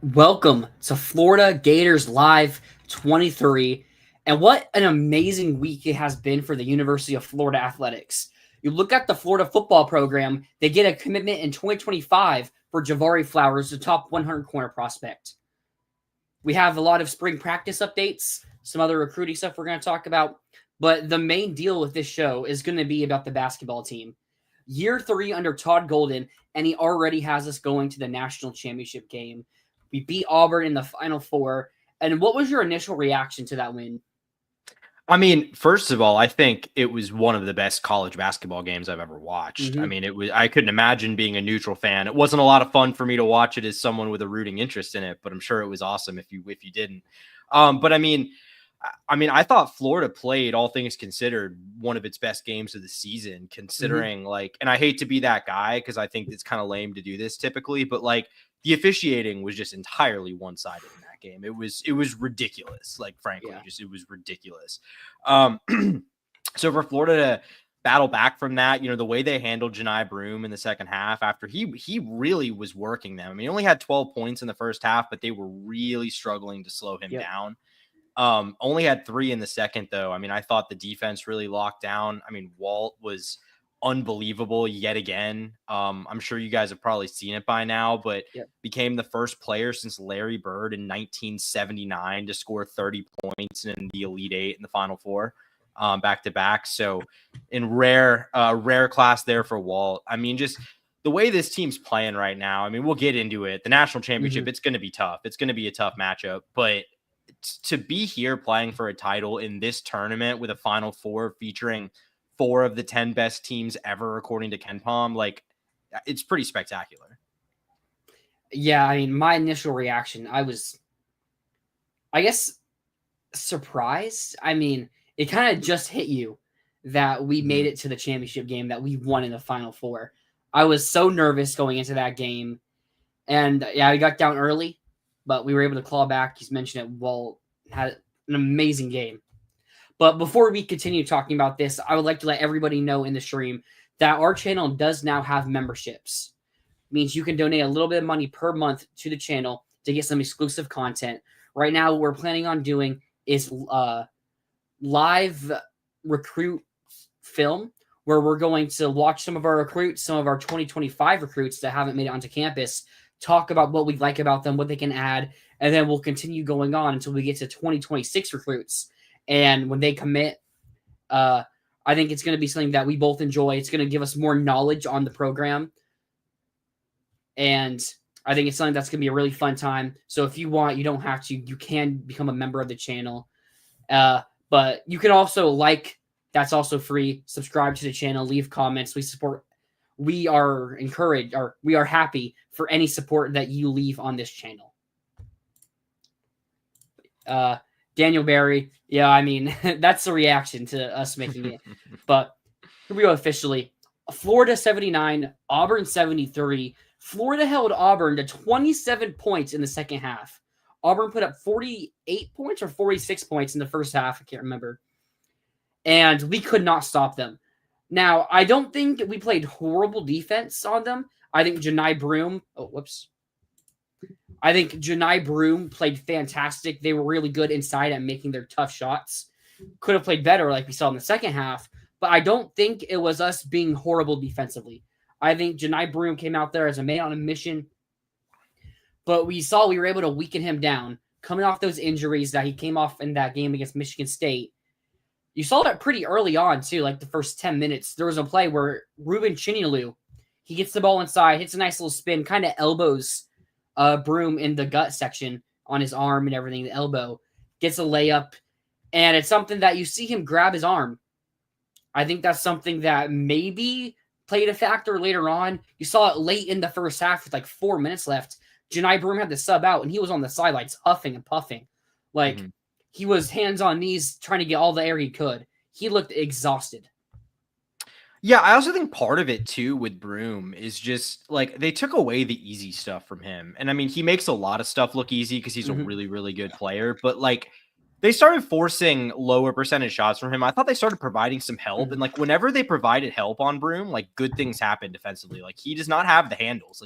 Welcome to Florida Gators Live 23. And what an amazing week it has been for the University of Florida Athletics. You look at the Florida football program, they get a commitment in 2025 for Javari Flowers, the top 100 corner prospect. We have a lot of spring practice updates, some other recruiting stuff we're going to talk about. But the main deal with this show is going to be about the basketball team. Year 3 under Todd Golden, and he already has us going to the national championship game. We beat Auburn in the Final Four. And what was your initial reaction to that win? I mean, first of all, I think it was one of the best college basketball games I've ever watched. Mm-hmm. I mean, I couldn't imagine being a neutral fan. It wasn't a lot of fun for me to watch it as someone with a rooting interest in it, but I'm sure it was awesome if you didn't. But I mean, I thought Florida played, all things considered, one of its best games of the season, considering and I hate to be that guy because I think it's kind of lame to do this typically, but the officiating was just entirely one-sided in that game. It was ridiculous. Frankly, it was ridiculous. So for Florida to battle back from that, the way they handled Janai Broome in the second half after he really was working them. I mean, he only had 12 points in the first half, but they were really struggling to slow him down. Only had 3 in the second, though. I mean, I thought the defense really locked down. I mean, Walt was unbelievable yet again. I'm sure you guys have probably seen it by now, but became the first player since Larry Bird in 1979 to score 30 points in the Elite Eight in the Final Four, back to back. So in rare class there for Walt. I mean, just the way this team's playing right now, I mean, we'll get into it. The national championship, it's going to be tough. It's going to be a tough matchup, but to be here playing for a title in this tournament with a Final Four featuring 4 of the 10 best teams ever, according to KenPom, it's pretty spectacular. Yeah, I mean, my initial reaction, I guess, surprised. I mean, it kind of just hit you that we made it to the championship game, that we won in the Final Four. I was so nervous going into that game. And yeah, we got down early, but we were able to claw back. He's mentioned it. Walt had an amazing game. But before we continue talking about this, I would like to let everybody know in the stream that our channel does now have memberships. It means you can donate a little bit of money per month to the channel to get some exclusive content. Right now, what we're planning on doing is live recruit film, where we're going to watch some of our recruits, some of our 2025 recruits that haven't made it onto campus, talk about what we like about them, what they can add, and then we'll continue going on until we get to 2026 recruits. And when they commit, I think it's going to be something that we both enjoy. It's going to give us more knowledge on the program. And I think it's something that's going to be a really fun time. So if you want, you don't have to. You can become a member of the channel. But you can also that's also free. Subscribe to the channel. Leave comments. We are encouraged, or we are happy for any support that you leave on this channel. Daniel Barry, yeah, I mean, that's the reaction to us making it. But here we go officially. Florida 79, Auburn 73. Florida held Auburn to 27 points in the second half. Auburn put up 48 points or 46 points in the first half. I can't remember. And we could not stop them. Now, I don't think we played horrible defense on them. I think Janai Broome... I think Janai Broome played fantastic. They were really good inside at making their tough shots. Could have played better like we saw in the second half, but I don't think it was us being horrible defensively. I think Janai Broome came out there as a man on a mission, but we were able to weaken him down. Coming off those injuries that he came off in that game against Michigan State, you saw that pretty early on, too, like the first 10 minutes. There was a play where Ruben Chinilu, he gets the ball inside, hits a nice little spin, kind of elbows Broome in the gut section on his arm and everything, the elbow, gets a layup, and it's something that you see him grab his arm. I think that's something that maybe played a factor later on. You saw it late in the first half with 4 minutes left. Janai Broome had to sub out, and he was on the sidelines huffing and puffing. He was hands on knees trying to get all the air he could. He looked exhausted. Yeah, I also think part of it, too, with Broome is just, they took away the easy stuff from him. And, I mean, he makes a lot of stuff look easy because he's a really, really good player. But, they started forcing lower percentage shots from him. I thought they started providing some help. And like whenever they provided help on Broom, like good things happened defensively. Like he does not have the handles.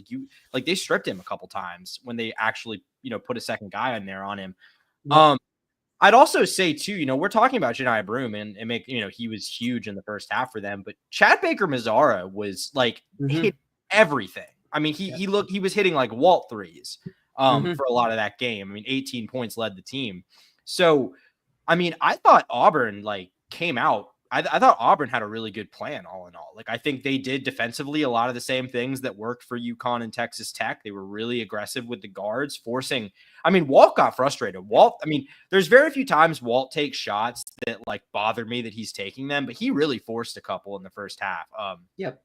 Like they stripped him a couple times when they actually, put a second guy in there on him. Yep. I'd also say too, we're talking about Jedi Broom and make, he was huge in the first half for them, but Chad Baker-Mazara was like hit everything. I mean, he was hitting like Walt threes for a lot of that game. I mean, 18 points led the team. So, I mean, I thought Auburn like came out. I thought Auburn had a really good plan all in all. Like, I think they did defensively a lot of the same things that worked for UConn and Texas Tech. They were really aggressive with the guards, forcing. I mean, Walt got frustrated. There's very few times Walt takes shots that like bother me that he's taking them, but he really forced a couple in the first half. Yep.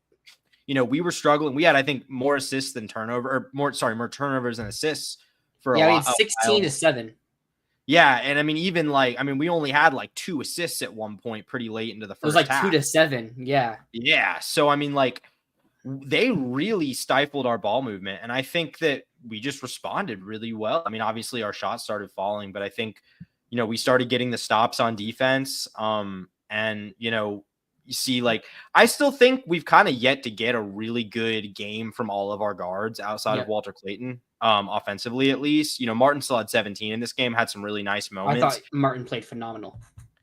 We were struggling. We had, I think, more assists than more turnovers than assists for a while. 16-7. Yeah, and I mean, we only had like 2 assists at one point pretty late into the first half. It was like 2-7, yeah. Yeah, so I mean, like, they really stifled our ball movement, and I think that we just responded really well. I mean, obviously our shots started falling, but I think, we started getting the stops on defense, and, you see, like, I still think we've kind of yet to get a really good game from all of our guards outside of Walter Clayton. Offensively, at least, Martin still had 17 in this game, had some really nice moments. I thought Martin played phenomenal.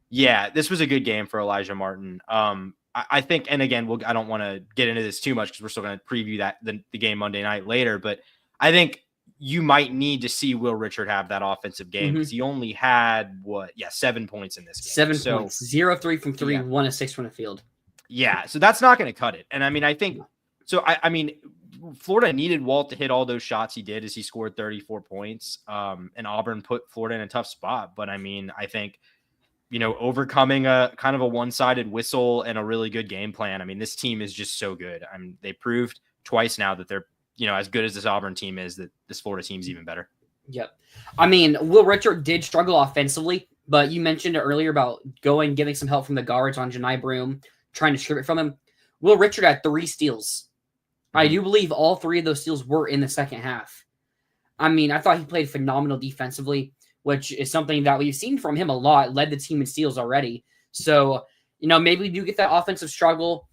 Yeah, this was a good game for Elijah Martin. I think, and again, I don't want to get into this too much because we're still going to preview the game Monday night later, but I think you might need to see Will Richard have that offensive game because he only had 7 points in this game. 7 points, 0 3 from 3, 1 of 6 from the field. Yeah, so that's not going to cut it. And I mean, I think so. I mean, Florida needed Walt to hit all those shots he did as he scored 34 points. And Auburn put Florida in a tough spot. But I mean, I think, overcoming a kind of a one-sided whistle and a really good game plan. I mean, this team is just so good. I mean, they proved twice now that they're, as good as this Auburn team is, that this Florida team's even better. Yep. I mean, Will Richard did struggle offensively, but you mentioned earlier about getting some help from the guards on Janai Broom, trying to strip it from him. Will Richard had 3 steals. I do believe all 3 of those steals were in the second half. I mean, I thought he played phenomenal defensively, which is something that we've seen from him a lot, led the team in steals already. So, maybe we do get that offensive struggle.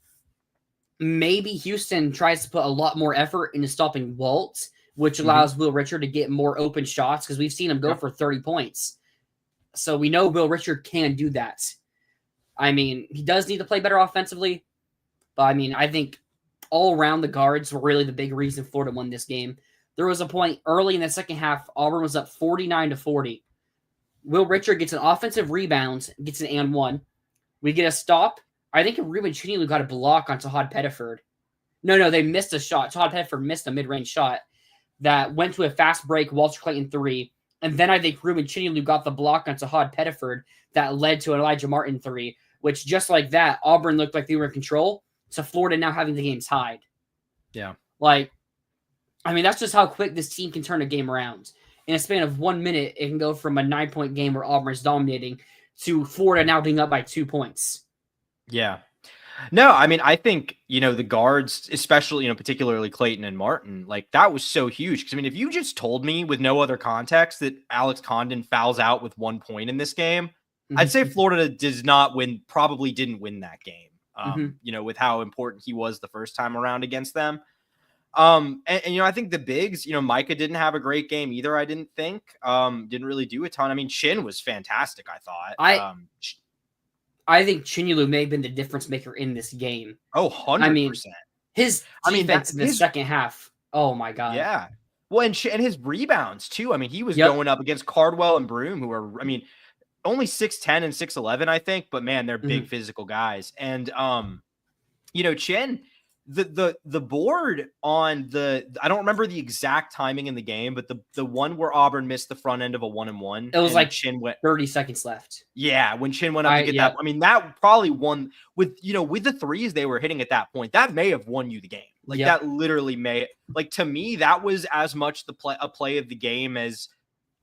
Maybe Houston tries to put a lot more effort into stopping Walt, which allows Will Richard to get more open shots because we've seen him go for 30 points. So we know Will Richard can do that. I mean, he does need to play better offensively, but I mean, I think all around the guards were really the big reason Florida won this game. There was a point early in the second half, Auburn was up 49-40. Will Richard gets an offensive rebound, gets an and one. We get a stop. I think Ruben Chinilu got a block on Tahad Pettiford. No, they missed a shot. Tahad Pettiford missed a mid-range shot that went to a fast break, Walter Clayton 3. And then I think Ruben Chinilu got the block on Tahad Pettiford that led to an Elijah Martin 3, which just like that, Auburn looked like they were in control, to Florida now having the game tied. Yeah. That's just how quick this team can turn a game around. In a span of 1 minute, it can go from a 9-point game where Auburn is dominating to Florida now being up by 2 points. Yeah. No, I mean, I think, the guards, especially, particularly Clayton and Martin, like that was so huge. Because, I mean, if you just told me with no other context that Alex Condon fouls out with 1 point in this game, I'd say Florida probably didn't win that game, with how important he was the first time around against them. And I think the bigs, Micah didn't have a great game either. I didn't think, didn't really do a ton. I mean, Chin was fantastic. I thought, I think Chinilu may have been the difference maker in this game. Oh, 100%. I mean, his defense in the second half. Oh my God. Yeah. Well, and his rebounds too. I mean, he was going up against Cardwell and Broom, who are, only 6'10" and 6'11", I think, but man, they're big physical guys. And, Chin, the board on I don't remember the exact timing in the game, but the one where Auburn missed the front end of a 1-and-1. It was like Chin went 30 seconds left. Yeah, when Chin went up to get that. I mean, that probably won with the threes they were hitting at that point. That may have won you the game. Like that literally to me, that was as much a play of the game as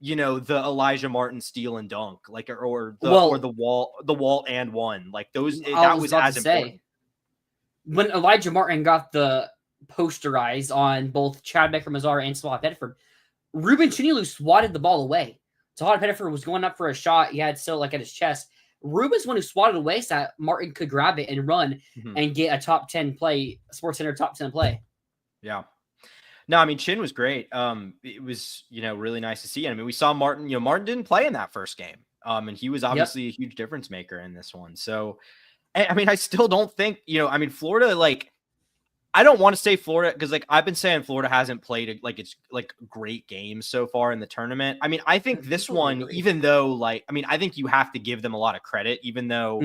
the Elijah Martin steal and dunk, or the wall and one. Like those, that was as important. When Elijah Martin got the posterized on both Chad Baker-Mazara and Tahad Pettiford, Ruben Chinilu swatted the ball away. Tahada Pettiford was going up for a shot. He had still like at his chest. Ruben's one who swatted away so that Martin could grab it and run and get a top 10 play, Sports Center top 10 play. Yeah. No, I mean, Chin was great. It was, really nice to see. I mean, we saw Martin, Martin didn't play in that first game. And he was obviously a huge difference maker in this one. So, I mean, I still don't think, Florida, like, I don't want to say Florida because, like, I've been saying Florida hasn't played it's like great games so far in the tournament. I mean, I think this one, even though, I think you have to give them a lot of credit, even though,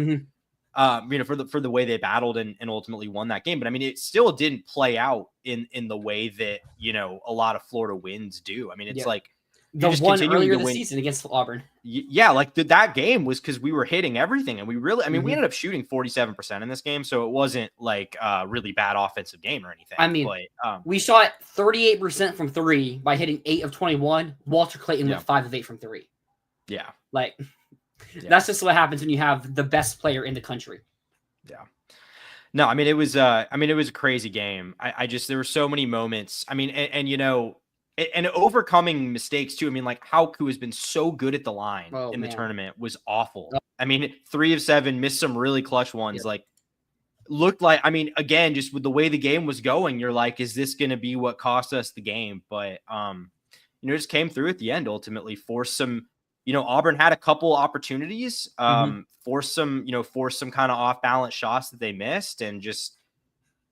for the way they battled and ultimately won that game. But I mean, it still didn't play out in the way that, a lot of Florida wins do. I mean, it's like the one earlier this season against Auburn. Yeah, like that game was because we were hitting everything, and we really, we ended up shooting 47% in this game, so it wasn't like a really bad offensive game or anything. I mean, we shot 38% from 3 by hitting 8 of 21. Walter Clayton went 5 of 8 from 3. Yeah, that's just what happens when you have the best player in the country. Yeah. No, I mean, it was a crazy game. There were so many moments. I mean, and overcoming mistakes too. I mean, like Hauku has been so good at the line the tournament was awful. I mean, 3 of 7, missed some really clutch ones. Like looked like, I mean, again, just with the way the game was going, you're like, is this going to be what cost us the game? But, just came through at the end, ultimately forced some, Auburn had a couple opportunities, forced some kind of off balance shots that they missed and just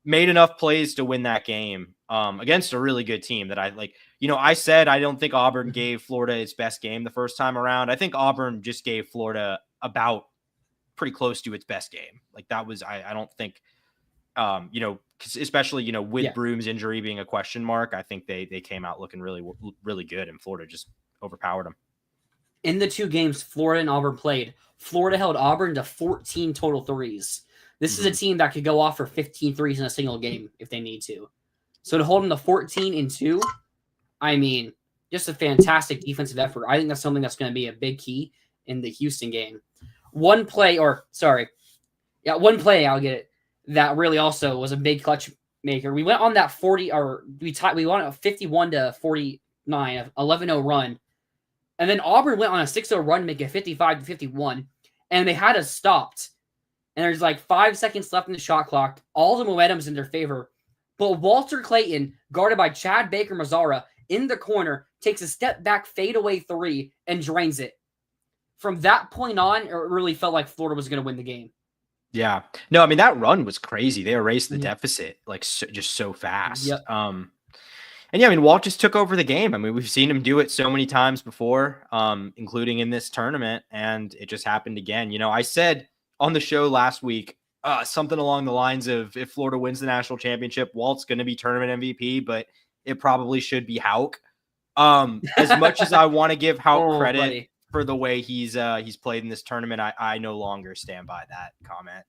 made enough plays to win that game against a really good team that I like. I said I don't think Auburn gave Florida its best game the first time around. I think Auburn just gave Florida about pretty close to its best game. Like that was, I don't think, especially, with Broom's injury being a question mark, I think they came out looking really, really good, and Florida just overpowered them. In the 2 games Florida and Auburn played, Florida held Auburn to 14 total threes. This is a team that could go off for 15 threes in a single game if they need to. So to hold them to 14 and 2, I mean, just a fantastic defensive effort. I think that's something that's going to be a big key in the Houston game. One play, I'll get it, that really also was a big clutch maker. We went on that 40, or we won a 51-49, 11-0 run. And then Auburn went on a 6-0 run, make it 55-51, and they had us stopped. And there's like 5 seconds left in the shot clock. All the momentum's in their favor. But Walter Clayton, guarded by Chad Baker-Mazzara, in the corner, takes a step back fadeaway 3 and drains it. From that point on, it really felt like Florida was going to win the game. Yeah. No, I mean, that run was crazy. They erased the deficit just so fast. Yep. And yeah, I mean, Walt just took over the game. I mean, we've seen him do it so many times before, including in this tournament, and it just happened again. I said on the show last week, something along the lines of, if Florida wins the national championship, Walt's going to be tournament MVP, but it probably should be Hauk. As much as I want to give Hauk credit for the way he's played in this tournament, I no longer stand by that comment.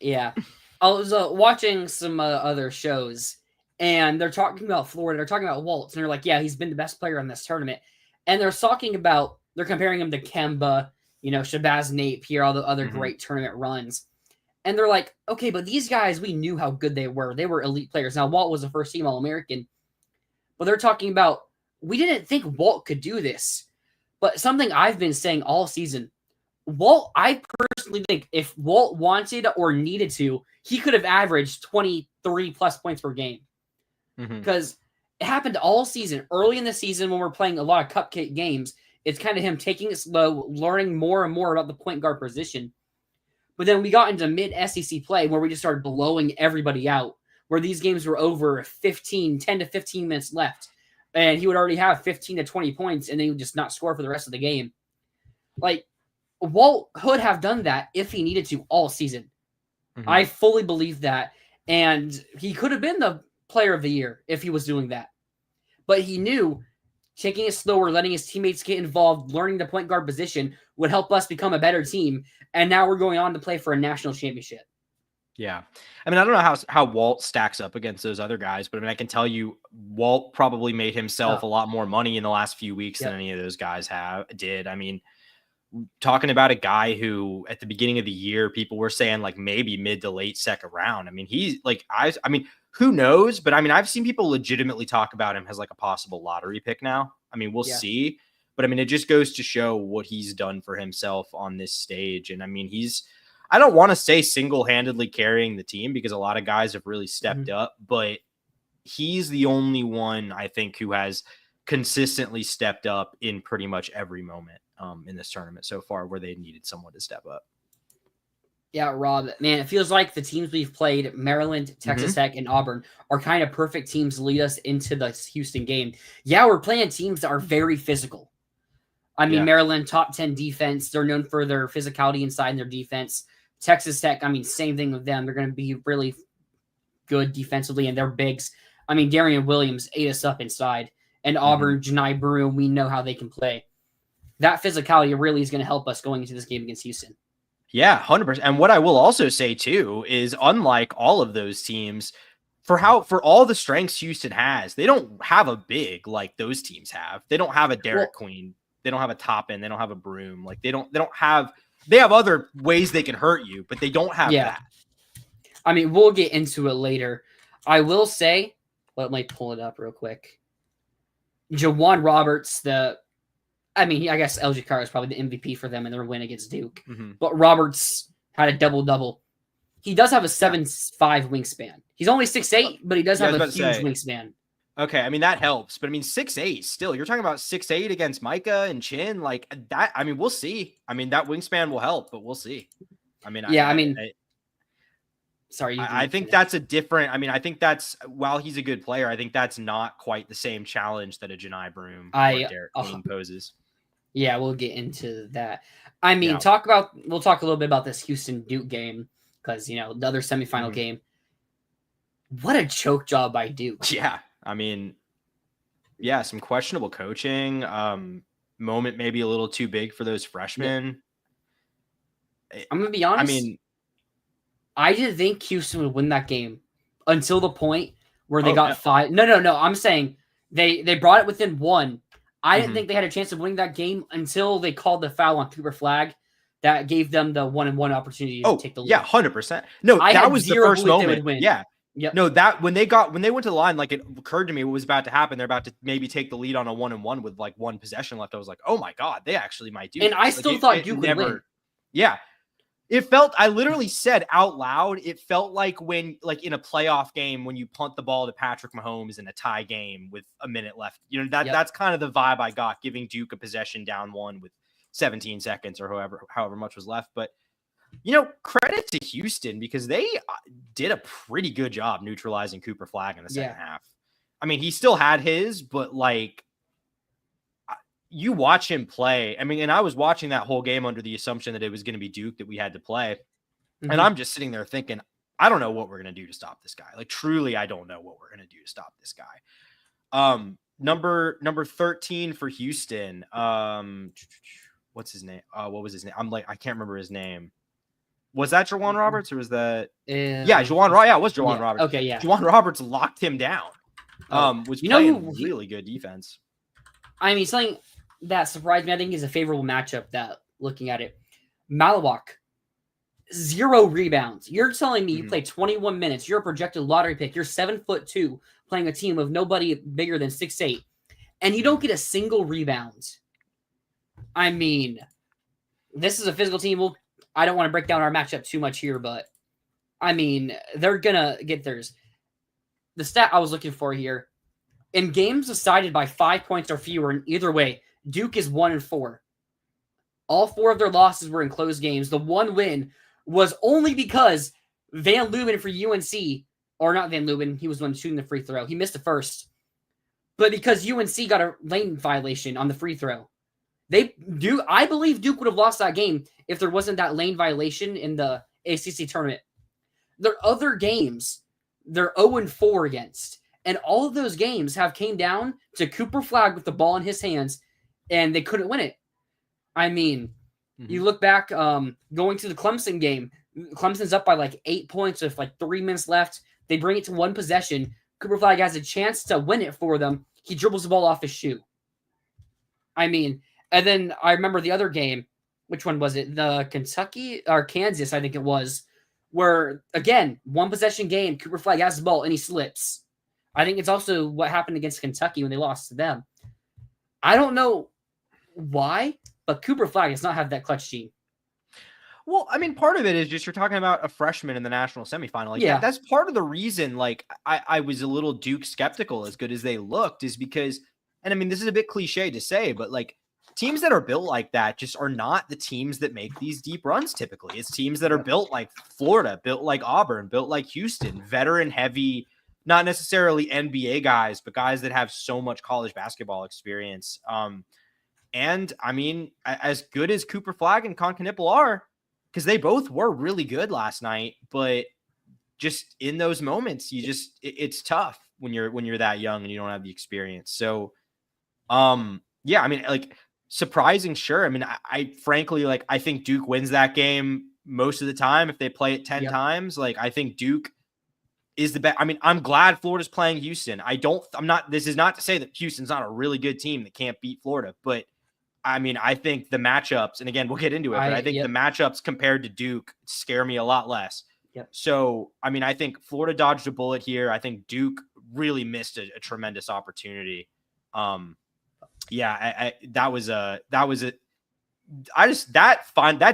Yeah. I was watching some other shows, and they're talking about Florida. They're talking about Waltz, and they're like, yeah, he's been the best player in this tournament. And they're comparing him to Kemba, Shabazz Napier, all the other great tournament runs. And they're like, okay, but these guys, we knew how good they were. They were elite players. Now, Walt was a first-team All-American. But they're talking about, we didn't think Walt could do this. But something I've been saying all season, Walt, I personally think if Walt wanted or needed to, he could have averaged 23-plus points per game. Because it happened all season. Early in the season, when we're playing a lot of cupcake games, it's kind of him taking it slow, learning more and more about the point guard position. But then we got into mid-SEC play where we just started blowing everybody out, where these games were over 10 to 15 minutes left. And he would already have 15 to 20 points, and then he would just not score for the rest of the game. Like, Walt could have done that if he needed to all season. I fully believe that. And he could have been the player of the year if he was doing that. But he knew taking it slower, letting his teammates get involved, learning the point guard position would help us become a better team. And now we're going on to play for a national championship. Yeah. I mean, I don't know how Walt stacks up against those other guys, but I mean, I can tell you Walt probably made himself a lot more money in the last few weeks than any of those guys did. I mean, talking about a guy who at the beginning of the year, people were saying like maybe mid to late second round. I mean, he's like, I mean, who knows? But I mean, I've seen people legitimately talk about him as like a possible lottery pick now. I mean, we'll Yeah. see. But I mean, it just goes to show what he's done for himself on this stage. And I mean, I don't want to say single-handedly carrying the team because a lot of guys have really stepped up, but he's the only one I think who has consistently stepped up in pretty much every moment in this tournament so far where they needed someone to step up. Yeah, Rob, man, it feels like the teams we've played, Maryland, Texas Tech, and Auburn, are kind of perfect teams to lead us into the Houston game. Yeah, we're playing teams that are very physical. I mean, Maryland, top 10 defense. They're known for their physicality inside their defense. Texas Tech, I mean, same thing with them. They're going to be really good defensively, and they're bigs. I mean, Darian Williams ate us up inside. And Auburn, Janai Broom, we know how they can play. That physicality really is going to help us going into this game against Houston. Yeah, 100%. And what I will also say too is, unlike all of those teams, for all the strengths Houston has, they don't have a big like those teams have. They don't have a Derek Queen. They don't have a Toppin. They don't have a Broom. Like they have other ways they can hurt you, but they don't have that. I mean, we'll get into it later. I will say, let me pull it up real quick. Jawan Roberts, I guess LG Carr is probably the MVP for them in their win against Duke. But Roberts had a double-double. He does have a 7'5" wingspan. He's only 6'8", but he does have a huge wingspan. Okay, I mean, that helps. But I mean, 6'8" still. You're talking about 6'8" against Micah and Chin. Like that, I mean, we'll see. I mean, that wingspan will help, but we'll see. I mean, sorry. I think that's a different. I mean, I think that's, while he's a good player, I think that's not quite the same challenge that a Janai Broom or Derek Queen poses. Yeah, we'll get into that. I mean, we'll talk a little bit about this Houston Duke game because, the other semifinal game. What a choke job by Duke. Yeah. I mean, some questionable coaching. Moment maybe a little too big for those freshmen. Yeah. I'm going to be honest. I mean, I didn't think Houston would win that game until the point where they got 5. No. I'm saying they brought it within 1. I didn't think they had a chance of winning that game until they called the foul on Cooper Flag that gave them the 1-and-1 opportunity to take the lead. Yeah, 100%. No, that was the first moment. Yeah. Yep. No, that when they went to the line, like it occurred to me what was about to happen. They're about to maybe take the lead on a 1-and-1 with like 1 possession left. I was like, oh my God, they actually might do. And I still thought Duke would win. Yeah. I literally said out loud, it felt like when, like in a playoff game, when you punt the ball to Patrick Mahomes in a tie game with a minute left, that's kind of the vibe I got, giving Duke a possession down 1 with 17 seconds or however much was left. But, credit to Houston because they did a pretty good job neutralizing Cooper Flag in the second half. I mean, he still had his, but like, you watch him play. I mean, and I was watching that whole game under the assumption that it was going to be Duke that we had to play. And I'm just sitting there thinking, I don't know what we're going to do to stop this guy. Like, truly, I don't know what we're going to do to stop this guy. Number 13 for Houston. What's his name? What was his name? I can't remember his name. Was that Jawan Roberts or was that? Jawan Roberts. Yeah, it was Jawan Roberts. Okay, yeah. Jawan Roberts locked him down. Was playing really good defense. I mean, something that surprised me, I think, is a favorable matchup that, looking at it, Malawak, 0 rebounds. You're telling me you play 21 minutes. You're a projected lottery pick. You're 7'2", playing a team of nobody bigger than 6'8", and you don't get a single rebound. I mean, this is a physical team. I don't want to break down our matchup too much here, but I mean, they're gonna get theirs. The stat I was looking for here: in games decided by 5 points or fewer, in either way, Duke is 1-4. All 4 of their losses were in close games. The 1 win was only because Van Leuven for UNC, or not Van Leuven, he was the one shooting the free throw. He missed the first. But because UNC got a lane violation on the free throw. I believe Duke would have lost that game if there wasn't that lane violation in the ACC tournament. Their other games, they're 0-4 against. And all of those games have came down to Cooper Flag with the ball in his hands, and they couldn't win it. I mean, you look back, going to the Clemson game, Clemson's up by like 8 points with like 3 minutes left. They bring it to 1 possession. Cooper Flag has a chance to win it for them. He dribbles the ball off his shoe. I mean, and then I remember the other game. Which one was it? The Kentucky or Kansas, I think it was, where, again, 1 possession game, Cooper Flag has the ball and he slips. I think it's also what happened against Kentucky when they lost to them. I don't know why, but Cooper Flag does not have that clutch gene. Well, I mean, part of it is just you're talking about a freshman in the national semifinal. Like Yeah. that's part of the reason, like, I was a little Duke skeptical as good as they looked is because, and I mean, this is a bit cliche to say, but like teams that are built like that just are not the teams that make these deep runs typically. It's teams that are built like Florida, built like Auburn, built like Houston, veteran heavy, not necessarily NBA guys, but guys that have so much college basketball experience. And I mean, as good as Cooper Flag and Concanipple are, because they both were really good last night, but just in those moments, it's tough when you're that young and you don't have the experience. So, yeah, I mean, like surprising, sure. I mean, I frankly, like, I think Duke wins that game most of the time. If they play it 10 times, like, I think Duke is the best. I mean, I'm glad Florida's playing Houston. This is not to say that Houston's not a really good team that can't beat Florida, but I mean, I think the matchups, and again, we'll get into it, but I think the matchups compared to Duke scare me a lot less. So, I mean, I think Florida dodged a bullet here. I think Duke really missed a tremendous opportunity. That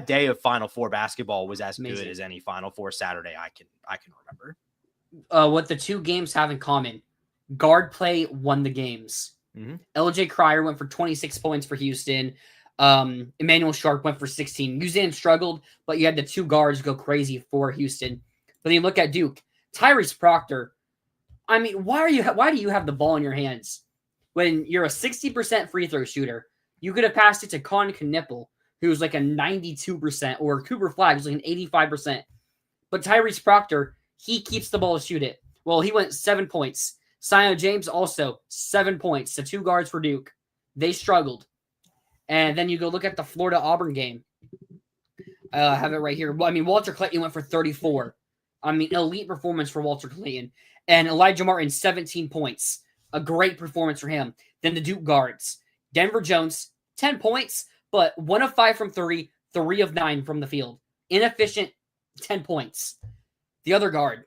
day of Final Four basketball was as good as any Final Four Saturday I can remember. What the two games have in common: guard play won the games. LJ Cryer went for 26 points for Houston. Emmanuel Sharp went for 16. Uzan struggled, but you had the two guards go crazy for Houston. But then you look at Duke, Tyrese Proctor. I mean, why do you have the ball in your hands when you're a 60% free throw shooter? You could have passed it to Concanipple, who's like a 92%, or Cooper Flag, who's like an 85%. But Tyrese Proctor, he keeps the ball to shoot it. Well, he went 7 points. Sion James also 7 points. The two guards for Duke. They struggled. And then you go look at the Florida-Auburn game. I have it right here. Well, I mean, Walter Clayton went for 34. I mean, elite performance for Walter Clayton. And Elijah Martin, 17 points. A great performance for him. Then the Duke guards. Denver Jones, 10 points, but 1 of 5 from 3, 3 of 9 from the field. Inefficient, 10 points. The other guard,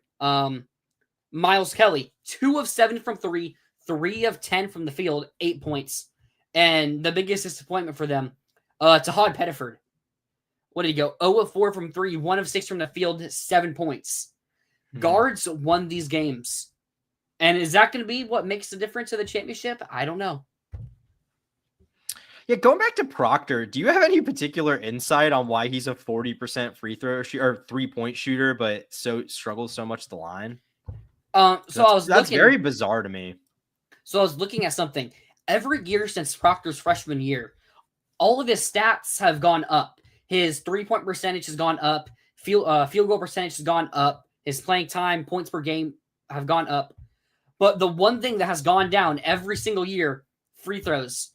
Miles Kelly, 2 of 7 from 3, 3 of 10 from the field, 8 points. And the biggest disappointment for them, Tahad Pettiford. What did he go? 0 of 4 from 3, 1 of 6 from the field, 7 points. Guards won these games. And is that going to be what makes the difference in the championship? I don't know. Yeah, going back to Proctor, do you have any particular insight on why he's a 40% free throw or 3-point shooter, but struggles so much the line? That's very bizarre to me. So I was looking at something. Every year since Proctor's freshman year, all of his stats have gone up. His 3-point percentage has gone up. Field goal percentage has gone up. His playing time, points per game have gone up. But the one thing that has gone down every single year, free throws.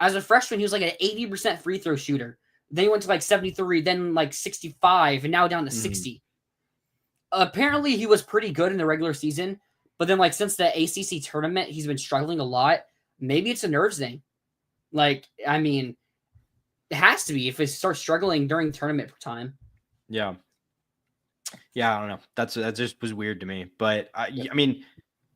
As a freshman, he was like an 80% free throw shooter. Then he went to like 73, then like 65, and now down to 60. Apparently, he was pretty good in the regular season. But then, like, since the ACC tournament, he's been struggling a lot. Maybe it's a nerves thing. Like, I mean, it has to be if it starts struggling during tournament time. Yeah. Yeah, I don't know. That just was weird to me. But, I mean,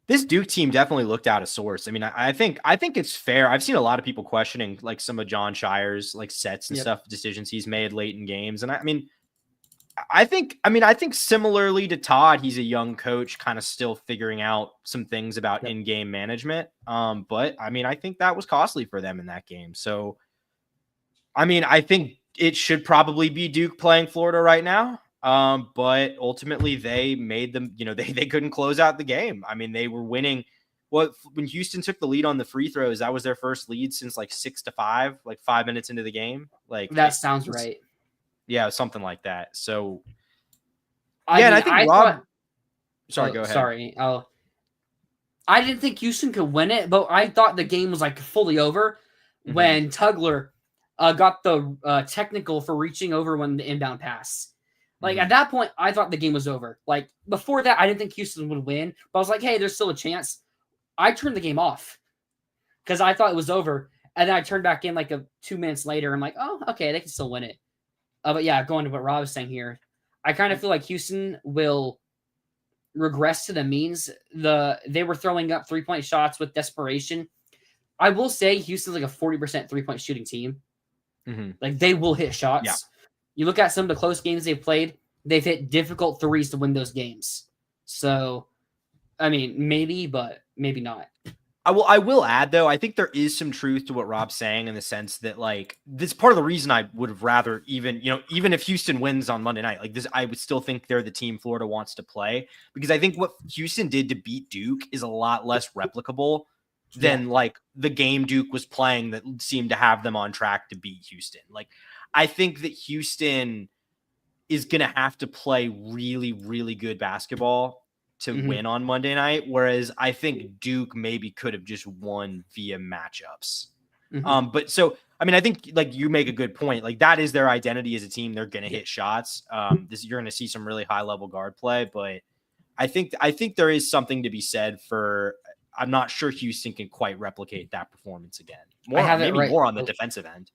this Duke team definitely looked out of sorts. I mean, I think it's fair. I've seen a lot of people questioning, like, some of John Shire's, like, sets and stuff, decisions he's made late in games. And, I think similarly to Todd, he's a young coach kind of still figuring out some things about in-game management. But I mean, I think that was costly for them in that game. So, I mean, I think it should probably be Duke playing Florida right now. But ultimately they made them, they couldn't close out the game. I mean, they were winning. When Houston took the lead on the free throws, that was their first lead since like 6-5, like 5 minutes into the game. Like that sounds right. Yeah, something like that. So, I think Rob. Sorry, go ahead. Sorry. I didn't think Houston could win it, but I thought the game was like fully over when Tugler got the technical for reaching over when the inbound pass. Like at that point, I thought the game was over. Like before that, I didn't think Houston would win, but I was like, hey, there's still a chance. I turned the game off because I thought it was over, and then I turned back in like 2 minutes later. I'm like, oh, okay, they can still win it. But yeah, going to what Rob was saying here, I kind of feel like Houston will regress to the means. They were throwing up 3-point shots with desperation. I will say Houston's like a 40% 3-point shooting team. Mm-hmm. Like they will hit shots. Yeah. You look at some of the close games they've played, they've hit difficult threes to win those games. So, I mean, maybe, but maybe not. I will add though, I think there is some truth to what Rob's saying in the sense that like this part of the reason I would have rather even if Houston wins on Monday night, like this, I would still think they're the team Florida wants to play, because I think what Houston did to beat Duke is a lot less replicable than like the game Duke was playing that seemed to have them on track to beat Houston. Like I think that Houston is going to have to play really, really good basketball to win on Monday night. Whereas I think Duke maybe could have just won via matchups. But so, I mean, I think like you make a good point. Like that is their identity as a team. They're going to hit shots. You're going to see some really high level guard play, but I think there is something to be said for, I'm not sure Houston can quite replicate that performance again. More on the defensive end.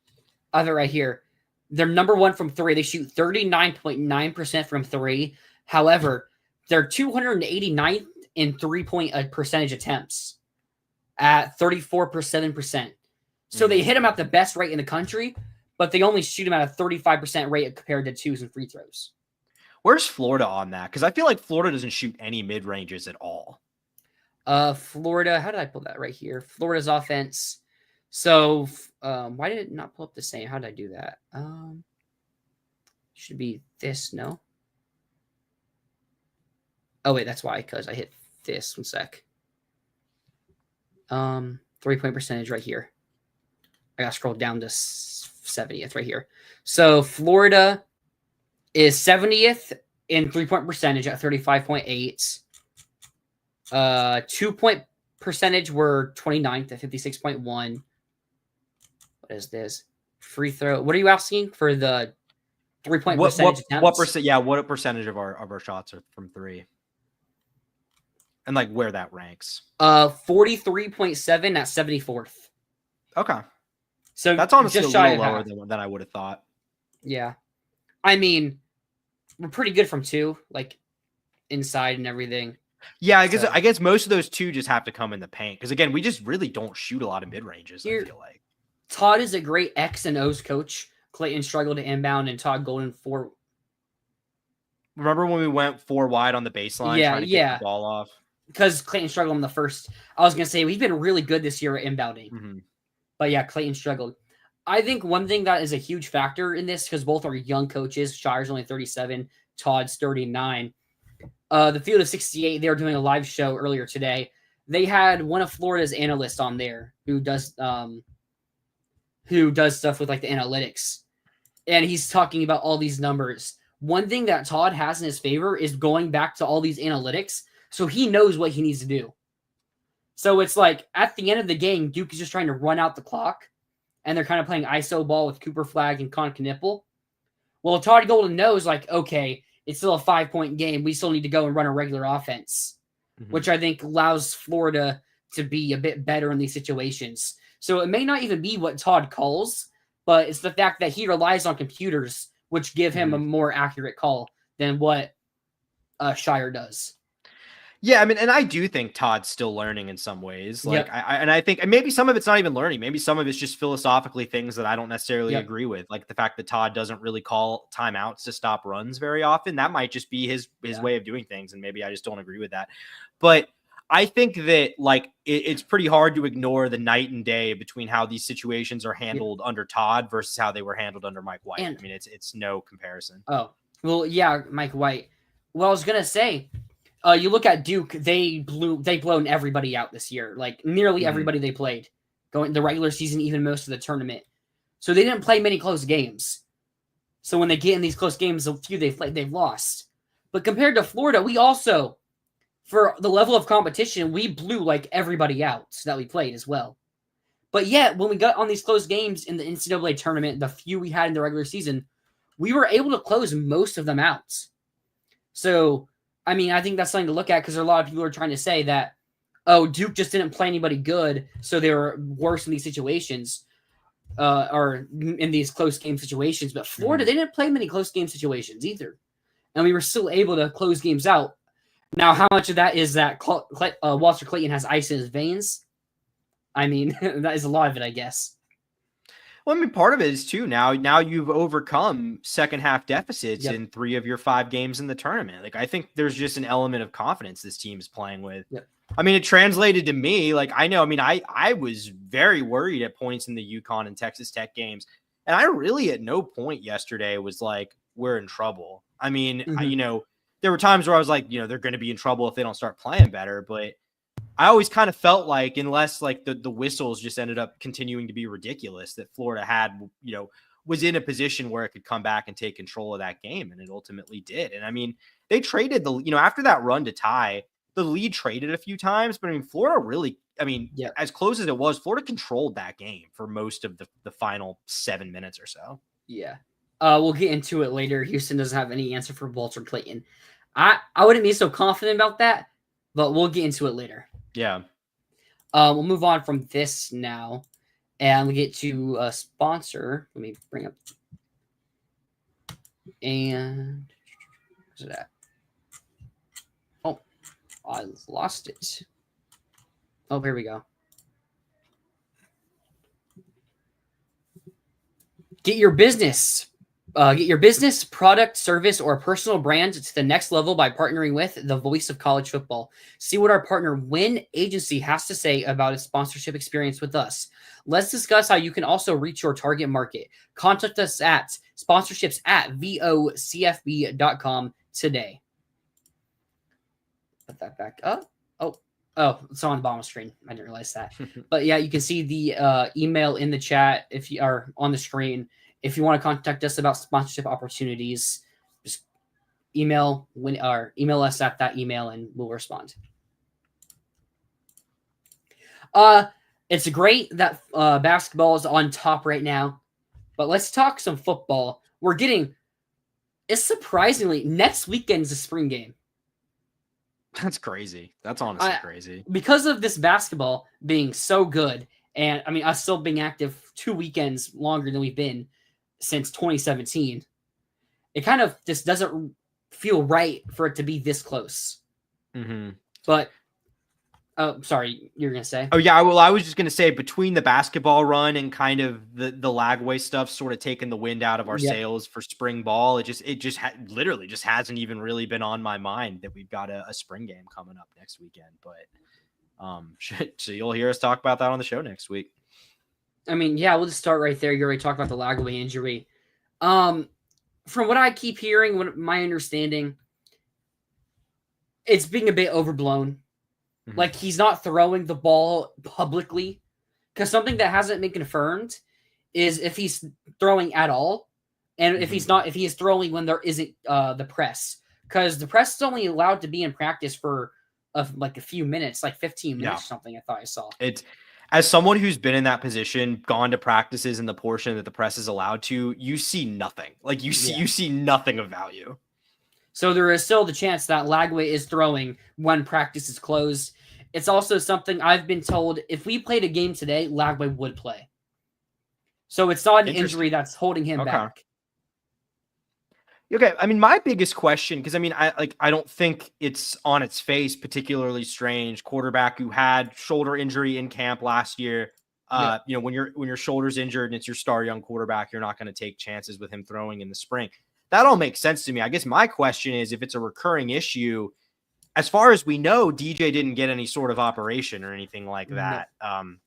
I have it right here. They're number one from three. They shoot 39.9% from three. However, they're 289th in 3-point percentage attempts at 34.7%. So they hit them at the best rate in the country, but they only shoot them at a 35% rate compared to twos and free throws. Where's Florida on that? Because I feel like Florida doesn't shoot any mid-ranges at all. Florida, how did I pull that right here? Florida's offense. So why did it not pull up the same? How did I do that? Should be this, no? Oh, wait, that's why, because I hit this. 1 sec. 3-point percentage right here. I got to scroll down to 70th right here. So Florida is 70th in 3-point percentage at 35.8. 2-point percentage were 29th at 56.1. What is this? Free throw. What are you asking for the 3-point percentage attempts? What percent? Yeah, what percentage of our shots are from three? And like where that ranks? 43.7 at 74th. Okay. So that's honestly just a little lower than I would have thought. Yeah. I mean, we're pretty good from two, like inside and everything. Yeah, I guess most of those two just have to come in the paint. Because again, we just really don't shoot a lot of mid-ranges, I feel like. Todd is a great X and O's coach. Clayton struggled to inbound and Todd Golden for. Remember when we went 4 wide on the baseline trying to get the ball off? Because Clayton struggled on the first. I was going to say, we've been really good this year at inbounding. But yeah, Clayton struggled. I think one thing that is a huge factor in this, because both are young coaches. Shire's only 37, Todd's 39. The Field of 68, they were doing a live show earlier today. They had one of Florida's analysts on there who does stuff with like the analytics. And he's talking about all these numbers. One thing that Todd has in his favor is going back to all these analytics, so he knows what he needs to do. So it's like at the end of the game, Duke is just trying to run out the clock, and they're kind of playing ISO ball with Cooper Flagg and Con Knipple. Well, Todd Golden knows, like, okay, it's still a 5-point game. We still need to go and run a regular offense, which I think allows Florida to be a bit better in these situations. So it may not even be what Todd calls, but it's the fact that he relies on computers, which give him a more accurate call than what Shire does. Yeah, I mean, and I do think Todd's still learning in some ways. Like, I think, and maybe some of it's not even learning. Maybe some of it's just philosophically things that I don't necessarily agree with, like the fact that Todd doesn't really call timeouts to stop runs very often. That might just be his way of doing things, and maybe I just don't agree with that. But I think that like it's pretty hard to ignore the night and day between how these situations are handled under Todd versus how they were handled under Mike White. I mean, it's no comparison. Oh, well, yeah, Mike White. Well, I was gonna say. You look at Duke; they've blown everybody out this year. Like nearly everybody they played, going the regular season, even most of the tournament. So they didn't play many close games. So when they get in these close games, the few they've played, they've lost. But compared to Florida, we also, for the level of competition, we blew like everybody out that we played as well. But yet, when we got on these close games in the NCAA tournament, the few we had in the regular season, we were able to close most of them out. So. I mean, I think that's something to look at because a lot of people are trying to say that, oh, Duke just didn't play anybody good, so they were worse in these situations or in these close game situations. But Florida, they didn't play many close game situations either. And we were still able to close games out. Now, how much of that is that Walter Clayton has ice in his veins? I mean, that is a lot of it, I guess. Well, I mean, part of it is too now you've overcome second half deficits Yep. in 3 of your 5 games in the tournament. Like, I think there's just an element of confidence this team is playing with. Yep. I mean, it translated to me. Like, I was very worried at points in the UConn and Texas Tech games. And I really at no point yesterday was like, we're in trouble. I mean, there were times where I was like, they're going to be in trouble if they don't start playing better. But I always kind of felt like, unless like the whistles just ended up continuing to be ridiculous, that Florida had, was in a position where it could come back and take control of that game. And it ultimately did. And I mean, they traded after that run to tie, the lead traded a few times, but I mean, Florida really, as close as it was, Florida controlled that game for most of the final 7 minutes or so. Yeah. We'll get into it later. Houston doesn't have any answer for Walter Clayton. I wouldn't be so confident about that, but we'll get into it later. Yeah. We'll move on from this now, and we get to a sponsor. Let me bring up. And where's it at? Oh, I lost it. Oh, here we go. Get your business product, service, or personal brand to the next level by partnering with the voice of college football. See what our partner Win Agency has to say about its sponsorship experience with us. Let's discuss how you can also reach your target market. Contact us at sponsorships@vocfb.com today. Put that back up. Oh, it's on the bottom of the screen. I didn't realize that. But yeah, you can see the email in the chat if you are on the screen. If you want to contact us about sponsorship opportunities, just email us at that email and we'll respond. It's great that basketball is on top right now, but let's talk some football. It's surprisingly, next weekend's a spring game. That's crazy. That's honestly crazy. Because of this basketball being so good, and I mean, us still being active 2 weekends longer than we've been since 2017, it kind of just doesn't feel right for it to be this close. Mm-hmm. But, sorry, you're going to say? Oh, yeah. Well, I was just going to say, between the basketball run and kind of the Lagway stuff sort of taking the wind out of our sails for spring ball, it literally just hasn't even really been on my mind that we've got a spring game coming up next weekend. But so you'll hear us talk about that on the show next week. I mean, yeah, we'll just start right there. You already talked about the Lagway injury. From what I keep hearing, my understanding, it's being a bit overblown. Mm-hmm. Like, he's not throwing the ball publicly. Because something that hasn't been confirmed is if he's throwing at all. And if he is throwing when there isn't the press. Because the press is only allowed to be in practice for like a few minutes, like 15 minutes or something, I thought I saw. As someone who's been in that position, gone to practices in the portion that the press is allowed to, you see nothing. Like, you see nothing of value. So there is still the chance that Lagway is throwing when practice is closed. It's also something I've been told, if we played a game today, Lagway would play. So it's not an injury that's holding him back. Okay, I mean, my biggest question, because I mean, I don't think it's on its face particularly strange. Quarterback who had shoulder injury in camp last year. When your shoulder's injured and it's your star young quarterback, you're not going to take chances with him throwing in the spring. That all makes sense to me. I guess my question is, if it's a recurring issue, as far as we know, DJ didn't get any sort of operation or anything like that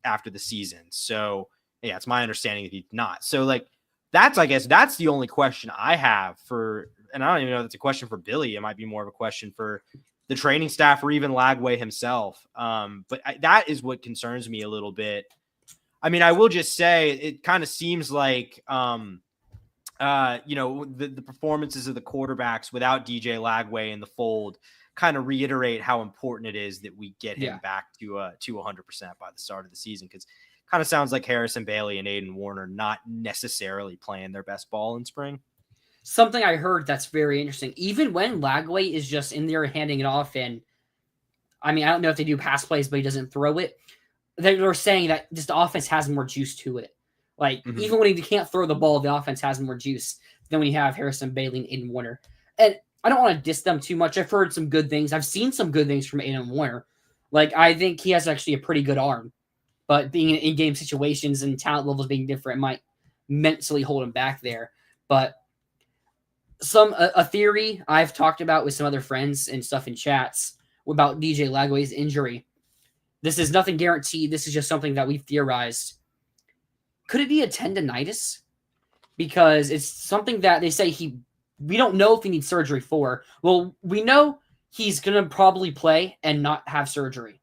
after the season. So yeah, it's my understanding that he's not. So like, that's the only question I have and I don't even know if it's a question for Billy. It might be more of a question for the training staff or even Lagway himself. But that is what concerns me a little bit. I mean, I will just say it kind of seems like, the performances of the quarterbacks without DJ Lagway in the fold kind of reiterate how important it is that we get him back to 100% by the start of the season. Because kind of sounds like Harrison Bailey and Aiden Warner not necessarily playing their best ball in spring. Something I heard that's very interesting. Even when Lagway is just in there handing it off, and I mean, I don't know if they do pass plays, but he doesn't throw it. They're saying that just the offense has more juice to it. Like, even when he can't throw the ball, the offense has more juice than when you have Harrison Bailey and Aiden Warner. And I don't want to diss them too much. I've heard some good things. I've seen some good things from Aiden Warner. Like, I think he has actually a pretty good arm. but being in in-game situations and talent levels being different might mentally hold him back there. But a theory I've talked about with some other friends and stuff in chats about DJ Lagway's injury. This is nothing guaranteed. This is just something that we've theorized. Could it be a tendonitis? Because it's something that they say we don't know if he needs surgery for. Well, we know he's going to probably play and not have surgery.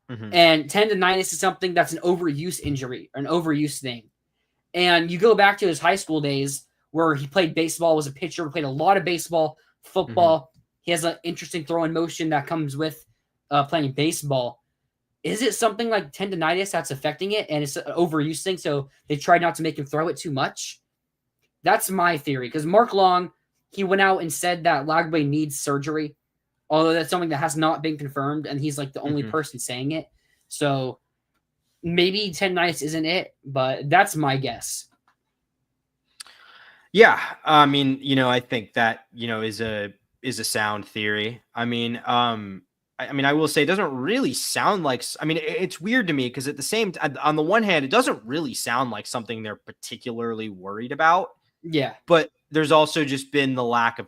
Mm-hmm. And tendonitis is something that's an overuse injury, or an overuse thing. And you go back to his high school days where he played baseball, was a pitcher, played a lot of baseball, football. Mm-hmm. He has an interesting throwing motion that comes with playing baseball. Is it something like tendonitis that's affecting it, and it's an overuse thing, so they try not to make him throw it too much? That's my theory, because Mark Long, he went out and said that Lagway needs surgery, although that's something that has not been confirmed, and he's like the only person saying it. So maybe tendonitis isn't it, but that's my guess. Yeah, I mean, I think that is a sound theory. I mean, I will say it doesn't really sound like. I mean, it's weird to me because at the same time, on the one hand, it doesn't really sound like something they're particularly worried about. Yeah, but there's also just been the lack of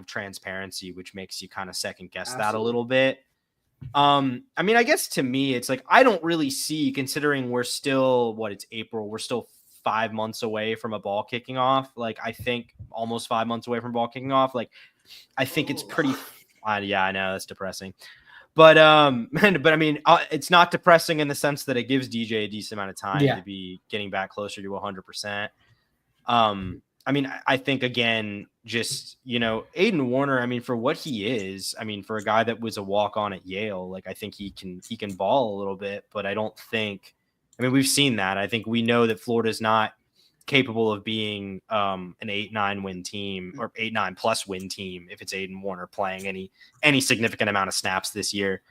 transparency, which makes you kind of second guess that a little bit. I mean, I guess to me, it's like I don't really see, considering we're still it's April, we're still 5 months away from a ball kicking off. Like I think almost 5 months away from ball kicking off. Like I think it's pretty. Yeah, I know that's depressing, but but I mean, it's not depressing in the sense that it gives DJ a decent amount of time to be getting back closer to 100%. I mean, I think again, just Aiden Warner. I mean, for what he is, I mean, for a guy that was a walk-on at Yale, like I think he can ball a little bit, but I don't think. I mean, we've seen that. I think we know that Florida's not capable of being an 8-9 win team or 8-9 plus win team if it's Aiden Warner playing any significant amount of snaps this year.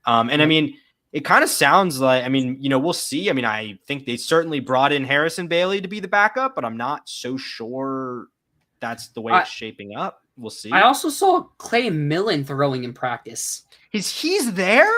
And I mean, it kind of sounds like, I mean, we'll see. I mean, I think they certainly brought in Harrison Bailey to be the backup, but I'm not so sure that's the way it's shaping up. We'll see. I also saw Clay Millen throwing in practice. He's there?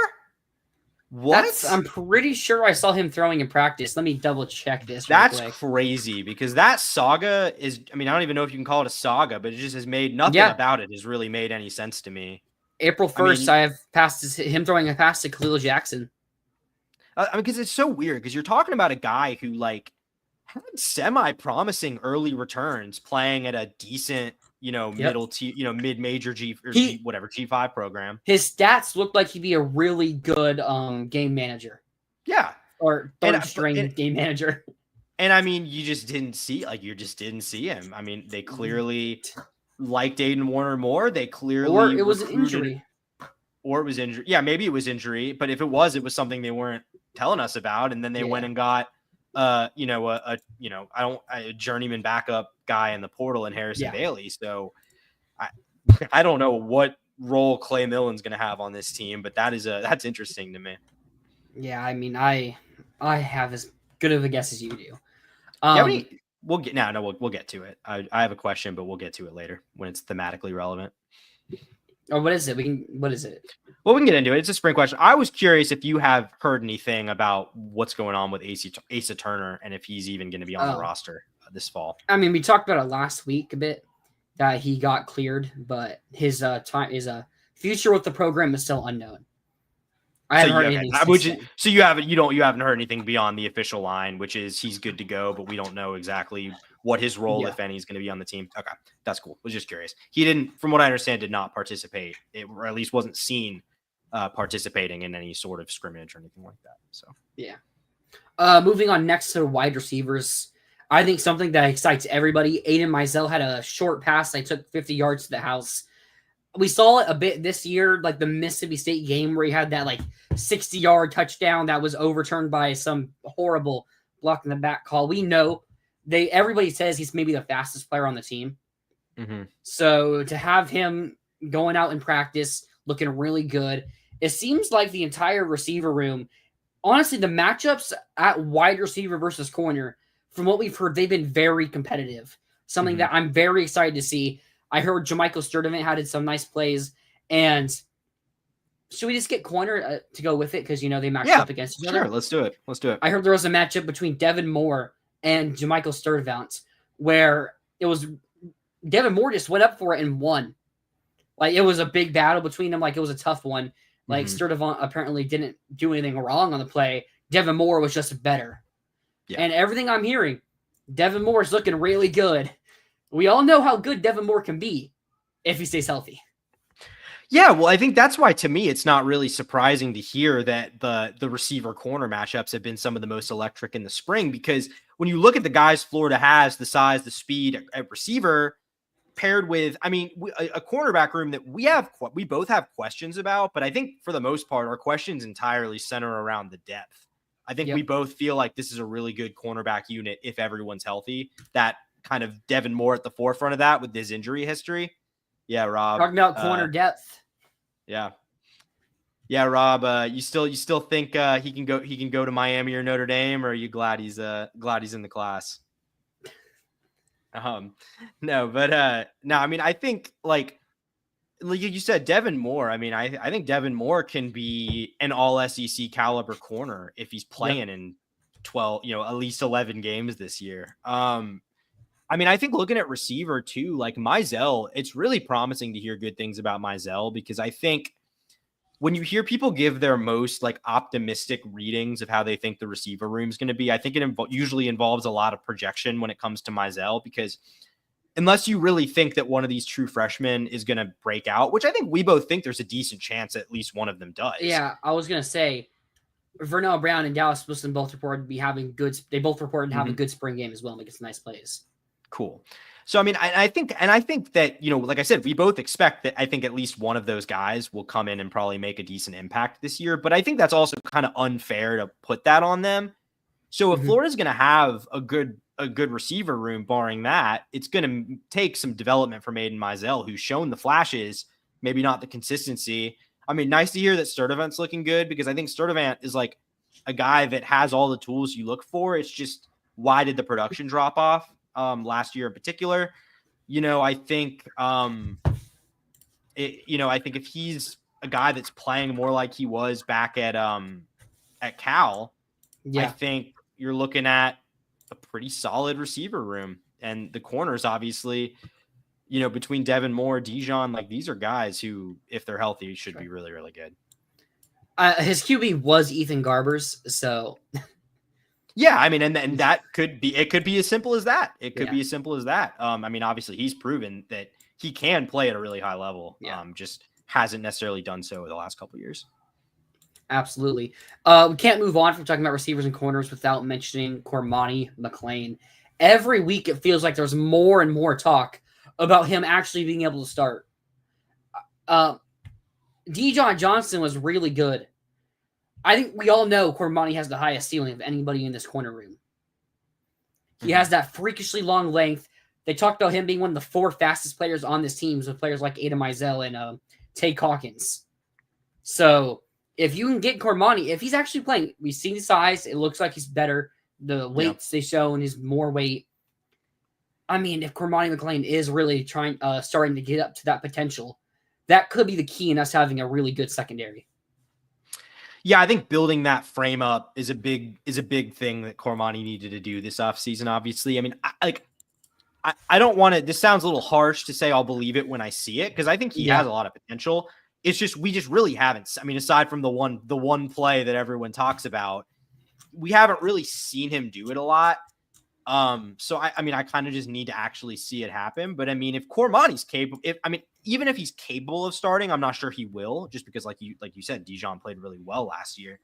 What? I'm pretty sure I saw him throwing in practice. Let me double check this. That's crazy because that saga is, I mean, I don't even know if you can call it a saga, but it just has made nothing about it has really made any sense to me. April 1st, I have passed him throwing a pass to Khalil Jackson. I mean, because it's so weird because you're talking about a guy who like had semi-promising early returns playing at a decent, middle T, mid-major G5 program. His stats look like he'd be a really good game manager. Yeah. Or third string game manager. And I mean, you just didn't see him. I mean, they clearly liked Aiden Warner more. They clearly or it was an injury. Or it was injury. Yeah, maybe it was injury. But if it was something they weren't telling us about, and then they went and got a journeyman backup guy in the portal in Harrison Bailey. So I don't know what role Clay Millen's going to have on this team, but that's interesting to me. Yeah, I mean, I have as good of a guess as you do. We'll get to it. I have a question, but we'll get to it later when it's thematically relevant. Oh, what is it? What is it? Well, we can get into it. It's a spring question. I was curious if you have heard anything about what's going on with Asa Turner and if he's even going to be on the roster this fall. I mean, we talked about it last week a bit that he got cleared, but his future with the program is still unknown. I haven't heard anything. So you haven't heard anything beyond the official line, which is he's good to go, but we don't know exactly what his role, if any, is going to be on the team. Okay, that's cool. Was just curious. He didn't, from what I understand, did not participate, or at least wasn't seen participating in any sort of scrimmage or anything like that. So yeah. Moving on next to wide receivers, I think something that excites everybody. Aiden Mizell had a short pass that took 50 yards to the house. We saw it a bit this year, like the Mississippi State game where he had that like 60-yard touchdown that was overturned by some horrible block in the back call. We know everybody says he's maybe the fastest player on the team. Mm-hmm. So to have him going out in practice, looking really good, it seems like the entire receiver room, honestly, the matchups at wide receiver versus corner, from what we've heard, they've been very competitive. Something that I'm very excited to see. I heard Jamichael Sturdivant had some nice plays, and should we just get corner to go with it? Because, they matched Yeah, up against each sure. other. Let's do it. I heard there was a matchup between Devin Moore and Jamichael Sturdivant where it was Devin Moore just went up for it and won. Like, it was a big battle between them. Like, it was a tough one. Like, Sturdivant apparently didn't do anything wrong on the play. Devin Moore was just better. Yeah. And everything I'm hearing, Devin Moore is looking really good. We all know how good Devin Moore can be if he stays healthy. Yeah, well, I think that's why, to me, it's not really surprising to hear that the receiver corner matchups have been some of the most electric in the spring, because when you look at the guys Florida has, the size, the speed at receiver, paired with, a cornerback room that we both have questions about, but I think for the most part, our questions entirely center around the depth. I think we both feel like this is a really good cornerback unit if everyone's healthy. That kind of Devin Moore at the forefront of that with his injury history. Yeah, Rob. Talking about corner depth. Yeah. Yeah, Rob, you still think he can go to Miami or Notre Dame, or are you glad he's in the class? No, but I think like you said, Devin Moore. I think Devin Moore can be an all SEC caliber corner if he's playing in 12, at least 11 games this year. I think looking at receiver too, like Mizell, it's really promising to hear good things about Mizell, because I think when you hear people give their most like optimistic readings of how they think the receiver room is going to be, I think it usually involves a lot of projection when it comes to Mizell, because unless you really think that one of these true freshmen is going to break out, which I think we both think there's a decent chance at least one of them does. Yeah, I was going to say, Vernell Brown and Dallas Wilson both reported to be having good. They both reported to have a good spring game as well, making some nice plays. Cool. So, I think that, like I said, we both expect that I think at least one of those guys will come in and probably make a decent impact this year. But I think that's also kind of unfair to put that on them. So if Florida's going to have a good receiver room, barring that, it's going to take some development from Aiden Mizell, who's shown the flashes, maybe not the consistency. Nice to hear that Sturdivant's looking good, because I think Sturdivant is like a guy that has all the tools you look for. It's just, why did the production drop off? Last year in particular, I think if he's a guy that's playing more like he was back at Cal, I think you're looking at a pretty solid receiver room. And the corners, obviously, between Devin Moore, Dijon, like these are guys who, if they're healthy, should be really, really good. His QB was Ethan Garbers, so. Yeah, and that could be as simple as that. It could be as simple as that. Obviously he's proven that he can play at a really high level. Just hasn't necessarily done so in the last couple of years. Absolutely. We can't move on from talking about receivers and corners without mentioning Cormani McClain. Every week it feels like there's more and more talk about him actually being able to start. Dijon Johnson was really good. I think we all know Cormani has the highest ceiling of anybody in this corner room. He has that freakishly long length. They talked about him being one of the 4 fastest players on this team, with players like Aiden Mizell and Tay Calkins. So if you can get Cormani, if he's actually playing, we've seen the size. It looks like he's better. The weights they show and his more weight. If Cormani McClain is really starting to get up to that potential, that could be the key in us having a really good secondary. Yeah, I think building that frame up is a big thing that Cormani needed to do this offseason, obviously. I don't want to, this sounds a little harsh to say I'll believe it when I see it, because I think he has a lot of potential. It's just, we just really haven't. Aside from the one play that everyone talks about, we haven't really seen him do it a lot. So I kind of just need to actually see it happen. But if Cormani's capable, even if he's capable of starting, I'm not sure he will, just because like you said, Dijon played really well last year.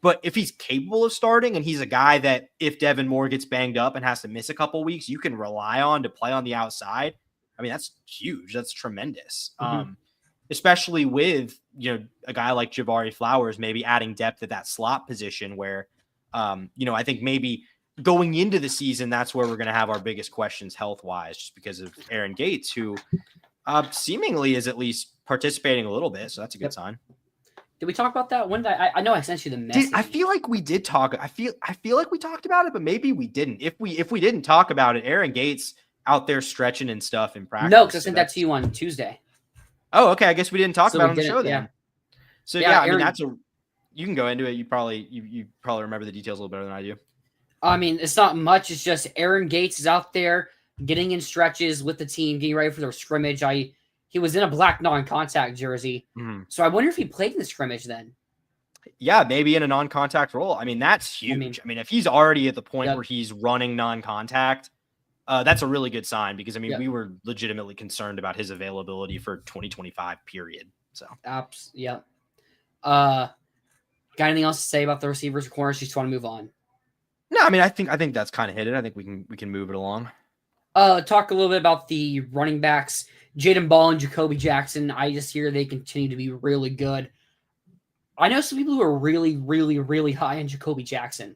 But if he's capable of starting, and he's a guy that if Devin Moore gets banged up and has to miss a couple weeks, you can rely on to play on the outside. That's huge. That's tremendous. Especially with, a guy like Jabari Flowers, maybe adding depth at that slot position where, I think maybe going into the season, that's where we're going to have our biggest questions health-wise, just because of Aaron Gates, who seemingly is at least participating a little bit. So that's a good sign. Did we talk about that? When did I know I sent you the message. I feel like we did talk. I feel like we talked about it, but maybe we didn't. If we didn't talk about it, Aaron Gates out there stretching and stuff in practice. No, because I sent that to you on Tuesday. Oh, okay. I guess we didn't talk about it on the show then. So Yeah, yeah, I mean Aaron. you can go into it. You probably remember the details a little better than I do. I mean, it's not much. It's just Aaron Gates is out there getting in stretches with the team, getting ready for their scrimmage. He was in a black non-contact jersey, Mhm. so I wonder if he played in the scrimmage then. Yeah, maybe in a non-contact role. I mean, that's huge. I mean, if he's already at the point where Yep, he's running non-contact, that's a really good sign because I mean, yep, we were legitimately concerned about his availability for 2025 period. So, yep. Uh, got anything else to say about the receivers or corners? You just want to move on. no, I mean, I think that's kind of hit it. I think we can move it along. Talk a little bit about the running backs, Jaden Ball and Jacoby Jackson. I just hear they continue to be really good. I know some people who are really, really, really high on Jacoby Jackson.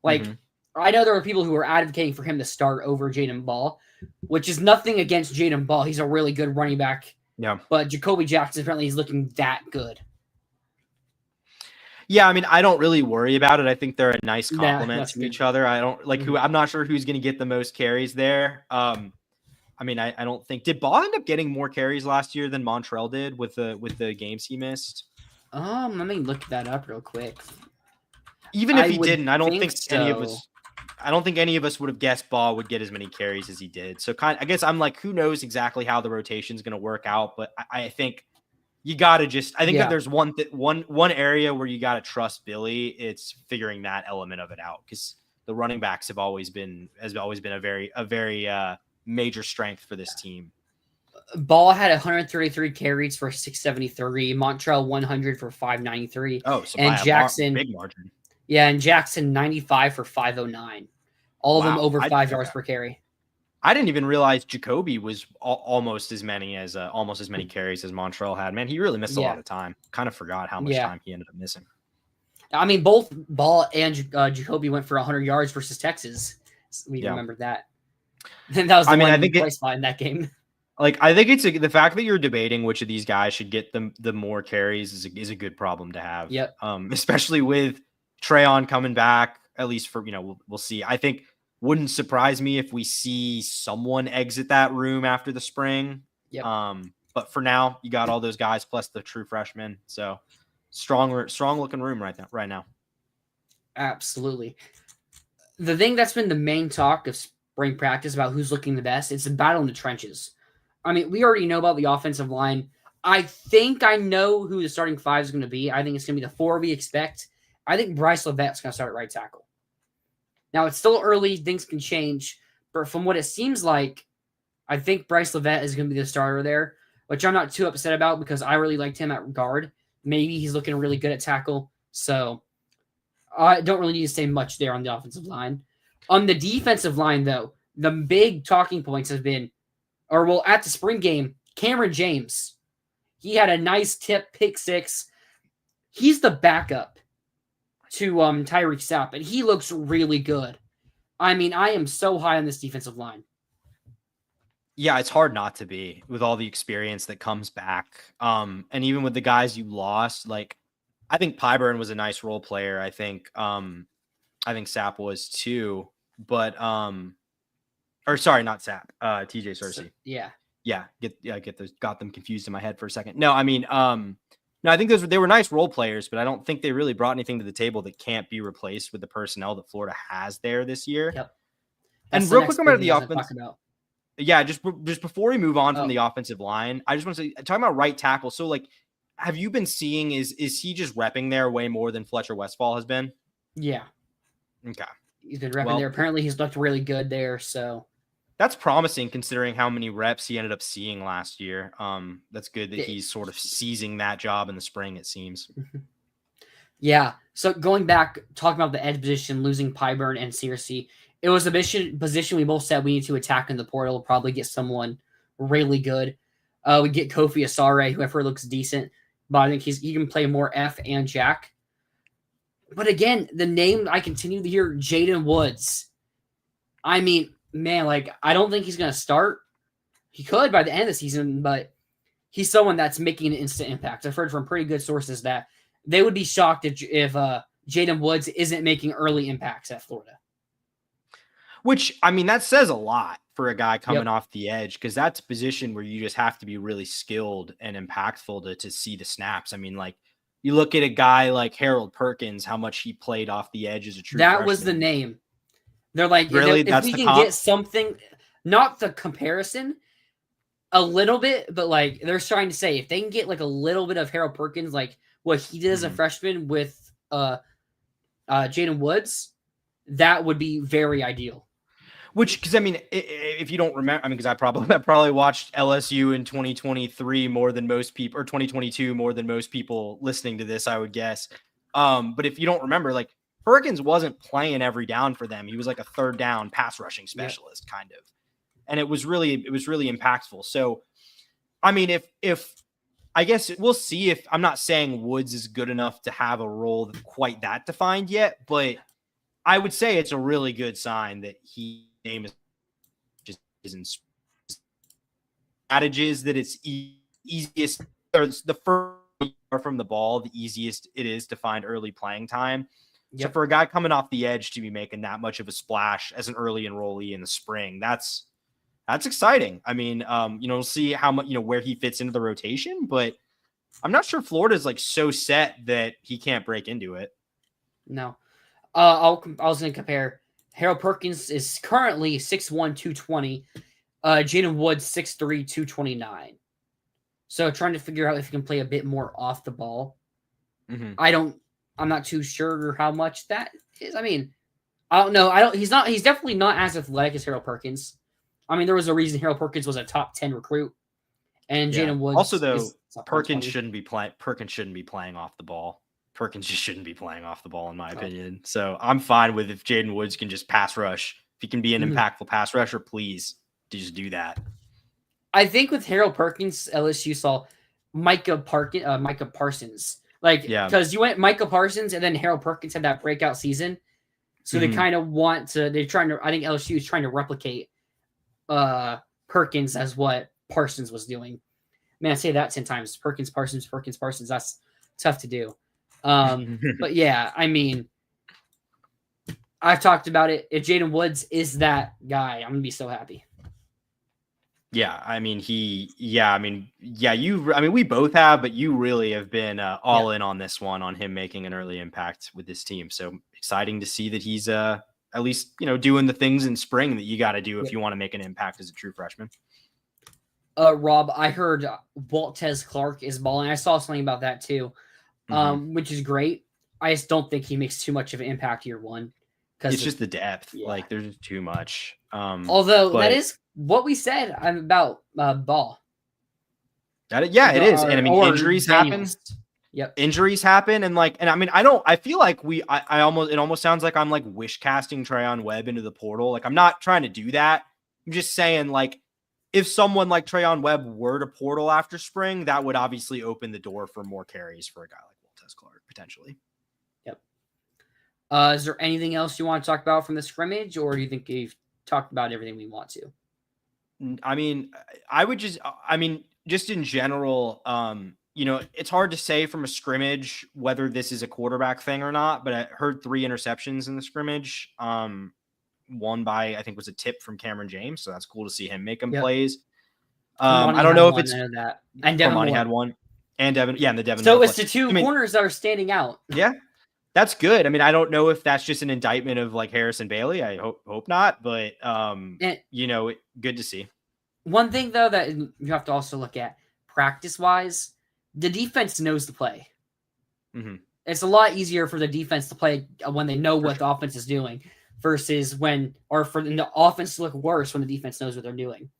Like, Mm-hmm. I know there are people who are advocating for him to start over Jaden Ball, which is nothing against Jaden Ball. He's a really good running back. Yeah. But Jacoby Jackson, apparently, he's looking that good. Yeah, I mean, I don't really worry about it. I think they're a nice Nah, complement that's to good. each other. I don't like Mhm. who. I'm not sure who's going to get the most carries there. I mean, I don't think did Ball end up getting more carries last year than Montrell did with the games he missed. Let me look that up real quick. Even if I he would didn't, I don't think think any of so. us. I don't think any of us would have guessed Ball would get as many carries as he did. So I guess I'm like, who knows exactly how the rotation is going to work out? But I think you got to just. I think if Yeah. there's one area where you got to trust Billy, it's figuring that element of it out because the running backs have always been a very major strength for this team. Ball had 133 carries for 673. Montrell 100 for 593. Oh, so And by a Jackson, big margin. yeah, and Jackson 95 for 509. All of them Wow. over 5 yards Okay. per carry. I didn't even realize Jacoby was almost as many carries as Montrell had. Man, he really missed a lot Yeah. of time. Kind of forgot how much Yeah. time he ended up missing. I mean, both Ball and Jacoby went for 100 yards versus Texas. We Yeah. remember that. And that was the I mean, I one think bright spot in that game. I think it's the fact that you're debating which of these guys should get the more carries is a good problem to have. Yep. Especially with Trayon coming back, at least for we'll see. I think wouldn't surprise me if we see someone exit that room after the spring. Yep. But for now, you got all those guys plus the true freshmen. So strong looking room right now. Absolutely. The thing that's been the main talk of spring practice about who's looking the best, it's the battle in the trenches. I mean, we already know about the offensive line. I think I know who the starting five is going to be. I think it's going to be the four we expect. I think Bryce Levette's going to start at right tackle. Now, it's still early. Things can change. But from what it seems like, I think Bryce Levette is going to be the starter there, which I'm not too upset about because I really liked him at guard. Maybe he's looking really good at tackle. So I don't really need to say much there on the offensive line. On the defensive line, though, the big talking points have been, at the spring game, Cameron James. He had a nice tip pick six. He's the backup to Tyreek Sapp, and he looks really good. I mean, I am so high on this defensive line. Yeah, it's hard not to be with all the experience that comes back. And even with the guys you lost, like I think Pyburn was a nice role player. I think Sapp was too, but or sorry, not Sapp, TJ Searcy. Yeah. Got them confused in my head for a second. No, I mean, no, I think they were nice role players, but I don't think they really brought anything to the table that can't be replaced with the personnel that Florida has there this year. Yep. And real quick about the offense. Yeah, just before we move on from the offensive line, I just want to say, talking about right tackle. So, like, have you been seeing is he just repping there way more than Fletcher Westphal has been? Yeah. Okay. He's been repping there. Apparently, he's looked really good there. So that's promising considering how many reps he ended up seeing last year. That's good that he's sort of seizing that job in the spring, it seems. Yeah. So going back, talking about the edge position, losing Pyburn and Searcy, it was a position we both said we need to attack in the portal, probably get someone really good. We get Kofi Asare, whoever looks decent, but I think he can play more F and Jack. But again, the name I continue to hear, Jaden Woods. I mean, man, like, I don't think he's going to start. He could by the end of the season, but he's someone that's making an instant impact. I've heard from pretty good sources that they would be shocked if Jaden Woods isn't making early impacts at Florida. Which, I mean, that says a lot for a guy coming off the edge because that's a position where you just have to be really skilled and impactful to see the snaps. I mean, like, You look at a guy like Harold Perkins, how much he played off the edge as a true That freshman. was the name. They're like, Really? if we can get something, not the comparison, a little bit, but like they're trying to say if they can get like a little bit of Harold Perkins, like what he did as a freshman with Jaden Woods, that would be very ideal. Which, because I mean, if you don't remember, I mean, because I probably watched LSU in 2023 more than most people, or 2022 more than most people listening to this, I would guess. But if you don't remember, like Perkins wasn't playing every down for them. He was like a third down pass rushing specialist, kind of, and it was really impactful. So, I mean, if I guess we'll see. If I'm not saying Woods is good enough to have a role quite that defined yet, but I would say it's a really good sign that he name is just isn't strategies that it's easiest or the first from the ball, the easiest it is to find early playing time. So for a guy coming off the edge to be making that much of a splash as an early enrollee in the spring, that's exciting. I mean, we'll see how much, where he fits into the rotation, but I'm not sure Florida's like so set that he can't break into it. No. I was going to compare. Harold Perkins is currently 6'1", 220. Jaden Woods, 6'3", 229. So trying to figure out if he can play a bit more off the ball. Mm-hmm. I'm not too sure how much that is. I mean, I don't know. He's definitely not as athletic as Harold Perkins. I mean, there was a reason Harold Perkins was a top 10 recruit. And Jaden Woods. Also, though, Perkins shouldn't be playing off the ball. Perkins just shouldn't be playing off the ball, in my opinion. So I'm fine with if Jaden Woods can just pass rush. If he can be an impactful pass rusher, please just do that. I think with Harold Perkins, LSU saw Micah Parsons. Because you went Micah Parsons and then Harold Perkins had that breakout season. So they kind of I think LSU is trying to replicate Perkins as what Parsons was doing. Man, I say that 10 times. Perkins, Parsons. That's tough to do. But yeah, I mean, I've talked about it. If Jaden Woods is that guy, I'm gonna be so happy. Yeah, I mean, we both have, but you really have been all in on this one, on him making an early impact with this team. So exciting to see that he's at least, doing the things in spring that you got to do if you want to make an impact as a true freshman. Rob, I heard Waltez Clark is balling. I saw something about that too, which is great. I just don't think he makes too much of an impact year one. It's just the depth. Yeah. Like, there's just too much. That is what we said about Ball. It is. And I mean, injuries happen. Yep. Injuries happen. And I mean, I feel like it almost sounds like I'm like wish casting Trayon Webb into the portal. Like, I'm not trying to do that. I'm just saying, like, if someone like Trayon Webb were to portal after spring, that would obviously open the door for more carries for a guy like Waltez Clark, potentially. Yep. Is there anything else you want to talk about from the scrimmage, or do you think you've talked about everything we want to? I mean, just in general, it's hard to say from a scrimmage whether this is a quarterback thing or not, but I heard 3 interceptions in the scrimmage. One by, I think, was a tip from Cameron James. So that's cool to see him making plays. I don't know if it's that. And Devin Moore had one. And Devin, and the Devin. So it's the 2 corners that are standing out. Yeah. That's good. I mean, I don't know if that's just an indictment of like Harrison Bailey. I hope not, but good to see. One thing though that you have to also look at practice-wise, the defense knows the play. Mm-hmm. It's a lot easier for the defense to play when they know what the offense is doing versus for the offense to look worse when the defense knows what they're doing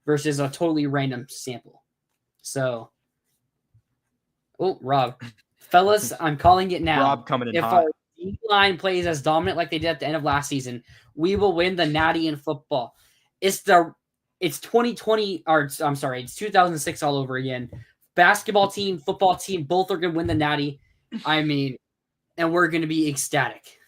versus a totally random sample. So, Rob, fellas, I'm calling it now. Rob coming in hot. If our D-line plays as dominant like they did at the end of last season, we will win the Natty in football. It's 2020, or I'm sorry, it's 2006 all over again. Basketball team, football team, both are going to win the Natty. I mean, and we're going to be ecstatic.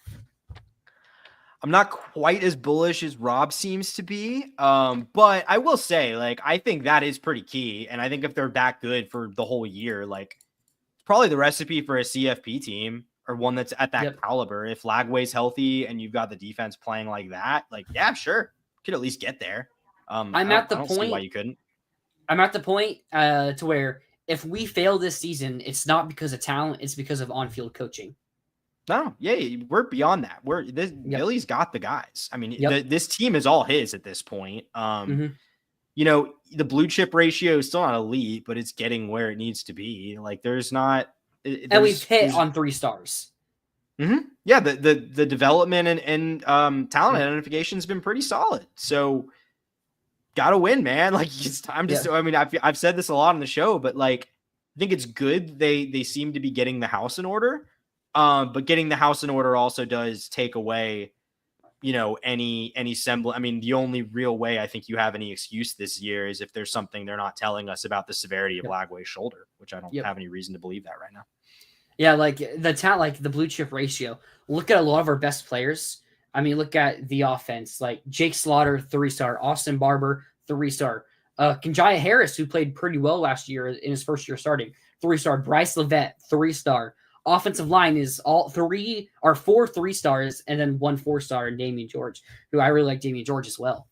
I'm not quite as bullish as Rob seems to be, but I will say, like, I think that is pretty key. And I think if they're that good for the whole year, like, it's probably the recipe for a CFP team or one that's at that caliber. If Lagway's healthy and you've got the defense playing like that, like, yeah, sure, could at least get there. I'm at the point why you couldn't. I'm at the point to where if we fail this season, it's not because of talent, it's because of on-field coaching. No, yeah, we're beyond that. Billy's got the guys. I mean, this team is all his at this point. You know, the blue chip ratio is still not elite, but it's getting where it needs to be. Like, and we've hit on 3 stars. Yeah, the development and talent identification has been pretty solid. So, gotta win, man. Like, it's time to. I mean, I've said this a lot on the show, but like, I think it's good they seem to be getting the house in order. But getting the house in order also does take away, you know, any semblance. I mean, the only real way I think you have any excuse this year is if there's something they're not telling us about the severity of Lagway's shoulder, which I don't have any reason to believe that right now. Yeah, like the talent, like the blue chip ratio. Look at a lot of our best players. I mean, look at the offense. Like Jake Slaughter, 3-star. Austin Barber, 3-star. Kanjaya Harris, who played pretty well last year in his first year starting, 3-star. Bryce Levette, 3-star. Offensive line is all 4 3-stars and then 1 4-star in Damian George, who I really like Damian George as well.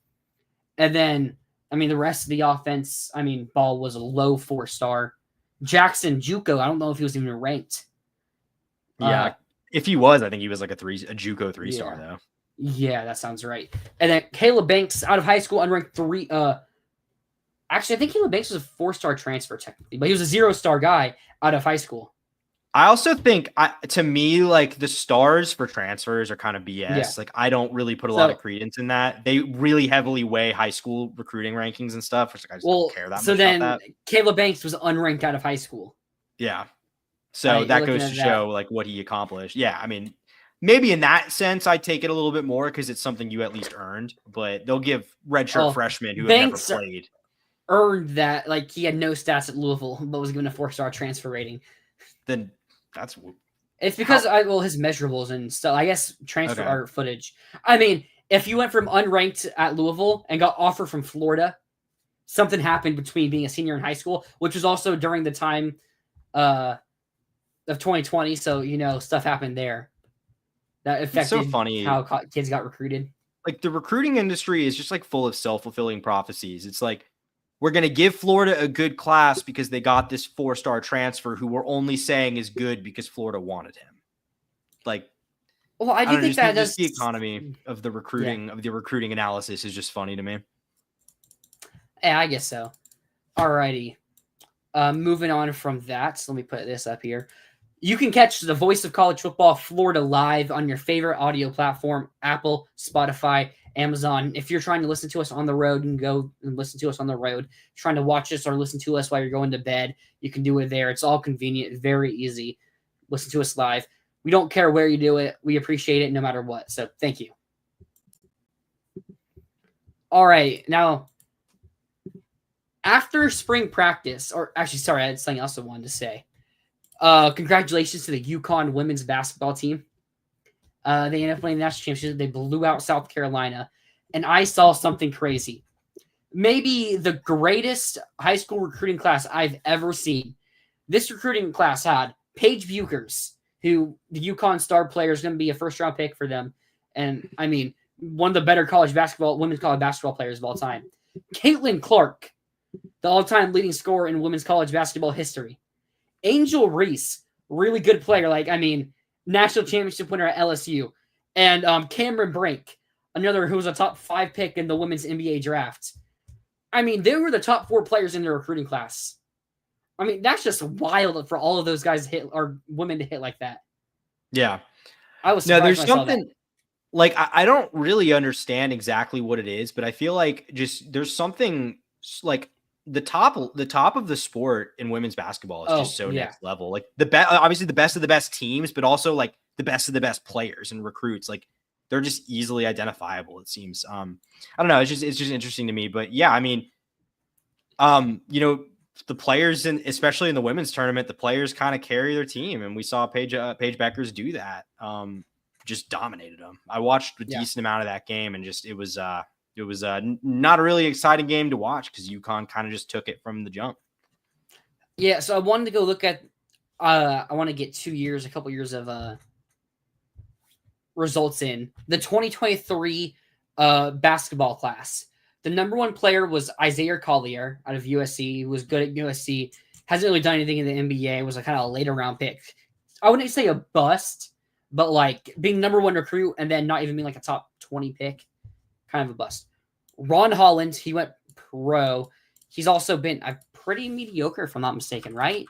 And then, I mean, the rest of the offense, I mean, Ball was a low 4-star. Jackson Juco, I don't know if he was even ranked. Yeah, if he was, I think he was like a Juco 3-star though. Yeah, that sounds right. And then Caleb Banks out of high school, unranked 3. Actually, I think Caleb Banks was a 4-star transfer technically, but he was a 0-star guy out of high school. I also think, to me, like the stars for transfers are kind of BS. Yeah. Like, I don't really put a lot of credence in that. They really heavily weigh high school recruiting rankings and stuff, which I just don't care that much about that. So then Caleb Banks was unranked out of high school. Yeah. So that goes to show like what he accomplished. Yeah. I mean, maybe in that sense, I take it a little bit more because it's something you at least earned, but they'll give redshirt freshmen who have never played. Earned that, like he had no stats at Louisville, but was given a 4-star transfer rating. Then it's because his measurables and stuff. I guess transfer footage. I mean, if you went from unranked at Louisville and got offered from Florida, something happened between being a senior in high school, which was also during the time of 2020. So you know, stuff happened there that affected how kids got recruited. Like the recruiting industry is just like full of self-fulfilling prophecies. It's like, we're going to give Florida a good class because they got this 4-star transfer who we're only saying is good because Florida wanted him. Like, well, I do think that the economy of the recruiting analysis is just funny to me. Yeah, I guess so. Alrighty. Moving on from that, so let me put this up here. You can catch the Voice of College Football Florida live on your favorite audio platform, Apple, Spotify, Amazon. If you're trying to listen to us on the road, you can go and listen to us on the road. Trying to watch us or listen to us while you're going to bed, you can do it there. It's all convenient, very easy. Listen to us live. We don't care where you do it. We appreciate it no matter what. So thank you. All right. Now, after spring practice, or actually, sorry, I had something else I wanted to say. Congratulations to the UConn women's basketball team. They ended up winning the national championship. They blew out South Carolina. And I saw something crazy. Maybe the greatest high school recruiting class I've ever seen. This recruiting class had Paige Buchers, who the UConn star player is going to be a first-round pick for them. And, I mean, one of the better women's college basketball players of all time. Caitlin Clark, the all-time leading scorer in women's college basketball history. Angel Reese, really good player. Like, I mean, national championship winner at LSU. And Cameron Brink, another who was a top 5 pick in the women's NBA draft. I mean, they were the top 4 players in their recruiting class. I mean, that's just wild for all of those guys to hit, or women to hit like that. Yeah. I was surprised. No, there's something like I don't really understand exactly what it is, but I feel like just there's something like the top of the sport in women's basketball is just so next level. Like obviously the best of the best teams, but also like the best of the best players and recruits. Like they're just easily identifiable, it seems. I don't know. It's just interesting to me. But yeah, I mean, you know, the players especially in the women's tournament, the players kind of carry their team, and we saw Paige Beckers do that. Just dominated them. I watched a decent amount of that game, and just it was not a really exciting game to watch because UConn kind of just took it from the jump. Yeah, so I wanted to go look at. I want to get a couple years of results in the 2023 basketball class. The number 1 player was Isaiah Collier out of USC. He was good at USC. Hasn't really done anything in the NBA. Was a kind of a later round pick. I wouldn't say a bust, but like being number 1 recruit and then not even being like a top 20 pick, kind of a bust. Ron Holland, he went pro. He's also been pretty mediocre, if I'm not mistaken, right?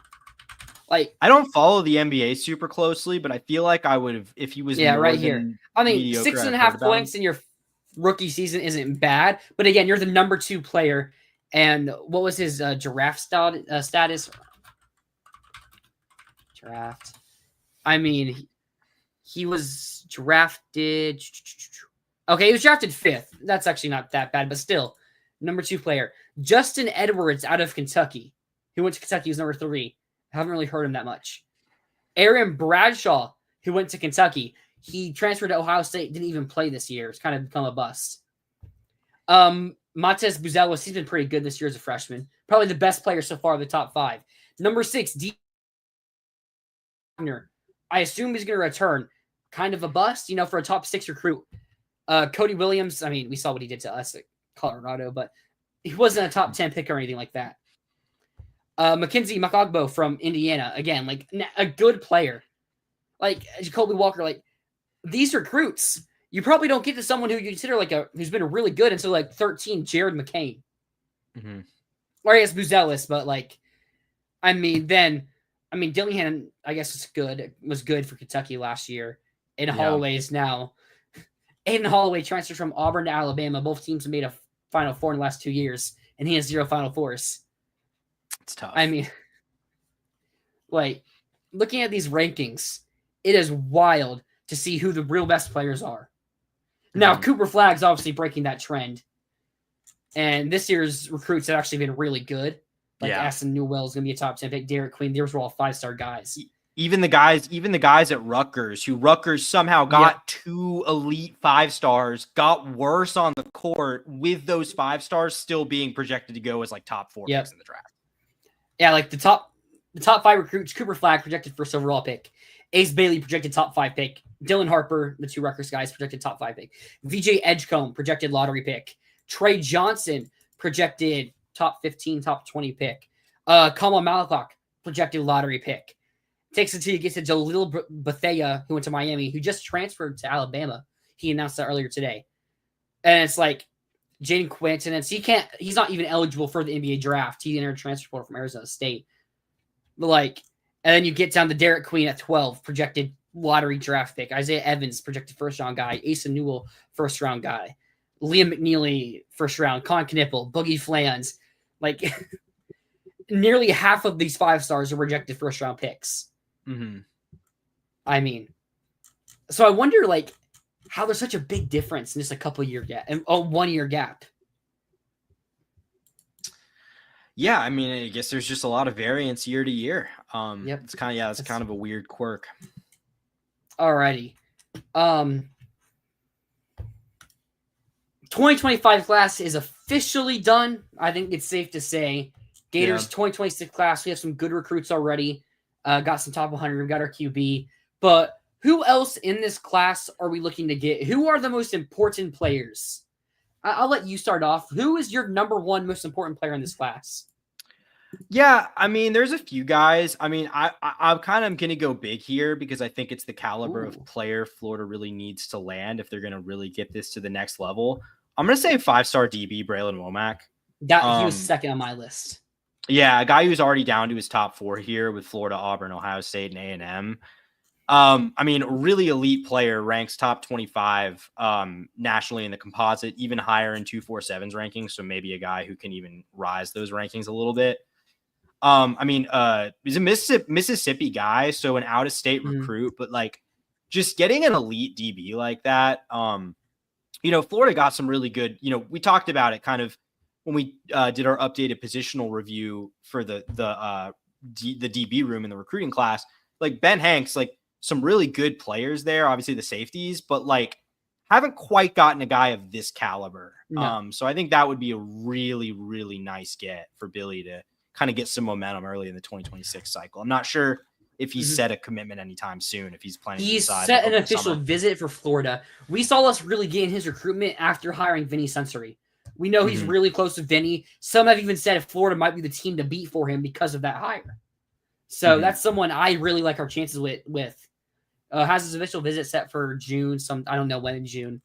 Like, I don't follow the NBA super closely, but I feel like I would have if he was more right than here. I mean, mediocre, 6.5 points in your rookie season isn't bad, but again, you're the number 2 player. And what was his draft status? Draft. I mean, he was drafted. Okay, he was drafted 5th. That's actually not that bad, but still, number 2 player. Justin Edwards out of Kentucky. Who went to Kentucky, was number 3. I haven't really heard him that much. Aaron Bradshaw, who went to Kentucky. He transferred to Ohio State, didn't even play this year. It's kind of become a bust. Matez Buzelis, he's been pretty good this year as a freshman. Probably the best player so far of the top 5. Number 6, D. I assume he's going to return. Kind of a bust, for a top 6 recruit. Cody Williams, I mean, we saw what he did to us at Colorado, but he wasn't a top 10 pick or anything like that. Mackenzie Makogbo from Indiana, again, like a good player. Like Jacoby Walker, like these recruits, you probably don't get to someone who you consider who's been really good until like 13, Jared McCain. Mm-hmm. Or I guess Buzelis, but Dillingham, I guess was good for Kentucky last year. Aiden Holloway's now. Aiden Holloway transferred from Auburn to Alabama. Both teams have made a Final Four in the last 2 years, and he has 0 Final Fours. It's tough. I mean, looking at these rankings, it is wild to see who the real best players are. Now, Cooper Flagg's obviously breaking that trend. And this year's recruits have actually been really good. Aston Newell is going to be a top 10 pick. Derek Queen, those were all 5-star guys. Even the guys at Rutgers, who Rutgers somehow got 2 elite 5-stars, got worse on the court with those 5-stars still being projected to go as top 4 picks in the draft. Yeah, the top 5 recruits, Cooper Flagg projected first overall pick. Ace Bailey projected top 5 pick. Dylan Harper, the 2 Rutgers guys, projected top 5 pick. VJ Edgecombe projected lottery pick. Trey Johnson projected top 15, top 20 pick. Kamal Malakok projected lottery pick. Takes it till you get to Jalil Bethea, who went to Miami, who just transferred to Alabama. He announced that earlier today. And it's Jaden Quinton, and he's not even eligible for the NBA draft. He entered transfer portal from Arizona State. But and then you get down to Derek Queen at 12, projected lottery draft pick. Isaiah Evans, projected first round guy. Asa Newell, first round guy. Liam McNeely, first round. Con Knippel, Boogie Flans. Nearly half of these 5-stars are projected first round picks. Mm-hmm. I mean, so I wonder how there's such a big difference in just a couple year gap and a 1 year gap. Yeah, I mean, I guess there's just a lot of variance year to year. It's kind of a weird quirk. Alrighty. 2025 class is officially done. I think it's safe to say. Gators 2026 class, we have some good recruits already. Got some top 100. We got our QB. But who else in this class are we looking to get? Who are the most important players? I'll let you start off. Who is your number 1 most important player in this class? Yeah, I mean, there's a few guys. I mean, I'm kind of going to go big here because I think it's the caliber of player Florida really needs to land if they're going to really get this to the next level. I'm going to say 5-star DB, Braylon Womack. He was second on my list. Yeah, a guy who's already down to his top 4 here with Florida, Auburn, Ohio State, and A&M. I mean, really elite player, ranks top 25 nationally in the composite, even higher in 247's rankings. So maybe a guy who can even rise those rankings a little bit. He's a Mississippi guy, so an out-of-state recruit, but just getting an elite DB like that, Florida got some really good, we talked about it kind of when we did our updated positional review for the DB room in the recruiting class. Ben Hanks, some really good players there, obviously the safeties, but haven't quite gotten a guy of this caliber. No. So I think that would be a really, really nice get for Billy to kind of get some momentum early in the 2026 cycle. I'm not sure if he's set a commitment anytime soon, if he's planning to set an official visit for Florida. We saw us really gain his recruitment after hiring Vinny Sensory. We know he's really close to Vinny. Some have even said Florida might be the team to beat for him because of that hire. So that's someone I really like our chances with. Has his official visit set for June. I don't know when in June.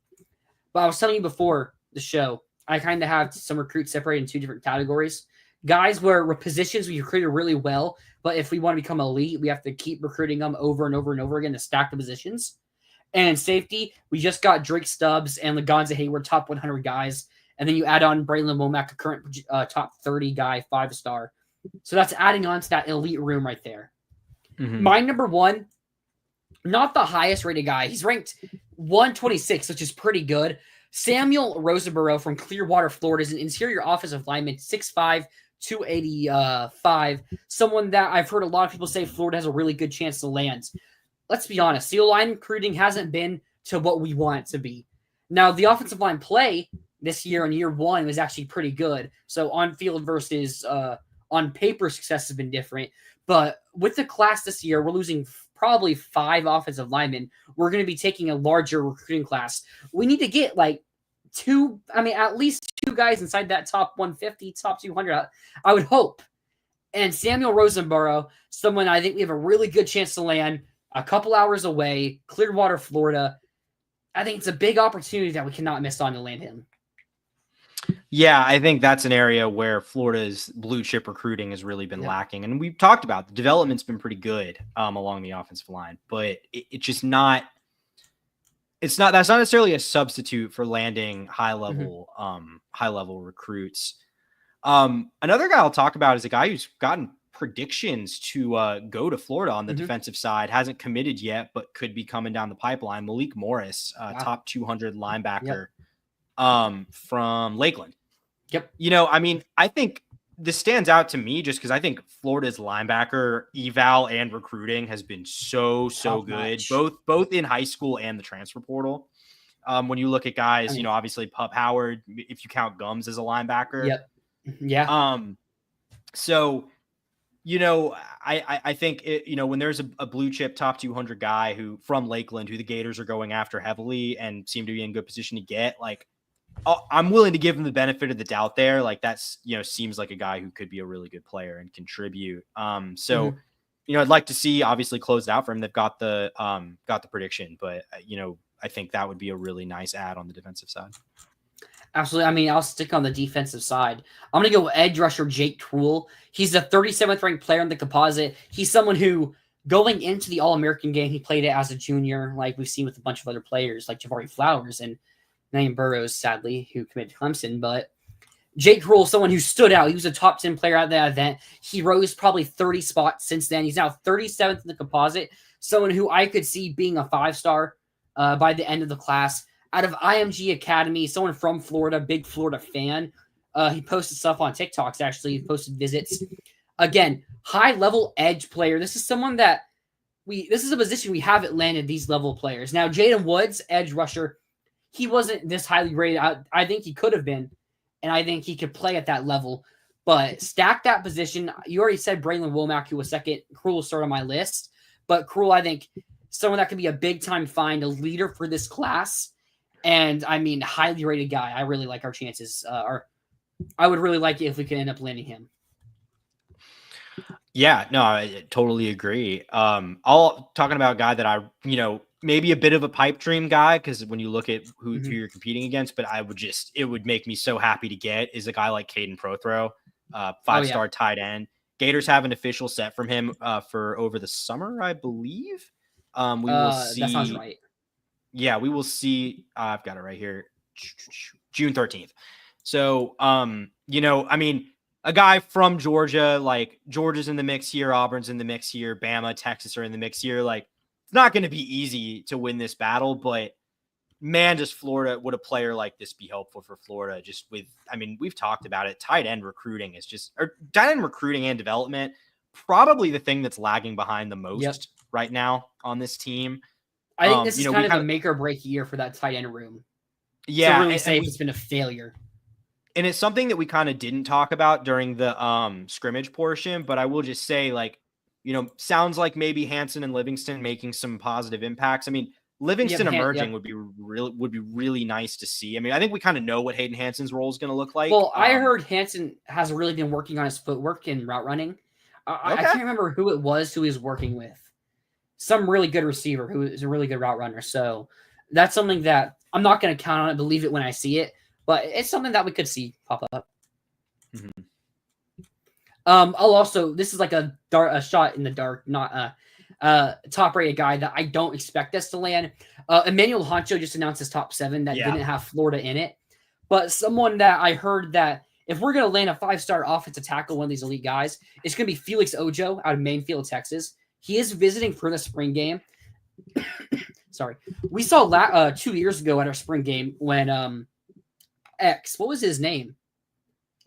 But I was telling you before the show, I kind of have some recruits separated in 2 different categories. Guys where positions we recruited really well, but if we want to become elite, we have to keep recruiting them over and over and over again to stack the positions. And safety, we just got Drake Stubbs and Lagonza Hayward, top 100 guys. And then you add on Braylon Womack, a current top 30 guy, 5-star. So that's adding on to that elite room right there. My number 1, not the highest rated guy. He's ranked 126, which is pretty good. Samuel Rosenborough from Clearwater, Florida is an interior offensive lineman, 6'5", 285. Someone that I've heard a lot of people say Florida has a really good chance to land. Let's be honest, the line recruiting hasn't been to what we want it to be. Now, the offensive line play this year in year 1 was actually pretty good. So on field versus on paper, success has been different. But with the class this year, we're losing probably 5 offensive linemen. We're going to be taking a larger recruiting class. We need to get like at least 2 guys inside that top 150, top 200. I would hope. And Samuel Rosenborough, someone I think we have a really good chance to land a couple hours away, Clearwater, Florida. I think it's a big opportunity that we cannot miss on to land him. Yeah, I think that's an area where Florida's blue chip recruiting has really been lacking. And we've talked about the development's been pretty good along the offensive line, but it's just not, that's not necessarily a substitute for landing high level recruits. Another guy I'll talk about is a guy who's gotten predictions to go to Florida on the defensive side, hasn't committed yet, but could be coming down the pipeline. Malik Morris, top 200 linebacker from Lakeland. I think this stands out to me just because I think Florida's linebacker eval and recruiting has been so good, both in high school and the transfer portal. When you look at guys, obviously Pup Howard, if you count Gums as a linebacker. I think when there's a blue chip top 200 guy who from Lakeland, who the Gators are going after heavily and seem to be in good position to get, I'm willing to give him the benefit of the doubt there. That's, seems like a guy who could be a really good player and contribute. I'd like to see obviously closed out for him. They've got the prediction, but I think that would be a really nice add on the defensive side. Absolutely. I'll stick on the defensive side. I'm going to go edge rusher Jake Truel. He's the 37th ranked player in the composite. He's someone who, going into the All-American game, he played it as a junior, like we've seen with a bunch of other players, like Jabari Flowers and Naeem Burrows, sadly, who committed to Clemson. But Jake Truel, someone who stood out. He was a top 10 player at that event. He rose probably 30 spots since then. He's now 37th in the composite. Someone who I could see being a 5-star by the end of the class. Out of IMG Academy, someone from Florida, big Florida fan. He posted stuff on TikToks, actually. He posted visits. Again, high-level edge player. This is someone that this is a position we haven't landed these level players. Now, Jaden Woods, edge rusher, he wasn't this highly rated. I think he could have been, and I think he could play at that level. But stack that position. You already said Braylon Womack, who was second. Cruel start on my list. But Cruel, I think, someone that could be a big-time find, a leader for this class. And highly rated guy. I really like our chances. I would really like it if we could end up landing him. Yeah, no, I totally agree. I'll talking about a guy that I, maybe a bit of a pipe dream guy, because when you look at who you're competing against, but it would make me so happy to get is a guy like Caden Prothro, 5-star tight end. Gators have an official set from him for over the summer, I believe. We will see. That sounds right. Yeah, we will see. I've got it right here. June 13th. So, a guy from Georgia, like Georgia's in the mix here, Auburn's in the mix here, Bama, Texas are in the mix here. Like, it's not going to be easy to win this battle, but man, does Florida, would a player like this be helpful for Florida? Just with, we've talked about it. Tight end recruiting and development, probably the thing that's lagging behind the most right now on this team. I think this is kind of a make or break year for that tight end room. Yeah. To really say if it's been a failure. And it's something that we kind of didn't talk about during the scrimmage portion, but I will just say, sounds like maybe Hansen and Livingston making some positive impacts. Livingston Yep, emerging yep. would be really nice to see. I mean, I think we kind of know what Hayden Hansen's role is going to look like. Well, I heard Hansen has really been working on his footwork and route running. I Okay. can't remember who it was who he was working with. Some really good receiver who is a really good route runner. So that's something that I'm not going to count on it, believe it when I see it, but it's something that we could see pop up. Mhm. I'll also, this is like a shot in the dark, not a top rated guy that I don't expect us to land. Emmanuel Honcho just announced his top 7 that didn't have Florida in it, but someone that I heard that if we're going to land a 5-star offensive tackle, one of these elite guys, it's going to be Felix Ojo out of Mainfield, Texas. He is visiting for the spring game. Sorry. We saw 2 years ago at our spring game when what was his name?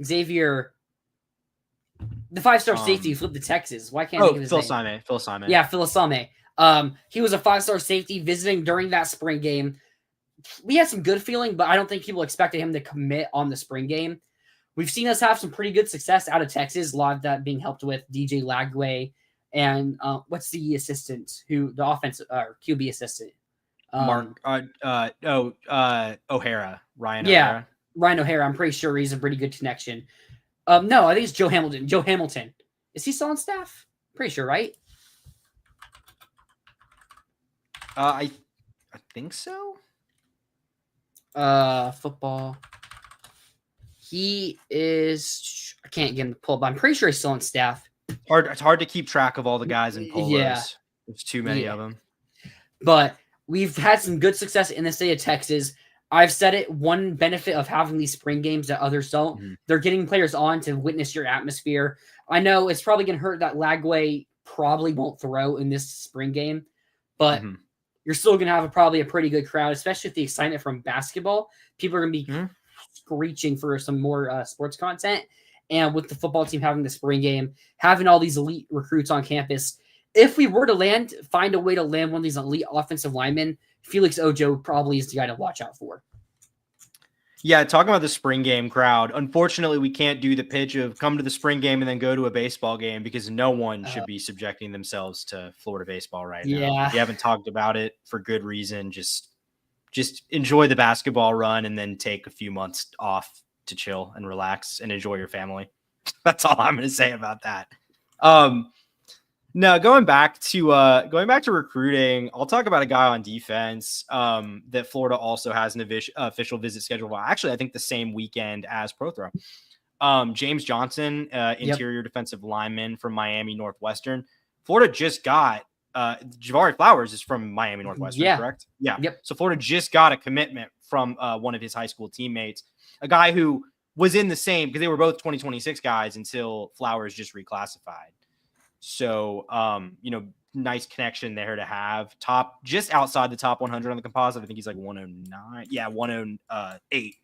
Xavier, the 5-star safety flipped to Texas. Why can't I think of his name? Phil Simon. Yeah, Phil Simon. He was a 5-star safety visiting during that spring game. We had some good feeling, but I don't think people expected him to commit on the spring game. We've seen us have some pretty good success out of Texas. A lot of that being helped with DJ Lagway and what's the assistant the offensive QB assistant? O'Hara, Ryan yeah, O'Hara. Ryan O'Hara. I'm pretty sure he's a pretty good connection. No, I think it's Joe Hamilton. Joe Hamilton. Is he still on staff? Pretty sure, right? I think so. Football. He is. I can't get him to pull, but I'm pretty sure he's still on staff. It's hard to keep track of all the guys in polos. Yeah. There's too many of them. But we've had some good success in the state of Texas. I've said it, one benefit of having these spring games that others don't, they're getting players on to witness your atmosphere. I know it's probably going to hurt that Lagway probably won't throw in this spring game, but you're still going to have probably a pretty good crowd, especially with the excitement from basketball. People are going to be screeching for some more sports content. And with the football team having the spring game, having all these elite recruits on campus, if we were to find a way to land one of these elite offensive linemen, Felix Ojo probably is the guy to watch out for. Yeah, talking about the spring game crowd, unfortunately, we can't do the pitch of come to the spring game and then go to a baseball game because no one should be subjecting themselves to Florida baseball right now. We haven't talked about it for good reason. Just enjoy the basketball run and then take a few months off to chill and relax and enjoy your family. That's all I'm going to say about that. No, going back to recruiting, I'll talk about a guy on defense that Florida also has an official visit scheduled. Well, actually, I think the same weekend as Prothro. James Johnson, interior defensive lineman from Miami Northwestern. Florida just got Javari Flowers is from Miami Northwestern, correct? Yeah. Yep. So Florida just got a commitment from one of his high school teammates, a guy who was in the same because they were both 2026 guys until Flowers just reclassified. So, nice connection there to have. Just outside the top 100 on the composite. I think he's like 109. Yeah, 108.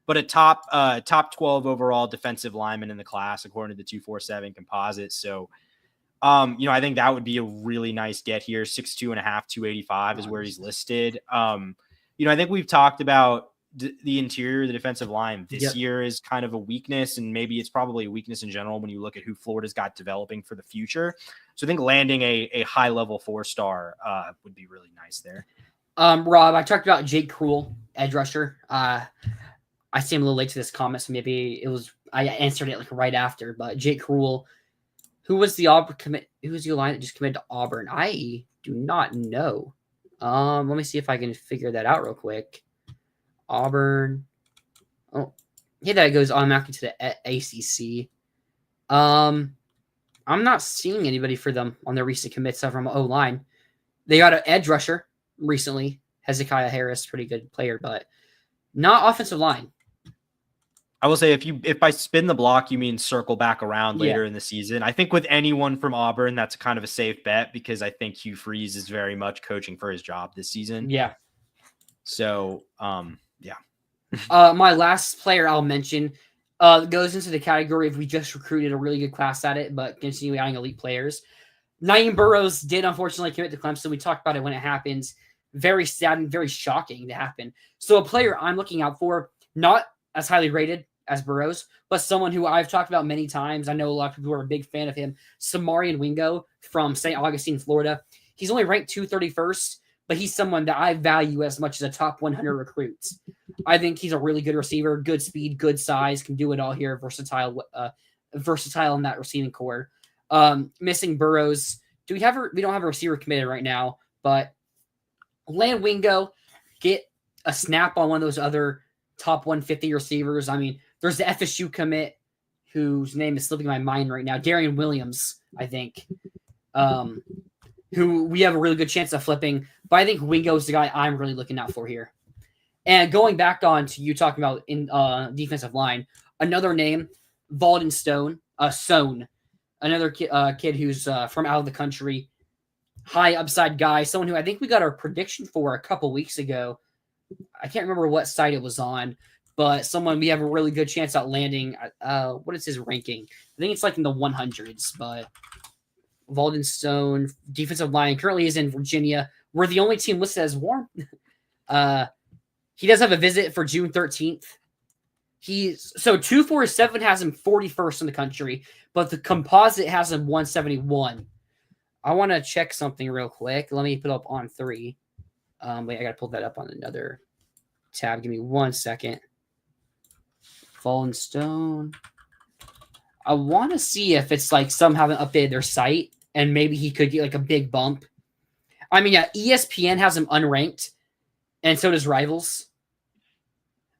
But a top 12 overall defensive lineman in the class, according to the 247 composite. So, I think that would be a really nice get here. 6'2.5", 285 is where he's listed. I think we've talked about the interior, the defensive line this year is kind of a weakness, and maybe it's probably a weakness in general when you look at who Florida's got developing for the future. So I think landing a high level 4-star would be really nice there. Rob, I talked about Jake Krull, edge rusher. I see him a little late to this comment, so maybe I answered it like right after. But Jake Krull, who was the line that just committed to Auburn? I do not know. Let me see if I can figure that out real quick. Auburn. Oh, yeah, that goes automatically to the ACC. I'm not seeing anybody for them on their recent commits from O-line. They got an edge rusher recently, Hezekiah Harris, pretty good player, but not offensive line. I will say if by spin the block you mean circle back around later in the season, I think with anyone from Auburn that's kind of a safe bet because I think Hugh Freeze is very much coaching for his job this season. Yeah. So, my last player I'll mention goes into the category of we just recruited a really good class at it, but continue adding elite players. Naeem Burrows did unfortunately commit to Clemson. We talked about it when it happens. Very sad and very shocking to happen. So a player I'm looking out for, not as highly rated as Burrows, but someone who I've talked about many times. I know a lot of people who are a big fan of him. Samarian Wingo from St. Augustine, Florida. He's only ranked 231st, but he's someone that I value as much as a top 100 recruit. I think he's a really good receiver, good speed, good size, can do it all here, versatile in that receiving core. Missing Burrows. We don't have a receiver committed right now, but land Wingo, get a snap on one of those other top 150 receivers. I mean, there's the FSU commit, whose name is slipping my mind right now, Darian Williams, I think, who we have a really good chance of flipping. But I think Wingo's the guy I'm really looking out for here. And going back on to you talking about in defensive line, another name, Valden Sohn, another kid who's from out of the country, high upside guy, someone who I think we got our prediction for a couple weeks ago. I can't remember what site it was on, but someone we have a really good chance at landing. What is his ranking? I think it's like in the 100s, but Valden Sohn, defensive line, currently is in Virginia. We're the only team listed as warm. He does have a visit for June 13th. So 247 has him 41st in the country, but the composite has him 171. I want to check something real quick. Let me put up on 3. Wait, I got to pull that up on another tab. Give me 1 second. Fallen Stone. I want to see if it's like some haven't updated their site and maybe he could get like a big bump. I mean, yeah, ESPN has him unranked, and so does Rivals.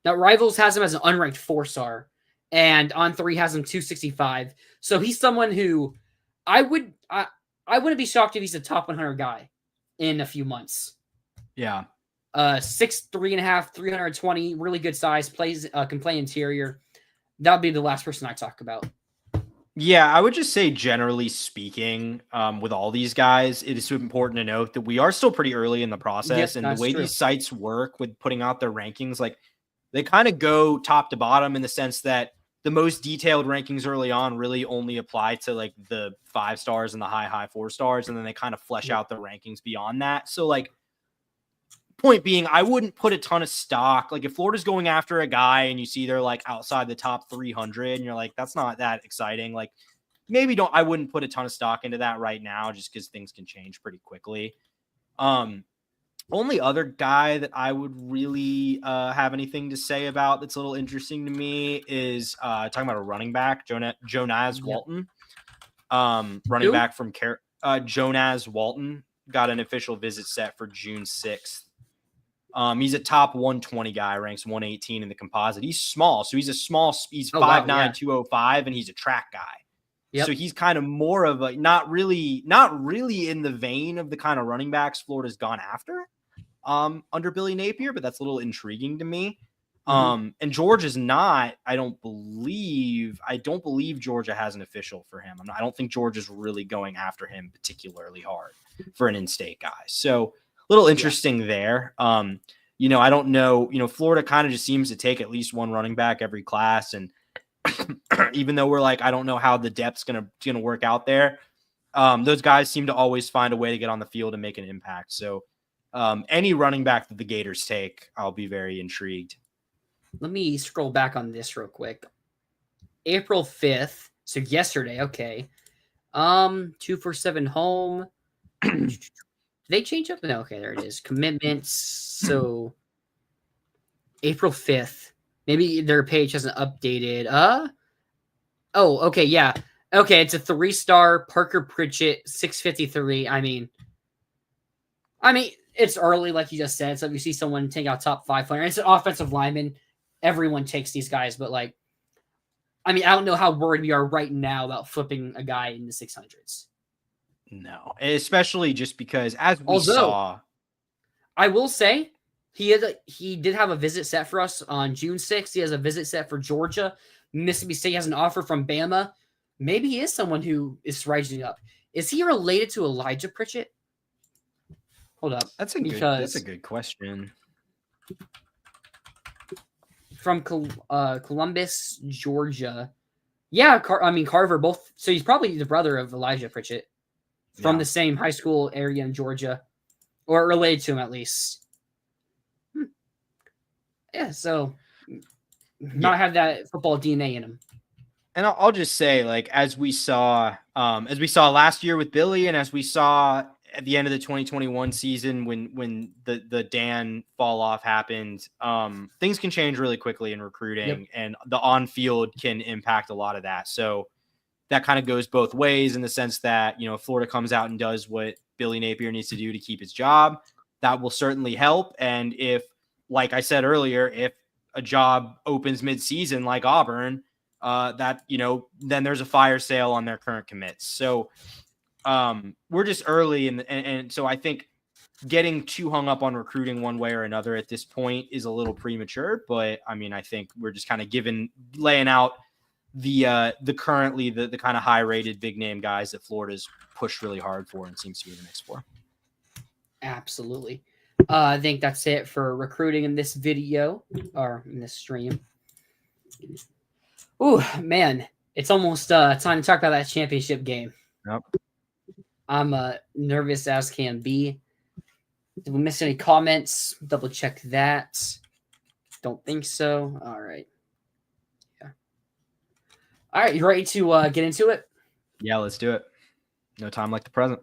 Now, Rivals has him as an unranked 4-star, and On 3 has him 265. So he's someone who I wouldn't be shocked if he's a top 100 guy in a few months. Yeah. 6'3.5", 320, really good size, can play interior. That would be the last person I talk about. Yeah, I would just say generally speaking, with all these guys, it is important to note that we are still pretty early in the process. And the way these sites work with putting out their rankings, like they kind of go top to bottom in the sense that the most detailed rankings early on really only apply to like the 5 stars and the high 4 stars. And then they kind of flesh out the rankings beyond that. So like, point being, I wouldn't put a ton of stock. Like if Florida's going after a guy and you see they're like outside the top 300 and you're like, that's not that exciting. Like I wouldn't put a ton of stock into that right now just because things can change pretty quickly. Only other guy that I would really have anything to say about that's a little interesting to me is talking about a running back, Jonas Walton. Running back from Jonas Walton got an official visit set for June 6th. He's a top 120 guy, ranks 118 in the composite. He's small, so he's 5'9", 205, and he's a track guy. Yep. So he's kind of more of a not really in the vein of the kind of running backs Florida's gone after under Billy Napier, but that's a little intriguing to me. And Georgia's not. I don't believe Georgia has an official for him. I don't think Georgia's really going after him particularly hard for an in-state guy. So a little interesting there. I don't know. Florida kind of just seems to take at least one running back every class, and even though we're like, I don't know how the depth's gonna work out there, those guys seem to always find a way to get on the field and make an impact. So any running back that the Gators take, I'll be very intrigued. Let me scroll back on this real quick. April 5th, so yesterday. Okay, 247 home. Did they change up? No, okay, there it is. Commitments. So April 5th. Maybe their page hasn't updated. Oh, okay, yeah. Okay, it's a 3-star Parker Pritchett, 653. I mean, it's early, like you just said. So if you see someone take out top 5 player, it's an offensive lineman. Everyone takes these guys, but like, I don't know how worried we are right now about flipping a guy in the 600s. No, especially just because saw, I will say he did have a visit set for us on June 6th. He has a visit set for Georgia. Mississippi State has an offer from Bama. Maybe he is someone who is rising up. Is he related to Elijah Pritchett? Hold up. That's a good question. From Columbus, Georgia. Yeah, Carver both. So he's probably the brother of Elijah Pritchett. From the same high school area in Georgia, or related to him at least. Yeah, so not have that football DNA in him. And I'll just say, like, as we saw last year with Billy, and as we saw at the end of the 2021 season, when the Dan fall off happened, things can change really quickly in recruiting, and the on field can impact a lot of that. So that kind of goes both ways in the sense that, if Florida comes out and does what Billy Napier needs to do to keep his job, that will certainly help. And if, like I said earlier, if a job opens mid-season like Auburn, then there's a fire sale on their current commits. So we're just early, and so I think getting too hung up on recruiting one way or another at this point is a little premature. But I mean, I think we're just kind of laying out the currently the kind of high rated big name guys that Florida's pushed really hard for and seems to be in the mix for. Absolutely. I think that's it for recruiting in this video or in this stream. Ooh, man, it's almost time to talk about that championship game. Yep. I'm nervous as can be. Did we miss any comments? Double check that. Don't think so. All right. Yeah. All right, you ready to get into it? Yeah, let's do it. No time like the present.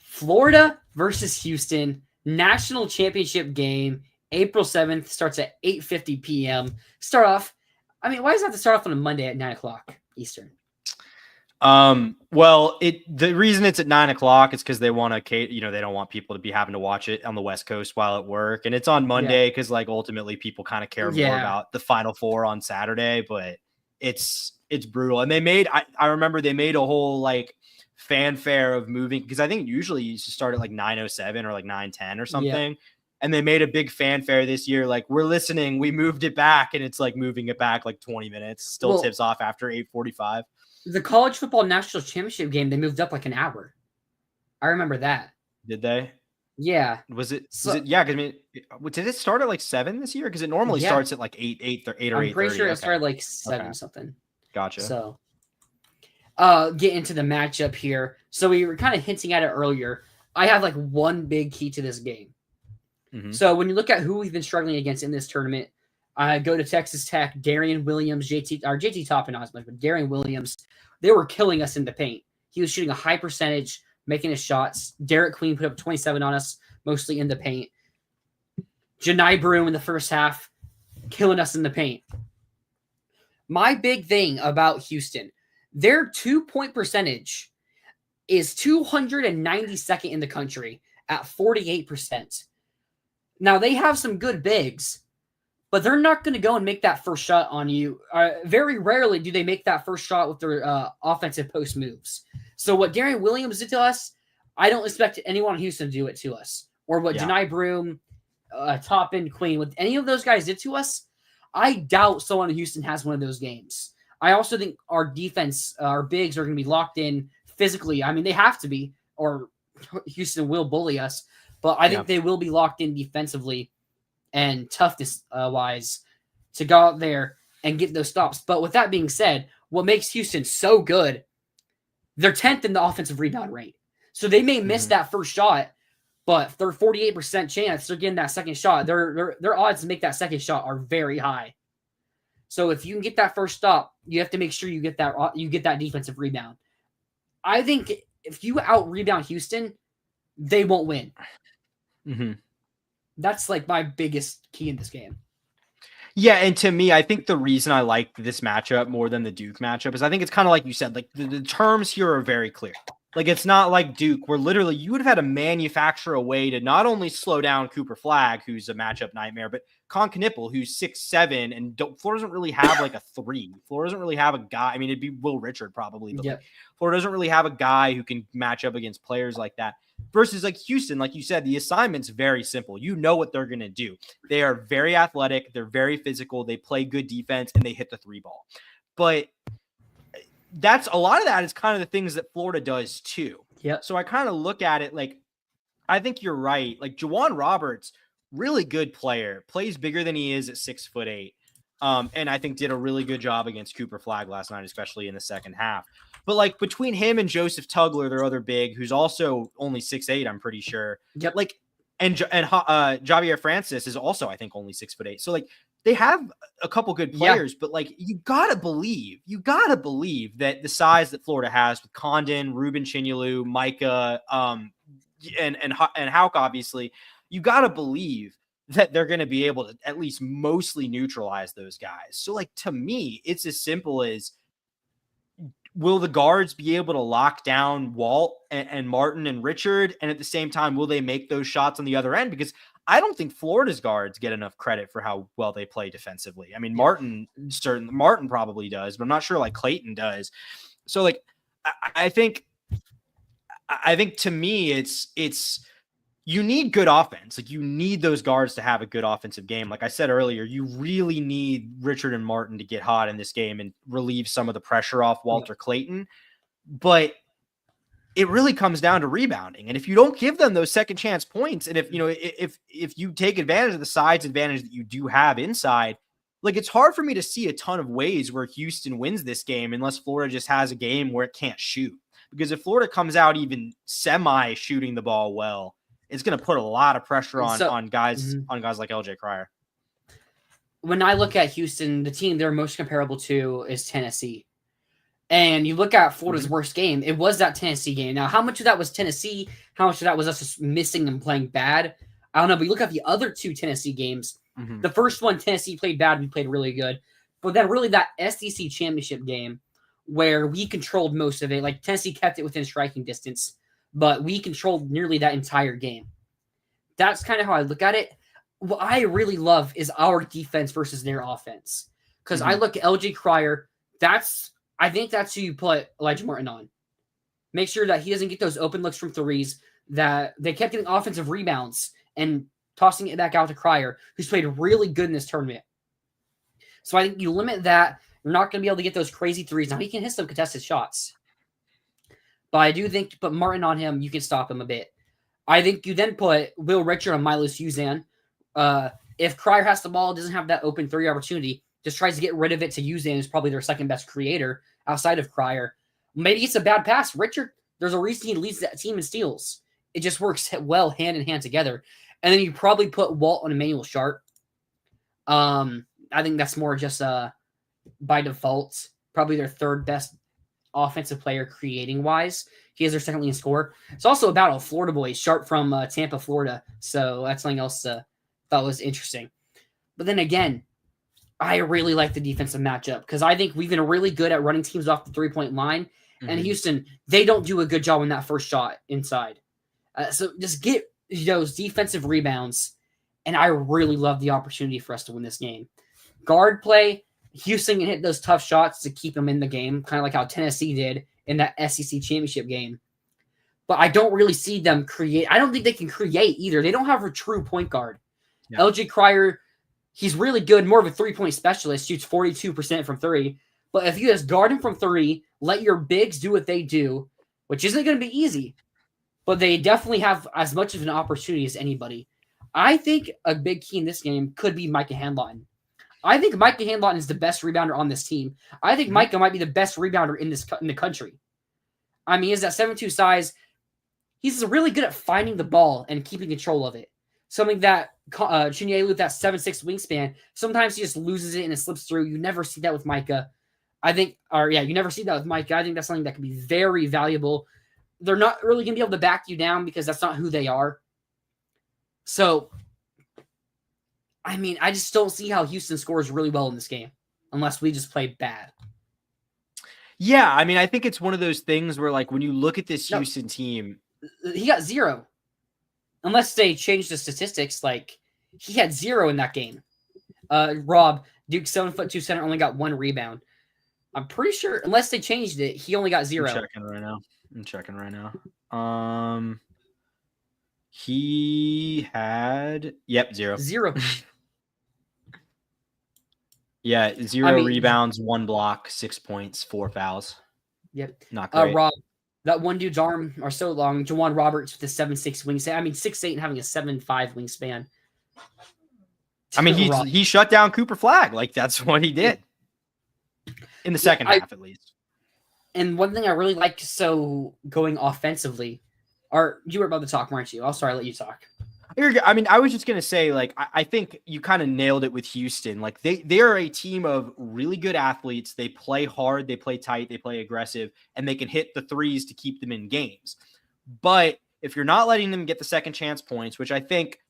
Florida versus Houston, national championship game, April 7th, starts at 8:50 p.m. Start off. I mean, why does it have to start off on a Monday at 9 o'clock Eastern? Well, the reason it's at 9 o'clock is because they want to, they don't want people to be having to watch it on the West Coast while at work, and it's on Monday because ultimately people kind of care more about the Final Four on Saturday, but it's brutal. And I remember they made a whole fanfare of moving, because I think usually you used to start at 9:07 or 9:10 or something. Yeah. And they made a big fanfare this year. We're listening, we moved it back, and it's moving it back 20 minutes, still tips off after 8:45. The college football national championship game, they moved up an hour. I remember that. Did they? Yeah. Was it? Yeah. Cause I mean, did it start at 7 this year? Cause it normally starts at 8 or 8. I'm pretty sure it started 7 something. Gotcha. So, get into the matchup here. So we were kind of hinting at it earlier. I have one big key to this game. Mm-hmm. So when you look at who we've been struggling against in this tournament, I go to Texas Tech, Darian Williams, JT Toppin, not as much, but Darian Williams, they were killing us in the paint. He was shooting a high percentage, making his shots. Derek Queen put up 27 on us, mostly in the paint. Janai Broom in the first half, killing us in the paint. My big thing about Houston, their 2-point percentage is 292nd in the country at 48%. Now, they have some good bigs, but they're not going to go and make that first shot on you. Very rarely do they make that first shot with their offensive post moves. So what Darian Williams did to us, I don't expect anyone in Houston to do it to us. Or what Janai Broom, Toppin, Queen, what any of those guys did to us, I doubt someone in Houston has one of those games. I also think our defense, our bigs are going to be locked in physically. I mean, they have to be, or Houston will bully us. But I think they will be locked in defensively and toughness-wise to go out there and get those stops. But with that being said, what makes Houston so good, they're 10th in the offensive rebound rate. So they may miss that first shot, but their 48% chance they're getting that second shot, their odds to make that second shot are very high. So if you can get that first stop, you have to make sure you get that defensive rebound. I think if you out-rebound Houston, they won't win. Mm-hmm. That's my biggest key in this game. Yeah, and to me, I think the reason I like this matchup more than the Duke matchup is I think it's kind of like you said, the terms here are very clear. It's not like Duke, where literally you would have had to manufacture a way to not only slow down Cooper Flagg, who's a matchup nightmare, but Con Knippel, who's 6'7", and Florida doesn't really have a 3. Florida doesn't really have a guy. I mean, it'd be Will Richard probably, but Florida doesn't really have a guy who can match up against players like that. Versus Houston, like you said, the assignment's very simple. You know what they're going to do. They are very athletic. They're very physical. They play good defense, and they hit the 3 ball. But a lot of that is kind of the things that Florida does too. Yeah. So I kind of look at it I think you're right. Juwan Roberts, really good player, plays bigger than he is at 6'8". And I think did a really good job against Cooper Flagg last night, especially in the second half. But between him and Joseph Tugler, their other big, who's also only 6'8", I'm pretty sure. Yep. Javier Francis is also, I think, only 6'8". So like they have a couple good players, but like you gotta believe that the size that Florida has with Condon, Ruben Chinyelu, Micah, and Houck, obviously, you gotta believe that they're going to be able to at least mostly neutralize those guys. So like to me, it's as simple as, will the guards be able to lock down Walt and Martin and Richard? And at the same time, will they make those shots on the other end? Because I don't think Florida's guards get enough credit for how well they play defensively. I mean, Martin probably does, but I'm not sure like Clayton does. So like, I think to me, it's you need good offense. Like you need those guards to have a good offensive game. Like I said earlier, you really need Richard and Martin to get hot in this game and relieve some of the pressure off Walter Clayton. But it really comes down to rebounding. And if you don't give them those second chance points, and if you take advantage of the size advantage that you do have inside, like it's hard for me to see a ton of ways where Houston wins this game unless Florida just has a game where it can't shoot. Because if Florida comes out even semi shooting the ball well, it's going to put a lot of pressure on guys like LJ Cryer. When I look at Houston, the team they're most comparable to is Tennessee. And you look at Florida's worst game, it was that Tennessee game. Now, how much of that was Tennessee? How much of that was us just missing and playing bad? I don't know, but you look at the other two Tennessee games. The first one, Tennessee played bad. We played really good. But then really that SEC championship game where we controlled most of it. Like Tennessee kept it within striking distance, but we controlled nearly that entire game. That's kind of how I look at it. What I really love is our defense versus their offense. Because I look at LJ Cryer, I think that's who you put Elijah Martin on. Make sure that he doesn't get those open looks from threes, that they kept getting offensive rebounds and tossing it back out to Cryer, who's played really good in this tournament. So I think you limit that. You're not going to be able to get those crazy threes. Now, he can hit some contested shots. But I do think to put Martin on him, you can stop him a bit. I think you then put Will Richard on Milos Uzan. If Cryer has the ball, doesn't have that open three opportunity, just tries to get rid of it to Uzan, who's probably their second best creator outside of Cryer. Maybe it's a bad pass. Richard, there's a reason he leads that team in steals. It just works well hand in hand together. And then you probably put Walt on Emmanuel Sharp. I think that's more just by default, probably their third best offensive player creating wise. He is their second leading scorer. It's also a battle of Florida boys, Sharp from Tampa, Florida. So that's something else thought was interesting. But then again, I really like the defensive matchup because I think we've been really good at running teams off the 3-point line. And Houston, they don't do a good job on that first shot inside. So just get those defensive rebounds. And I really love the opportunity for us to win this game. Guard play, Houston can hit those tough shots to keep them in the game, kind of like how Tennessee did in that SEC championship game. But I don't really see them create. I don't think they can create either. They don't have a true point guard. Yeah. LJ Cryer, he's really good, more of a 3-point specialist, shoots 42% from three. But if you just guard him from three, let your bigs do what they do, which isn't going to be easy, but they definitely have as much of an opportunity as anybody. I think a big key in this game could be Micah Handlon. I think Micah Handlon is the best rebounder on this team. I think Micah might be the best rebounder in the country. I mean, he has that 7'2" size. He's really good at finding the ball and keeping control of it. Something that Chinyelu with that 7'6" wingspan, sometimes he just loses it and it slips through. You never see that with Micah. You never see that with Micah. I think that's something that could be very valuable. They're not really going to be able to back you down because that's not who they are. So, I mean, I just don't see how Houston scores really well in this game unless we just play bad. Yeah, I mean, I think it's one of those things where, like, when you look at this Houston team, he got 0. Unless they changed the statistics, like, he had 0 in that game. Rob, Duke 7'2" center, only got 1 rebound. I'm pretty sure, unless they changed it, he only got 0. I'm checking right now. He had 0. 0. Yeah, 0 rebounds, 1 block, 6 points, 4 fouls. Yep. Not great. Rob, that one dude's arm are so long. Jawan Roberts with a 7'6" wingspan. I mean, 6'8" and having a 7'5" wingspan. I mean, he shut down Cooper Flagg. Like, that's what he did. In the second half, at least. And one thing I really like, so going offensively, you were about to talk, weren't you? I'll let you talk. I mean, I was just gonna say, like, I think you kind of nailed it with Houston. Like, they are a team of really good athletes. They play hard, they play tight, they play aggressive, and they can hit the threes to keep them in games. But if you're not letting them get the second chance points, which I think,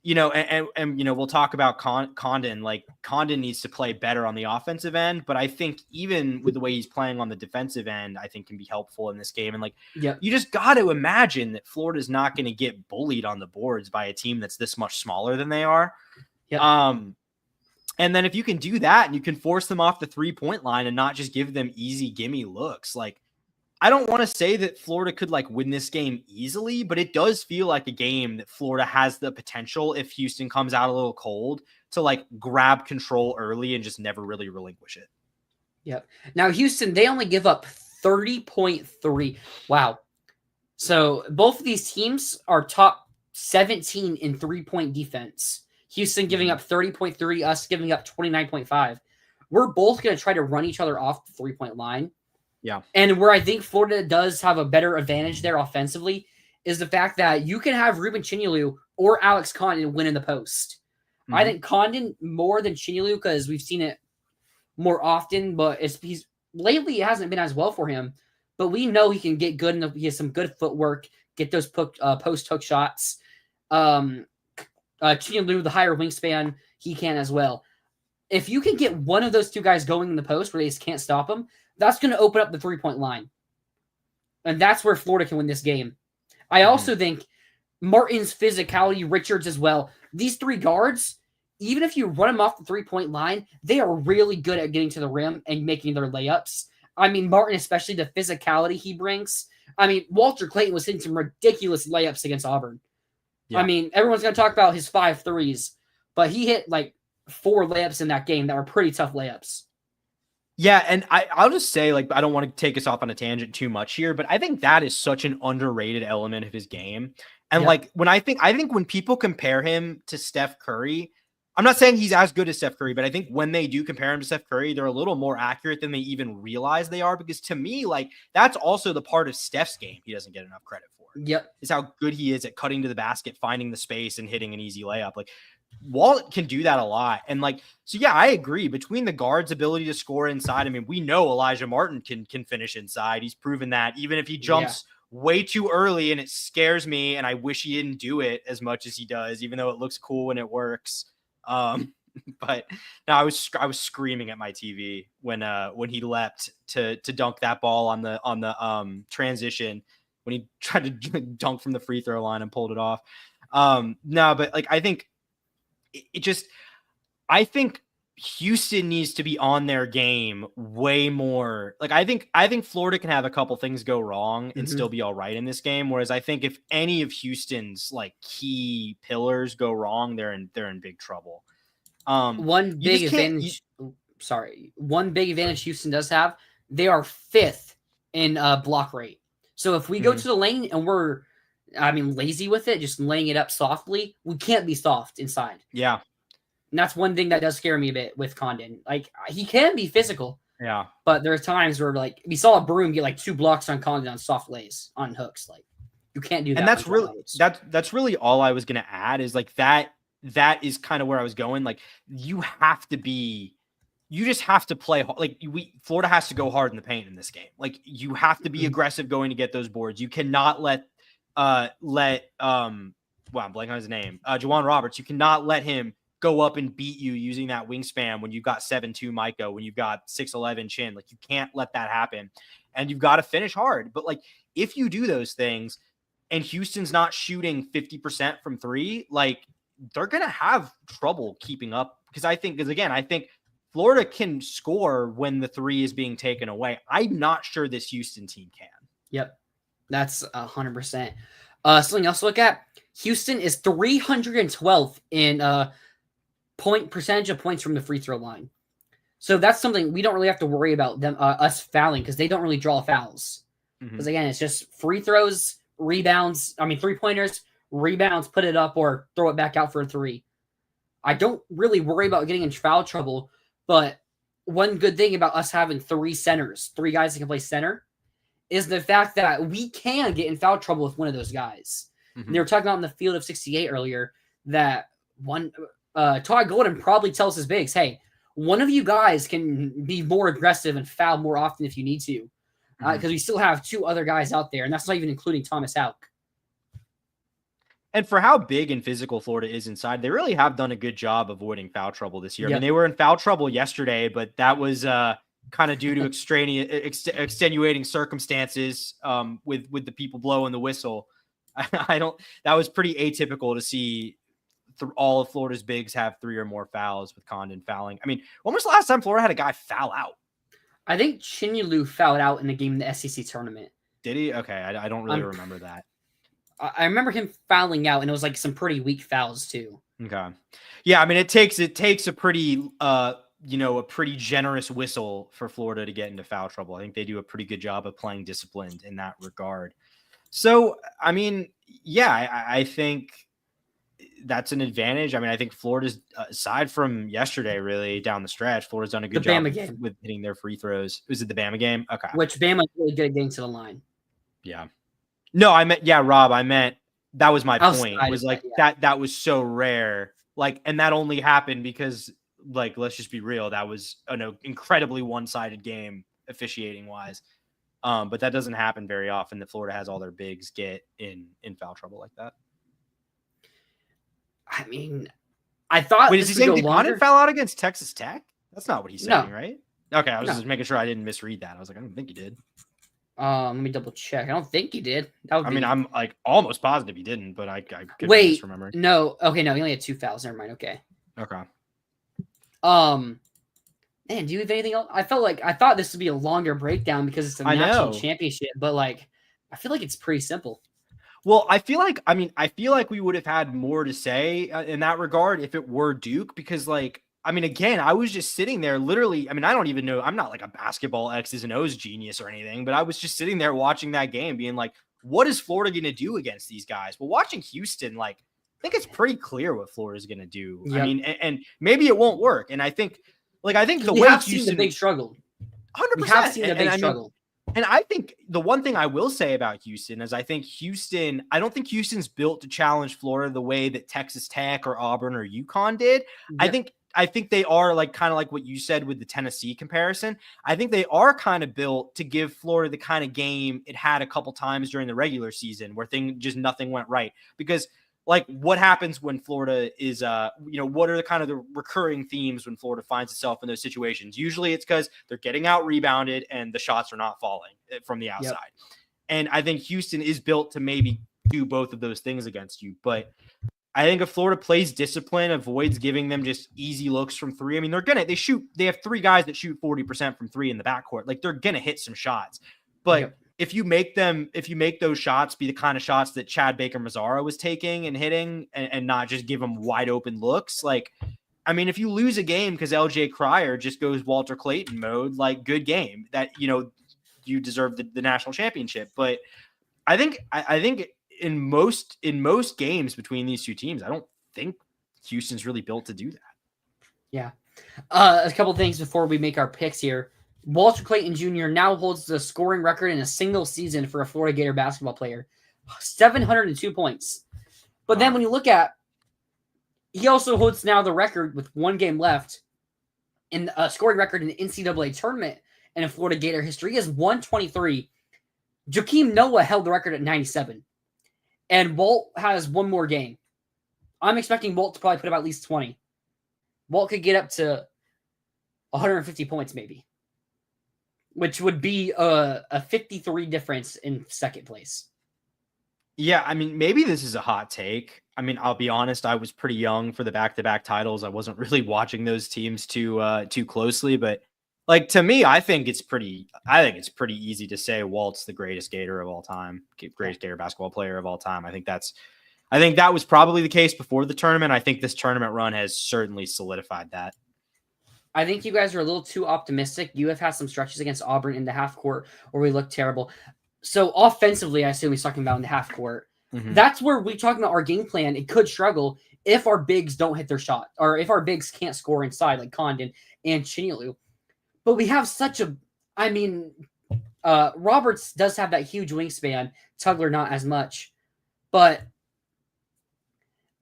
and we'll talk about Condon. Like, Condon needs to play better on the offensive end, but I think even with the way he's playing on the defensive end, I think can be helpful in this game. And like, Yep. you just got to imagine that Florida's not going to get bullied on the boards by a team that's this much smaller than they are. Yep. And then if you can do that and you can force them off the 3-point line and not just give them easy gimme looks, like, I don't want to say that Florida could like win this game easily, but it does feel like a game that Florida has the potential, if Houston comes out a little cold, to like grab control early and just never really relinquish it. Yep. Now, Houston, they only give up 30.3. Wow. So both of these teams are top 17 in 3-point defense. Houston giving up 30.3, us giving up 29.5. We're both going to try to run each other off the 3-point line. Yeah. And where I think Florida does have a better advantage there offensively is the fact that you can have Ruben Chinyelu or Alex Condon win in the post. I think Condon more than Chinyelu because we've seen it more often, but lately it hasn't been as well for him. But we know he can get good, he has some good footwork, get those post hook shots. Chinyelu, the higher wingspan, he can as well. If you can get one of those two guys going in the post where they just can't stop him, that's going to open up the 3-point line. And that's where Florida can win this game. I also think Martin's physicality, Richards as well. These three guards, even if you run them off the 3-point line, they are really good at getting to the rim and making their layups. I mean, Martin, especially the physicality he brings. I mean, Walter Clayton was hitting some ridiculous layups against Auburn. Yeah. I mean, everyone's going to talk about his 5 threes, but he hit like 4 layups in that game that were pretty tough layups. Yeah, and I'll just say, like, I don't want to take us off on a tangent too much here, but I think that is such an underrated element of his game. And like, I think when people compare him to Steph Curry, I'm not saying he's as good as Steph Curry, but I think when they do compare him to Steph Curry, they're a little more accurate than they even realize they are. Because to me, like, that's also the part of Steph's game he doesn't get enough credit for. Yep. Is how good he is at cutting to the basket, finding the space, and hitting an easy layup. Like, Walt can do that a lot. And like, so yeah, I agree. Between the guard's ability to score inside, I mean, we know Elijah Martin can finish inside. He's proven that, even if he jumps way too early, and it scares me, and I wish he didn't do it as much as he does, even though it looks cool when it works. But no, I was screaming at my TV when he leapt to dunk that ball on the transition, when he tried to dunk from the free throw line and pulled it off. No, but like, I think I think Houston needs to be on their game way more. Like, I think Florida can have a couple things go wrong and still be all right in this game. Whereas I think if any of Houston's like key pillars go wrong, they're in big trouble. One big advantage Houston does have, they are 5th in block rate. So if we go to the lane and we're lazy with it, just laying it up softly, we can't be soft inside. Yeah. And that's one thing that does scare me a bit with Condon. Like, he can be physical. Yeah. But there are times where, like, we saw a Broom get like 2 blocks on Condon on soft lays, on hooks. Like, you can't do that. And that's really all I was going to add is like that is kind of where I was going. Like, you just have to play like Florida has to go hard in the paint in this game. Like, you have to be aggressive going to get those boards. You cannot let I'm blanking on his name. Juwan Roberts, you cannot let him go up and beat you using that wingspan when you've got 7'2" Micah, when you've got 6'11" Chin. Like, you can't let that happen. And you've got to finish hard. But like, if you do those things and Houston's not shooting 50% from 3, like, they're going to have trouble keeping up. Because I think Florida can score when the 3 is being taken away. I'm not sure this Houston team can. Yep. That's 100%. Something else to look at. Houston is 312th in percentage of points from the free throw line. So that's something we don't really have to worry about us fouling, because they don't really draw fouls. Because again, it's just free throws, rebounds. 3-pointers, rebounds, put it up or throw it back out for a 3. I don't really worry about getting in foul trouble, but one good thing about us having 3 centers, 3 guys that can play center, is the fact that we can get in foul trouble with one of those guys. And they were talking about in the field of 68 earlier that Todd Golden probably tells his bigs, hey, one of you guys can be more aggressive and foul more often if you need to. Because we still have 2 other guys out there, and that's not even including Thomas Houck. And for how big and physical Florida is inside, they really have done a good job avoiding foul trouble this year. Yep. I mean, they were in foul trouble yesterday, but that was kind of due to extenuating circumstances with the people blowing the whistle. That was pretty atypical to see all of Florida's bigs have 3 or more fouls with Condon fouling. I mean, when was the last time Florida had a guy foul out? I think Chinyelu fouled out in the game in the SEC tournament. Did he? Okay, I don't really remember that. I remember him fouling out, and it was like some pretty weak fouls too. Okay, yeah. I mean, it takes a pretty a pretty generous whistle for Florida to get into foul trouble. I think they do a pretty good job of playing disciplined in that regard. So, I mean, yeah, I think that's an advantage. I mean, I think Florida's, aside from yesterday, really down the stretch, Florida's done a good job with hitting their free throws. Was it the Bama game? Okay. Which Bama's really good at getting to the line. Yeah. No, Rob, I meant that was my point. It was like that was so rare. Like, and that only happened because, like, let's just be real, that was an incredibly one-sided game officiating wise. But that doesn't happen very often that Florida has all their bigs get in foul trouble like that. I mean, I thought. Wait, is he saying Condon fell out against Texas Tech? That's not what he's saying, right? Okay, I was just making sure I didn't misread that. I was like, I don't think he did. Let me double check. I don't think he did. I'm like almost positive he didn't, but I could misremember. No. Okay, no, he only had 2 fouls. Never mind. Okay. Man, do you have anything else? I thought this would be a longer breakdown because it's a national championship, but like, I feel like it's pretty simple. Well, I feel like we would have had more to say in that regard if it were Duke, because like, I mean, again, I was just sitting there literally. I mean, I don't even know. I'm not like a basketball X's and O's genius or anything, but I was just sitting there watching that game being like, what is Florida going to do against these guys? But watching Houston, like, I think it's pretty clear what Florida's going to do. Yep. I mean, and maybe it won't work. And I think the way Houston, the big struggle, 100%. We have seen the big struggle. And I think the one thing I will say about Houston is I don't think Houston's built to challenge Florida the way that Texas Tech or Auburn or UConn did. Yep. I think they are like kind of like what you said with the Tennessee comparison. I think they are kind of built to give Florida the kind of game it had a couple times during the regular season where nothing went right. Because like what happens when Florida is, what are the kind of the recurring themes when Florida finds itself in those situations? Usually it's because they're getting out rebounded and the shots are not falling from the outside. Yep. And I think Houston is built to maybe do both of those things against you. But I think if Florida plays discipline, avoids giving them just easy looks from 3, I mean, they have 3 guys that shoot 40% from 3 in the backcourt. Like they're going to hit some shots, but yep. If you make those shots be the kind of shots that Chad Baker-Mazara was taking and hitting and not just give them wide open looks, like, I mean, if you lose a game because LJ Cryer just goes Walter Clayton mode, like good game that, you deserve the national championship. But I think in most games between these 2 teams, I don't think Houston's really built to do that. Yeah. A couple things before we make our picks here. Walter Clayton Jr. now holds the scoring record in a single season for a Florida Gator basketball player, 702 points. But then when you look at, he also holds now the record with 1 game left in a scoring record in the NCAA tournament and in Florida Gator history. He has 123. Joakim Noah held the record at 97. And Walt has 1 more game. I'm expecting Walt to probably put up at least 20. Walt could get up to 150 points maybe, which would be a 53 difference in second place. Yeah, I mean, maybe this is a hot take. I mean, I'll be honest, I was pretty young for the back-to-back titles. I wasn't really watching those teams too closely, but like to me, I think it's pretty easy to say Walt's the greatest Gator of all time, greatest Gator basketball player of all time. I think that was probably the case before the tournament. I think this tournament run has certainly solidified that. I think you guys are a little too optimistic. You have had some stretches against Auburn in the half court where we look terrible. So offensively, I assume he's talking about in the half court. Mm-hmm. That's where we talking about our game plan. It could struggle if our bigs don't hit their shot or if our bigs can't score inside like Condon and Chinyelu. But we have Roberts does have that huge wingspan. Tugler not as much. But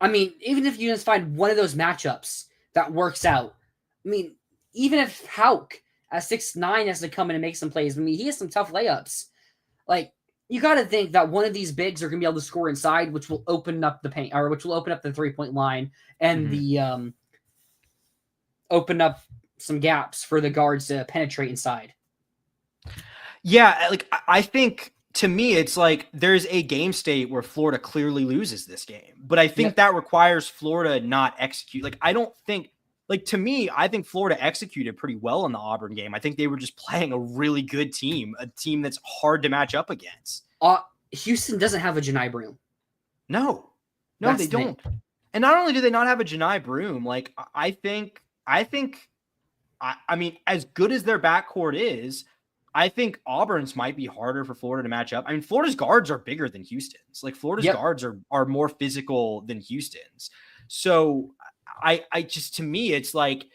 I mean, even if you just find one of those matchups that works out, I mean, even if Hauk at 6'9" has to come in and make some plays, I mean, he has some tough layups. Like, you got to think that one of these bigs are going to be able to score inside, which will open up the paint, or which will open up the 3-point line and the open up some gaps for the guards to penetrate inside. Yeah, like I think to me, it's like there's a game state where Florida clearly loses this game, but I think that requires Florida not execute. Like, I don't think, like, to me, I think Florida executed pretty well in the Auburn game. I think they were just playing a really good team, a team that's hard to match up against. Houston doesn't have a Janai Broom. No, they don't. And not only do they not have a Janai Broom, like, I mean, as good as their backcourt is, I think Auburn's might be harder for Florida to match up. I mean, Florida's guards are bigger than Houston's. Like, Florida's guards are more physical than Houston's. So I just, to me, it's like,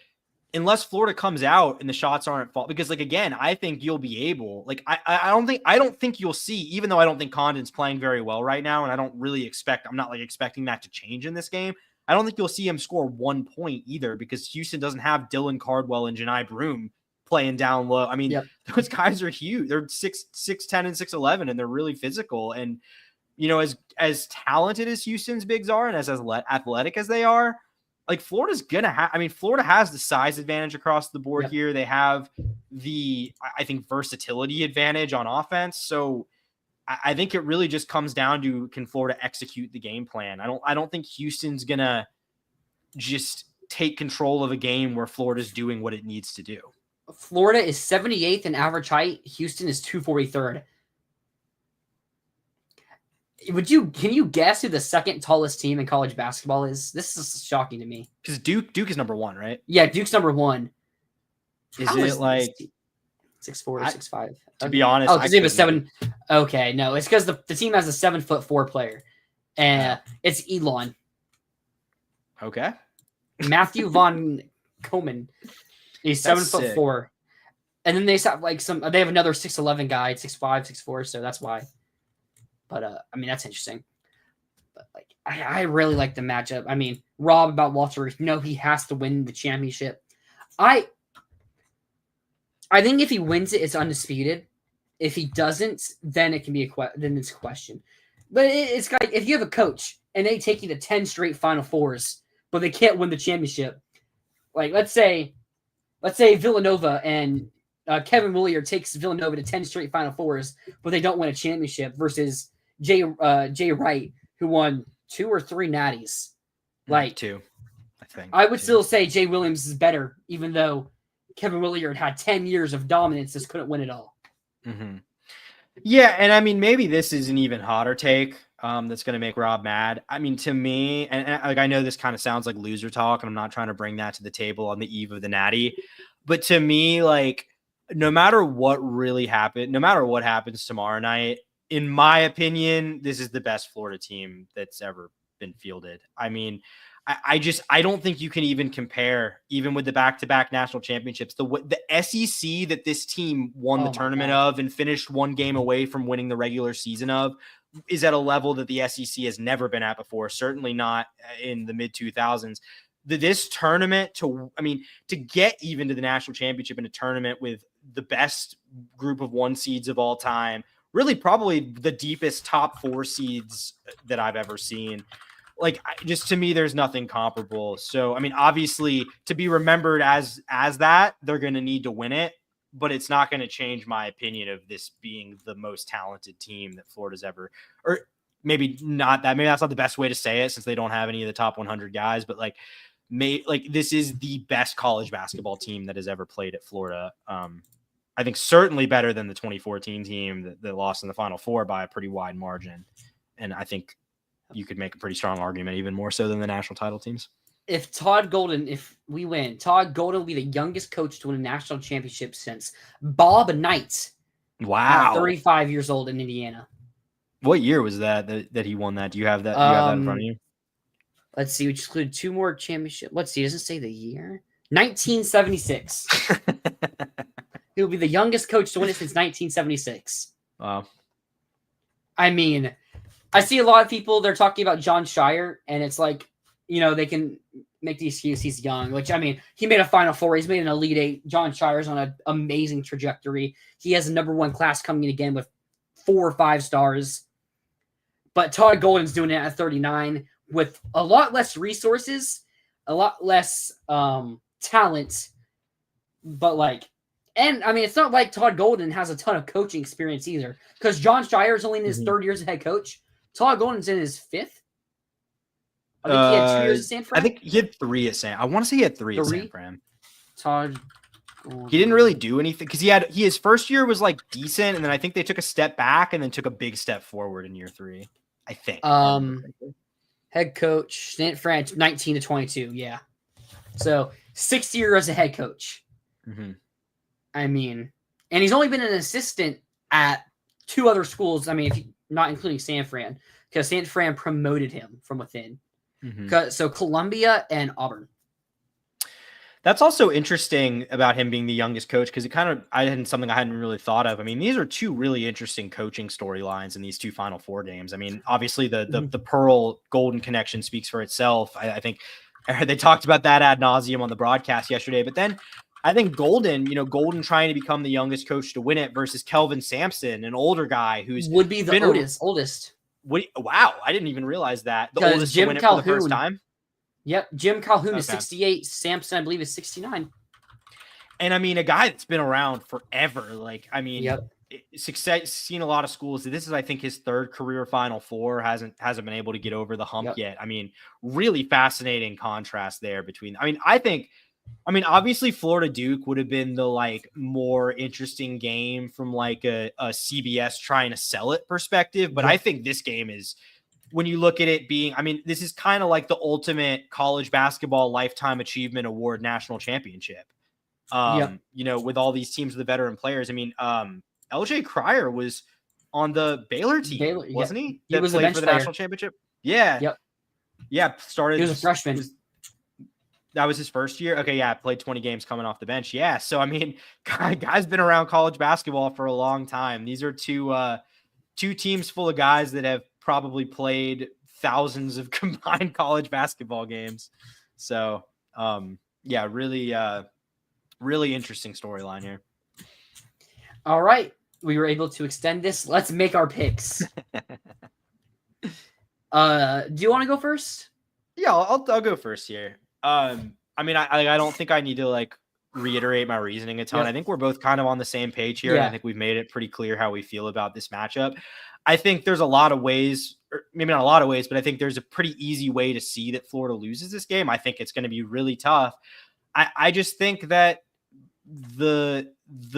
unless Florida comes out and the shots aren't fall, because, like, again, I think you'll be able, like, I don't think you'll see, even though I don't think Condon's playing very well right now, and I'm not like expecting that to change in this game. I don't think you'll see him score 1 point either, because Houston doesn't have Dylan Cardwell and Janai Broom playing down low. I mean, those guys are huge. They're 6'10" and 6'11", and they're really physical. And, you know, as talented as Houston's bigs are, and as athletic as they are, like, Florida's gonna have. I mean, Florida has the size advantage across the board here. They have the, I think, versatility advantage on offense. So I think it really just comes down to, can Florida execute the game plan? I don't think Houston's gonna just take control of a game where Florida's doing what it needs to do. Florida is 78th in average height. Houston is 243rd. Can you guess who the second tallest team in college basketball is? This is shocking to me. Because Duke is number 1, right? Yeah, Duke's number 1. Is it like 6'4" or 6'5"? To be honest, because they have a 7. Okay, no, it's because the team has a 7'4" player, and it's Elon. Okay. Matthew Von Komen. He's 7'4", and then they have they have another 6'11" guy, 6'5", 6'4", so that's why. But I mean, that's interesting. But like, I really like the matchup. I mean, Rob about Walter, he has to win the championship. I think if he wins it, it's undisputed. If he doesn't, then it can be then it's a question. But it's like, if you have a coach and they take you to 10 straight Final Fours, but they can't win the championship. Like, let's say Villanova and Kevin Williard takes Villanova to 10 straight Final Fours, but they don't win a championship, versus Jay Wright, who won 2 or 3 natties. Like 2, I think. I would still say Jay Williams is better, even though Kevin Williard had 10 years of dominance, just couldn't win it all. Mm-hmm. Yeah, and I mean, maybe this is an even hotter take that's going to make Rob mad. I mean, to me, and like, I know this kind of sounds like loser talk, and I'm not trying to bring that to the table on the eve of the natty, but to me, like, no matter what happens tomorrow night, in my opinion, this is the best Florida team that's ever been fielded. I mean, I don't think you can even compare, even with the back-to-back national championships, the SEC that this team won the tournament of and finished 1 game away from winning the regular season of, is at a level that the SEC has never been at before. Certainly not in the mid 2000s. This tournament, to get even to the national championship in a tournament with the best group of 1 seeds of all time, really probably the deepest top 4 seeds that I've ever seen. Like, just to me, there's nothing comparable. So, I mean, obviously, to be remembered as that, they're going to need to win it, but it's not going to change my opinion of this being the most talented team that Florida's ever, or maybe not that. Maybe that's not the best way to say it, since they don't have any of the top 100 guys, but this is the best college basketball team that has ever played at Florida. I think certainly better than the 2014 team that lost in the Final Four by a pretty wide margin. And I think you could make a pretty strong argument, even more so than the national title teams. If we win, Todd Golden will be the youngest coach to win a national championship since Bob Knight. Wow. 35 years old in Indiana. What year was that he won that? Do you have that? Do you have that in front of you? Let's see. We just included 2 more championships. Let's see. It doesn't say the year. 1976. He'll be the youngest coach to win it since 1976. Wow. I mean, I see a lot of people, they're talking about John Shire, and it's like, they can make the excuse he's young, which, I mean, he made a Final Four. He's made an Elite Eight. Jon Scheyer's on an amazing trajectory. He has a #1 class coming in again with 4 or 5 stars. But Todd Golden's doing it at 39 with a lot less resources, a lot less talent. But and I mean, it's not like Todd Golden has a ton of coaching experience either, because Jon Scheyer's only in his 3rd year as a head coach. Todd Golden's in his 5th. I think he had 2 years at San Fran. I think he had 3 at San. I want to say he had 3 at San Fran. Todd Golden. He didn't really do anything because his first year was decent, and then I think they took a step back and then took a big step forward in year 3. I think. Head coach San Fran 19 to 22. Yeah. So 6 years as a head coach. Mm-hmm. I mean, and he's only been an assistant at 2 other schools. I mean, if not including San Fran, because San Fran promoted him from within. Mm-hmm. So Columbia and Auburn. That's also interesting about him being the youngest coach, because I hadn't really thought of. I mean, these are 2 really interesting coaching storylines in these 2 Final Four games. I mean, obviously the Pearl Golden connection speaks for itself. I think they talked about that ad nauseum on the broadcast yesterday, but then I think Golden trying to become the youngest coach to win it versus Kelvin Sampson, an older guy would be the oldest. Wow, I didn't even realize that. The oldest Jim to win it Calhoun, for the first time. Yep, Jim Calhoun is 68. Sampson, I believe, is 69. And I mean, a guy that's been around forever. Yep. Success, seen a lot of schools. This is, I think, his 3rd career Final Four. Hasn't been able to get over the hump yet. I mean, really fascinating contrast there between. Obviously, Florida Duke would have been the more interesting game from a CBS trying to sell it perspective. But I think this game is, when you look at it being, this is kind of like the ultimate college basketball lifetime achievement award national championship. With all these teams of the veteran players. LJ Cryer was on the Baylor team, wasn't he? He was a bench for the player. national championship. Yeah. Yep. Yeah. Started. He was a freshman. That was his first year. Okay. Yeah. Played 20 games coming off the bench. Yeah. So, guy's been around college basketball for a long time. These are 2 teams full of guys that have probably played thousands of combined college basketball games. So, really interesting storyline here. All right. We were able to extend this. Let's make our picks. Do you want to go first? Yeah, I'll go first here. I don't think I need to reiterate my reasoning a ton. I think we're both kind of on the same page here. And I think we've made it pretty clear how we feel about this matchup. I think there's a lot of ways, or maybe not a lot of ways, but I think there's a pretty easy way to see that Florida loses this game. I think it's going to be really tough. I just think that the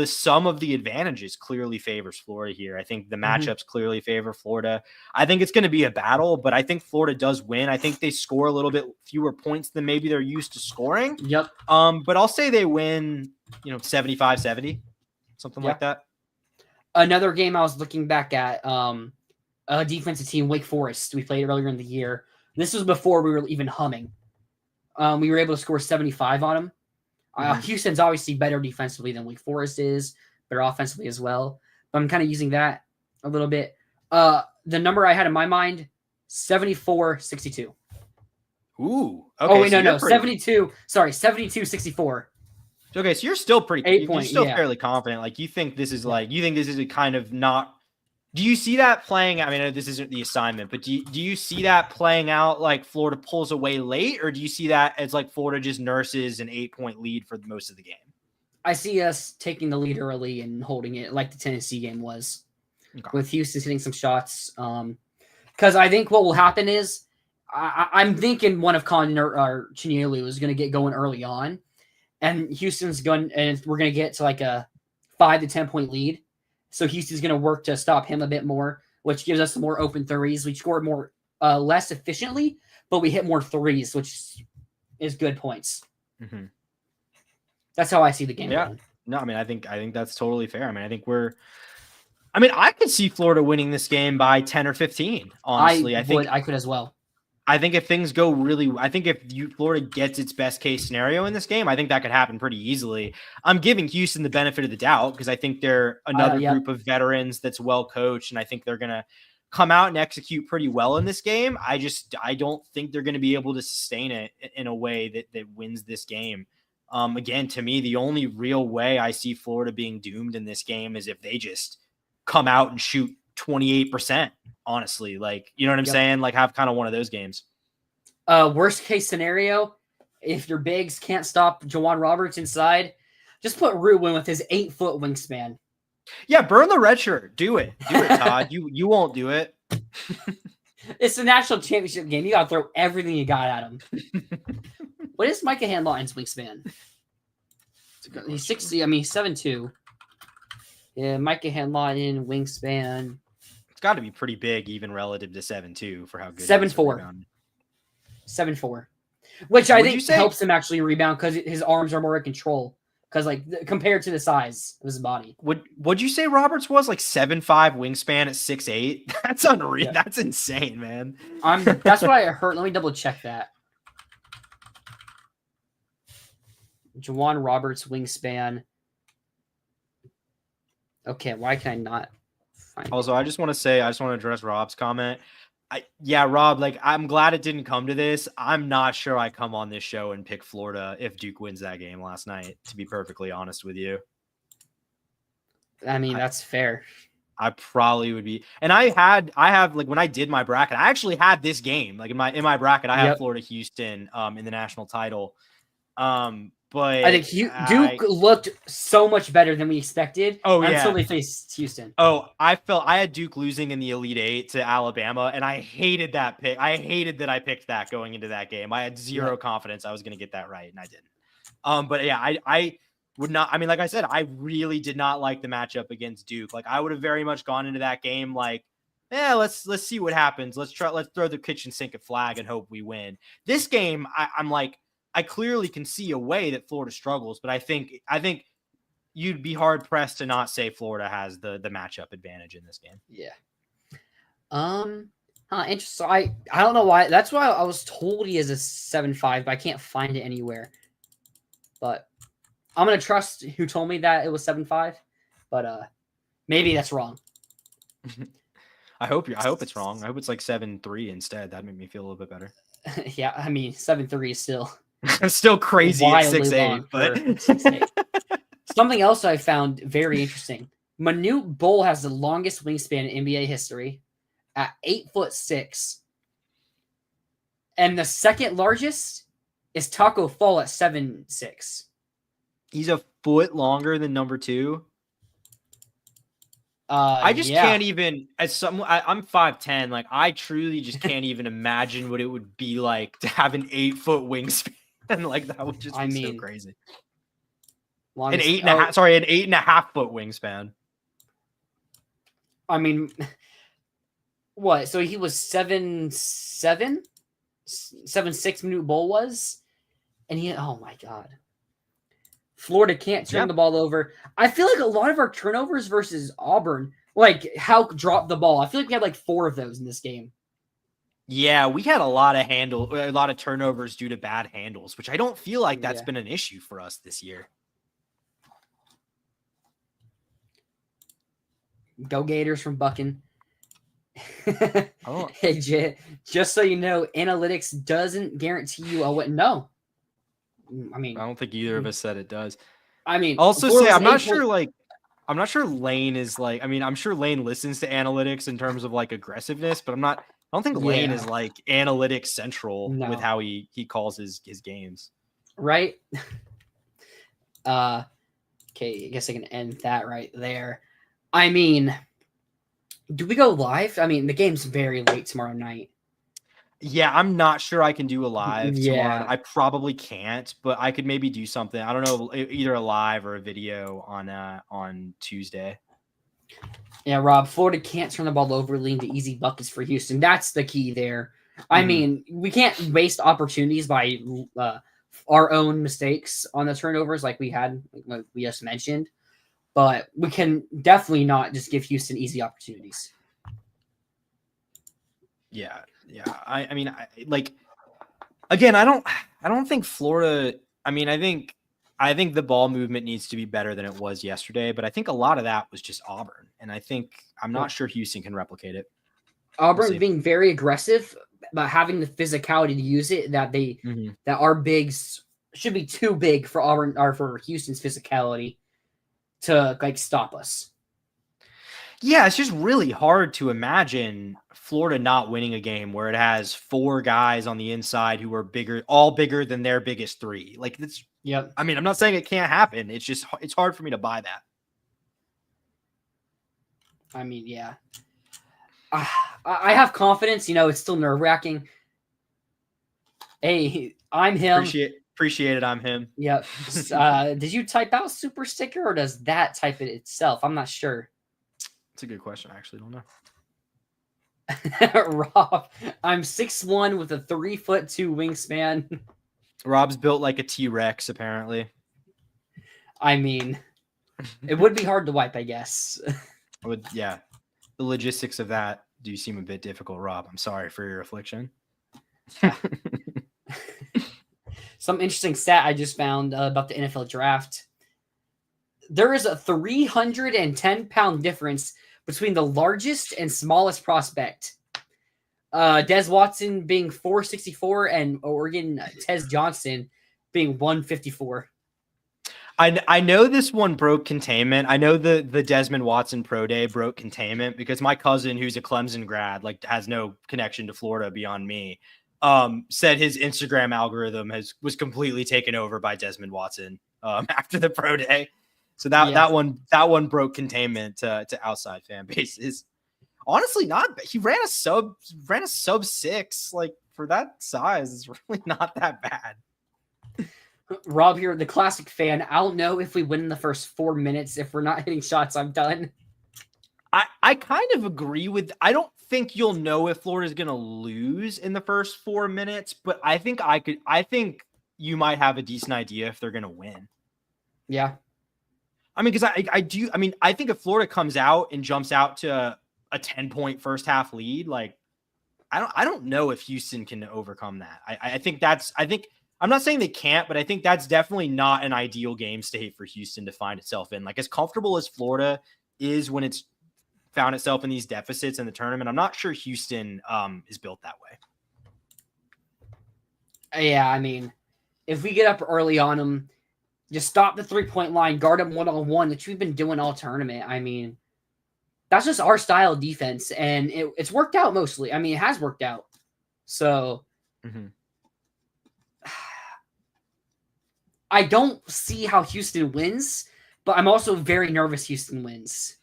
sum of the advantages clearly favors Florida here. I think the matchups clearly favor Florida. I think it's going to be a battle, but I think Florida does win. I think they score a little bit fewer points than maybe they're used to scoring. Yep. But I'll say they win, 75-70, something like that. Another game I was looking back at, a defensive team, Wake Forest. We played earlier in the year. This was before we were even humming. We were able to score 75 on them. Houston's obviously better defensively than Wake Forest is, better offensively as well. But I'm kind of using that a little bit. The number I had in my mind, 74-62. Ooh. Okay, oh, wait, no. 72. Sorry, 72-64. Okay, so you're still you're still fairly confident. You think this is a kind of not. Do you see that playing? I mean, this isn't the assignment, but do you see that playing out Florida pulls away late, or do you see that as Florida just nurses an 8-point lead for most of the game? I see us taking the lead early and holding it like the Tennessee game was, with Houston hitting some shots. Because I think what will happen is I'm thinking one of Condon or Chineelu is going to get going early on, and Houston's going, and we're going to get to a 5 to 10 point lead. So Houston's going to work to stop him a bit more, which gives us more open threes. We score more, less efficiently, but we hit more threes, which is good points. Mm-hmm. That's how I see the game. Yeah. Going. No, I think that's totally fair. I could see Florida winning this game by 10 or 15. Honestly, I could as well. I think if things go if Florida gets its best case scenario in this game, I think that could happen pretty easily. I'm giving Houston the benefit of the doubt because I think they're another group of veterans that's well coached, and I think they're gonna come out and execute pretty well in this game. I don't think they're going to be able to sustain it in a way that wins this game. Again, to me, the only real way I see Florida being doomed in this game is if they just come out and shoot 28%, honestly. Like, you know what I'm saying? Like, have kind of one of those games. Worst case scenario, if your bigs can't stop Jawan Roberts inside, just put Ruin with his 8-foot wingspan. Yeah, burn the red shirt. Do it, Todd. You won't do it. It's the national championship game. You got to throw everything you got at him. What is Micah Handlon's wingspan? He's 60. I mean, 7'2". Yeah, Micah Handlon wingspan. It's got to be pretty big, even relative to 7'2" for how good. 7'4". 7'4", which I think helps him actually rebound because his arms are more in control. Because compared to the size of his body, would you say Roberts was like 7'5" wingspan at 6'8"? That's unreal. Yeah. That's insane, man. That's what I heard. Let me double check that. Jawan Roberts wingspan. Okay, why can I not find it? Also, I just want to address Rob's comment. Rob, like, I'm glad it didn't come to this. I'm not sure I come on this show and pick Florida if Duke wins that game last night, to be perfectly honest with you. I mean, that's fair. I probably would be. And I have like, when I did my bracket, I actually had this game. Like in my bracket, I have Florida Houston in the national title. But I think Duke looked so much better than we expected. Until they faced Houston. I had Duke losing in the Elite Eight to Alabama, and I hated that pick. I hated that I picked that going into that game. I had zero confidence I was going to get that right, and I didn't. But yeah, I would not. I mean, like I said, I really did not like the matchup against Duke. Like, I would have very much gone into that game like, let's see what happens. Let's throw the kitchen sink at flag and hope we win. This game, I'm like, I clearly can see a way that Florida struggles, but I think you'd be hard pressed to not say Florida has the matchup advantage in this game. Yeah. Interesting. I don't know why. That's why I was told he is a 7'5", but I can't find it anywhere. But I'm gonna trust who told me that it was 7'5", but maybe that's wrong. I hope it's wrong. I hope it's like 7'3" instead. That made me feel a little bit better. Yeah, I mean 7'3" is still. It's still crazy at 6'8", but 6'8". Something else I found very interesting. Manute Bol has the longest wingspan in NBA history at 8'6", and the second largest is Taco Fall at 7'6". He's a foot longer than number 2. I just can't even, I'm 5'10". Like, I truly just can't even imagine what it would be like to have an 8-foot wingspan. And like, that would just be so crazy. An 8.5 foot wingspan. I mean, what? So he was 7'7", 7'6" Manute Bol was, and oh my god. Florida can't turn the ball over. I feel like a lot of our turnovers versus Auburn, like Hauk dropped the ball. I feel like we had like 4 of those in this game. Yeah, we had a lot of turnovers due to bad handles, which I don't feel like that's been an issue for us this year. Go Gators from Bucking. Hey, just so you know, analytics doesn't guarantee you a win. No. I mean, I don't think either of us said it does. I mean, also say I'm not sure Lane is like, I mean, I'm sure Lane listens to analytics in terms of like aggressiveness, but I don't think Lane is like analytics central with how he calls his games. Right. Okay, I guess I can end that right there. I mean, do we go live? I mean, the game's very late tomorrow night. Yeah, I'm not sure I can do a live tomorrow. I probably can't, but I could maybe do something. I don't know, either a live or a video on Tuesday. Yeah, Rob, Florida can't turn the ball over, lean to easy buckets for Houston. That's the key there. I mean, we can't waste opportunities by our own mistakes on the turnovers like we had, like we just mentioned. But we can definitely not just give Houston easy opportunities. Yeah. I mean, like, again, I don't think Florida. I mean, I think the ball movement needs to be better than it was yesterday, but I think a lot of that was just Auburn, and I'm not sure Houston can replicate it. Auburn being very aggressive, but having the physicality to use it, that our bigs should be too big for Auburn or for Houston's physicality to like stop us. Yeah, it's just really hard to imagine Florida not winning a game where it has 4 guys on the inside who are all bigger than their biggest 3. Like that's, yep. I mean, I'm not saying it can't happen. It's hard for me to buy that. I mean, yeah. I have confidence. It's still nerve-wracking. Hey, I'm him. Appreciate it. I'm him. Yep. Did you type out super sticker or does that type it itself? I'm not sure. That's a good question. I actually don't know. Rob, I'm 6'1" with a 3'2" wingspan. Rob's built like a T-Rex, apparently. I mean, it would be hard to wipe, I guess. Yeah. The logistics of that do seem a bit difficult, Rob. I'm sorry for your affliction. Some interesting stat I just found about the NFL draft. There is a 310-pound difference between the largest and smallest prospect. Des Watson being 464 and Oregon Tez Johnson being 154. I know this one broke containment. I know the Desmond Watson Pro Day broke containment because my cousin, who's a Clemson grad, like has no connection to Florida beyond me, said his Instagram algorithm was completely taken over by Desmond Watson after the Pro Day. So that one broke containment to outside fan bases. Honestly, he ran a sub 6. Like for that size, it's really not that bad. Rob here, the classic fan. I don't know if we win in the first 4 minutes. If we're not hitting shots, I'm done. I kind of agree with. I don't think you'll know if Florida's going to lose in the first 4 minutes, but I think you might have a decent idea if they're going to win. Yeah. I mean, because I think if Florida comes out and jumps out to a 10-point first half lead, like I don't know if Houston can overcome that. I think I'm not saying they can't, but I think that's definitely not an ideal game state for Houston to find itself in. Like as comfortable as Florida is when it's found itself in these deficits in the tournament, I'm not sure Houston is built that way. Yeah, I mean, if we get up early on them, just stop the 3-point line, guard them one-on-one, which we've been doing all tournament. I mean, that's just our style of defense, and it's worked out mostly. I mean, it has worked out. So I don't see how Houston wins, but I'm also very nervous Houston wins.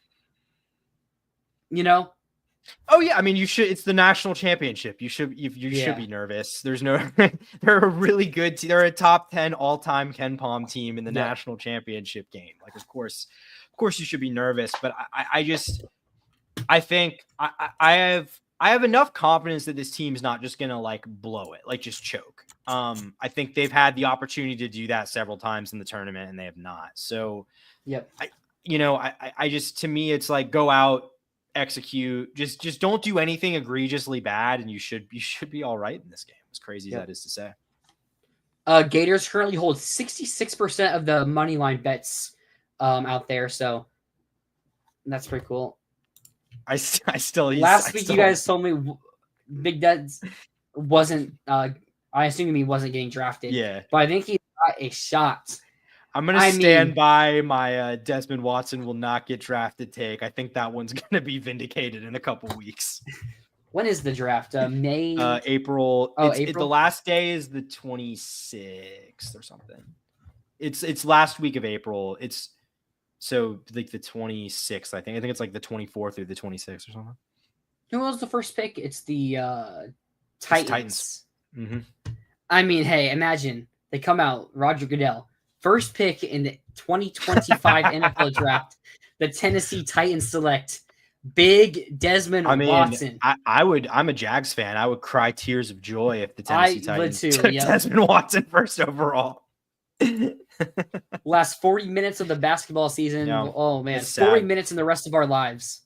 Oh yeah, I mean you should. It's the national championship. You should be nervous. There's no. They're a really good team. They're a top 10 all-time KenPom team in the national championship game. Like of course you should be nervous. But I think I have enough confidence that this team's not just gonna like blow it, like just choke. I think they've had the opportunity to do that several times in the tournament and they have not. So I just, to me, it's like go out, execute, just don't do anything egregiously bad, and you should be all right in this game. As crazy as that is to say. Gators currently hold 66% of the money line bets out there, so that's pretty cool. Last week you guys told me Big Deds wasn't. I assume he wasn't getting drafted. Yeah, but I think he got a shot. I'm going to stand by my Desmond Watson will not get drafted take. I think that one's going to be vindicated in a couple weeks. When is the draft? May? April. April? The last day is the 26th or something. It's last week of April. It's so like the 26th, I think. I think it's like the 24th through the 26th or something. Who was the first pick? It's the Titans. Mm-hmm. I mean, hey, imagine they come out, Roger Goodell, first pick in the 2025 NFL draft. The Tennessee Titans select Big Desmond Watson. I'm a Jags fan. I would cry tears of joy if the Tennessee Titans took Desmond Watson first overall. Last 40 minutes of the basketball season. Oh man, 40 minutes in the rest of our lives.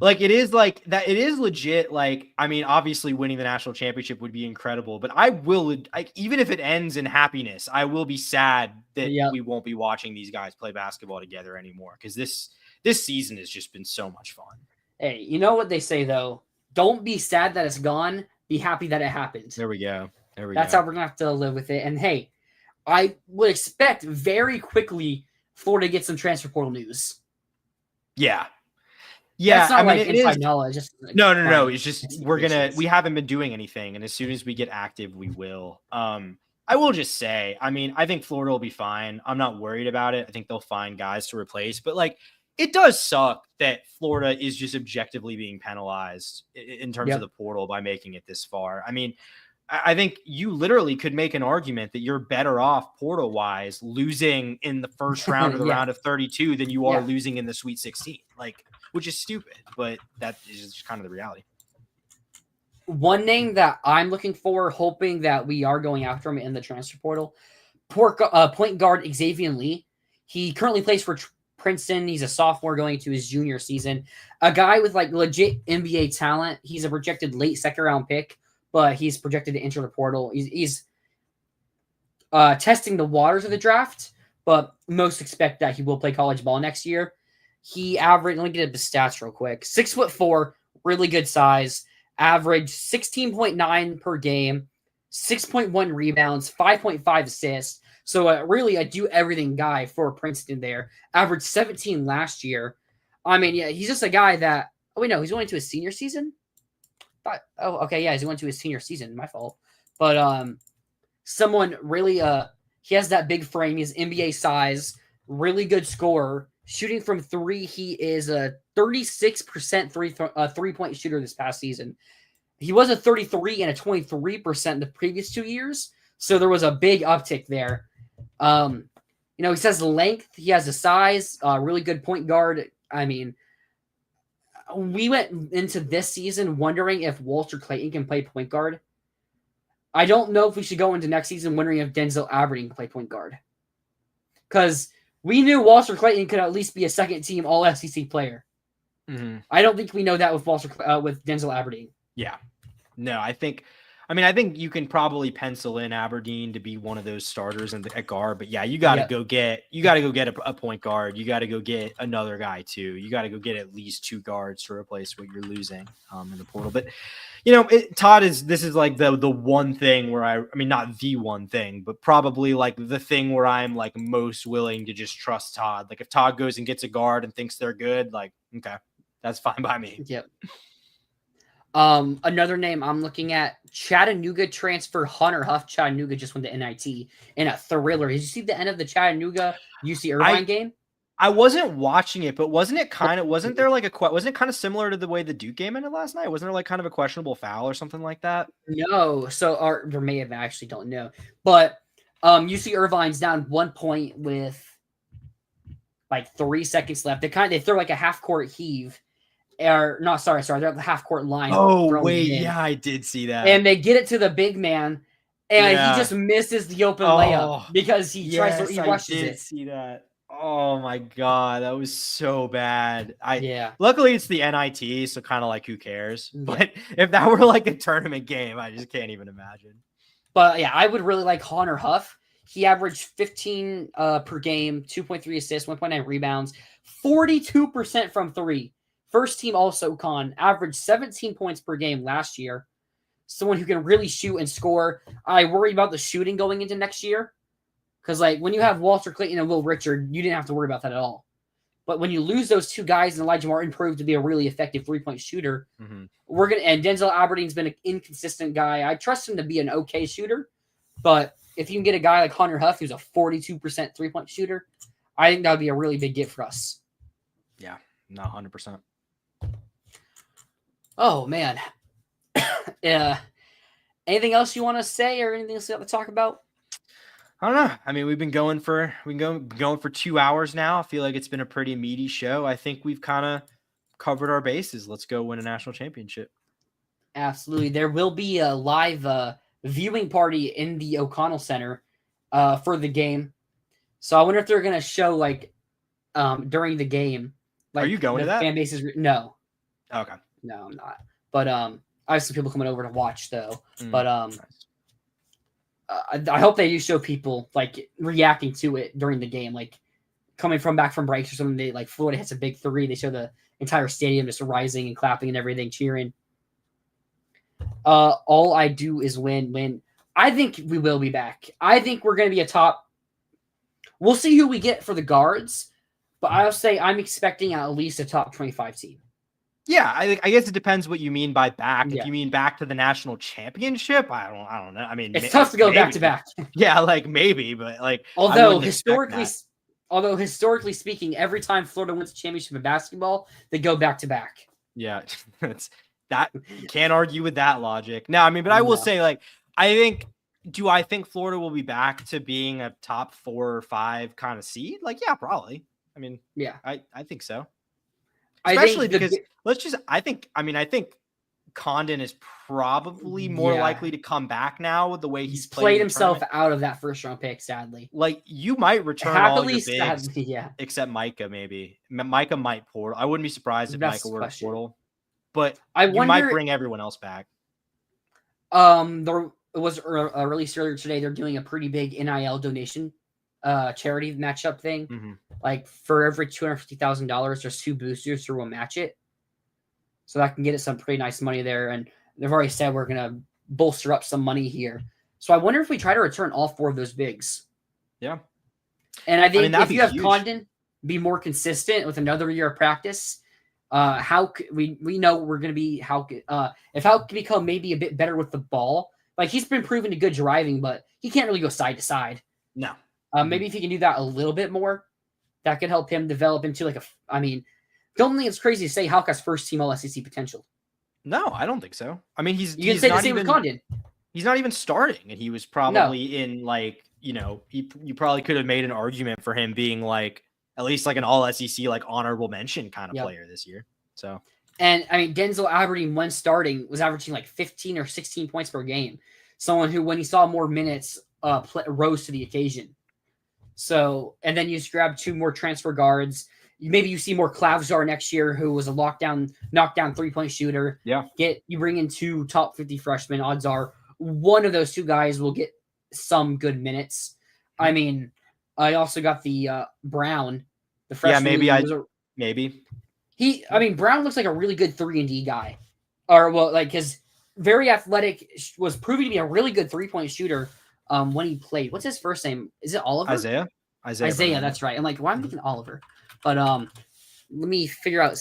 Like it is like that. It is legit. Like, I mean, obviously winning the national championship would be incredible, but I will, like, even if it ends in happiness, I will be sad that we won't be watching these guys play basketball together anymore. Cause this season has just been so much fun. Hey, you know what they say though? Don't be sad that it's gone. Be happy that it happened. There we go. That's how we're going to have to live with it. And hey, I would expect very quickly Florida to get some transfer portal news. Yeah. Yeah. That's not I mean, like inside knowledge. Just like, no. It's just we haven't been doing anything. And as soon as we get active, we will. I will just say, I mean, I think Florida will be fine. I'm not worried about it. I think they'll find guys to replace. But like, it does suck that Florida is just objectively being penalized in terms of the portal by making it this far. I mean, I think you literally could make an argument that you're better off portal wise losing in the first round of the round of 32 than you are losing in the Sweet 16, like, which is stupid, but that is just kind of the reality. One name that I'm looking for, hoping that we are going after him in the transfer portal, point guard Xavier Lee. He currently plays for Princeton. He's a sophomore going into his junior season. A guy with like legit NBA talent. He's a projected late second round pick, but he's projected to enter the portal. He's testing the waters of the draft, but most expect that he will play college ball next year. He averaged, let me get the stats real quick. 6'4", really good size. Average 16.9 per game, 6.1 rebounds, 5.5 assists. So really a do everything guy for Princeton there. Averaged 17 last year. I mean, yeah, he's just a guy that, he's going to his senior season. He's going to his senior season. My fault. But someone really, he has that big frame. He has NBA size, really good scorer. Shooting from three, he is a 36% three-point shooter this past season. He was a 33 and a 23% the previous 2 years, so there was a big uptick there. He says length, he has the size, really good point guard. I mean, we went into this season wondering if Walter Clayton can play point guard. I don't know if we should go into next season wondering if Denzel Aberdeen can play point guard. Because we knew Walter Clayton could at least be a second-team All-SEC player. Mm-hmm. I don't think we know that with with Denzel Aberdeen. Yeah. No, I think you can probably pencil in Aberdeen to be one of those starters at guard, but yeah, you got to go get a point guard. You got to go get another guy too. You got to go get at least 2 guards to replace what you're losing in the portal. But this is like the one thing where I mean, not the one thing, but probably like the thing where I'm like most willing to just trust Todd. Like if Todd goes and gets a guard and thinks they're good, like, okay, that's fine by me. Yep. Another name I'm looking at, Chattanooga transfer Hunter Huff. Chattanooga just won the NIT in a thriller. Did you see the end of the Chattanooga UC Irvine game? I wasn't watching it, but wasn't it kind of similar to the way the Duke game ended last night? Wasn't there like kind of a questionable foul or something like that? No. So, or there may have, I actually don't know. But UC Irvine's down 1 point with like 3 seconds left. They throw like a half court heave. Or no, sorry, they're at the half court line. Oh wait, yeah, I did see that. And they get it to the big man, and he just misses the open layup because he rushes it. I did see that. Oh my god, that was so bad. Luckily it's the NIT, so kind of like who cares? Yeah. But if that were like a tournament game, I just can't even imagine. But yeah, I would really like Hunter Huff. He averaged 15 per game, 2.3 assists, 1.9 rebounds, 42% from 3. First team All-SoCon, averaged 17 points per game last year. Someone who can really shoot and score. I worry about the shooting going into next year. Because like when you have Walter Clayton and Will Richard, you didn't have to worry about that at all. But when you lose those 2 guys and Elijah Martin proved to be a really effective 3-point shooter, and Denzel Aberdeen's been an inconsistent guy. I trust him to be an okay shooter. But if you can get a guy like Hunter Huff, who's a 42% 3-point shooter, I think that would be a really big get for us. Yeah, not 100%. Oh man. Anything else you want to say or anything else you want to talk about? I don't know. I mean, we've been going for 2 hours now. I feel like it's been a pretty meaty show. I think we've kind of covered our bases. Let's go win a national championship. Absolutely. There will be a live viewing party in the O'Connell Center for the game. So I wonder if they're going to show like during the game. Like, are you going to that? Fan bases? No. Okay. No, I'm not. But I have some people coming over to watch though. But nice. I hope they do show people like reacting to it during the game, like coming back from breaks or something. They like Florida hits a big 3. They show the entire stadium just rising and clapping and everything, cheering. All I do is win. I think we will be back. I think we're going to be a top. We'll see who we get for the guards, but I'll say I'm expecting at least a top 25 team. Yeah, I guess it depends what you mean by back. Yeah. If you mean back to the national championship, I don't know. I mean, It's tough to go back to back. Yeah, like maybe, but like although historically speaking, every time Florida wins a championship in basketball, they go back to back. Yeah, that you can't argue with that logic. No, I mean, but I will say, like, I think Florida will be back to being a top 4 or 5 kind of seed? Like, yeah, probably. I mean, yeah, I think so. Especially because I think Condon is probably more likely to come back now with the way he's played himself out of that first round pick, sadly. Like, you might return all your bigs, except Micah, maybe. Micah might portal. I wouldn't be surprised if Micah were to portal. But you might bring everyone else back. There was a release earlier today. They're doing a pretty big NIL donation charity matchup thing. Mm-hmm. Like, for every $250,000, there's 2 boosters who will match it. So that can get us some pretty nice money there. And they've already said we're going to bolster up some money here. So I wonder if we try to return all 4 of those bigs. Yeah. And I think if you have Condon be more consistent with another year of practice, we know we're going to be if Hauck can become maybe a bit better with the ball. Like, he's been proven to good driving, but he can't really go side to side. No. Maybe if he can do that a little bit more, that could help him develop into don't think it's crazy to say Hauck has first team All SEC potential. No, I don't think so. I mean, you can say the same with Condon. He's not even starting, and he was probably in, like, you probably could have made an argument for him being like at least like an All SEC, like, honorable mention kind of player this year. So, and I mean, Denzel Aberdeen, when starting, was averaging like 15 or 16 points per game. Someone who, when he saw more minutes, rose to the occasion. So, and then you just grab 2 more transfer guards. Maybe you see more Klavzar next year, who was a knockdown 3-point shooter. Yeah. You bring in 2 top 50 freshmen. Odds are one of those 2 guys will get some good minutes. I mean, I also got the Brown, the freshman. Yeah, maybe. Brown looks like a really good 3-and-D guy. His very athletic, was proving to be a really good 3-point shooter when he played. What's his first name? Is it Oliver? Isaiah, that's right. I'm like, why am I thinking Oliver? But let me figure out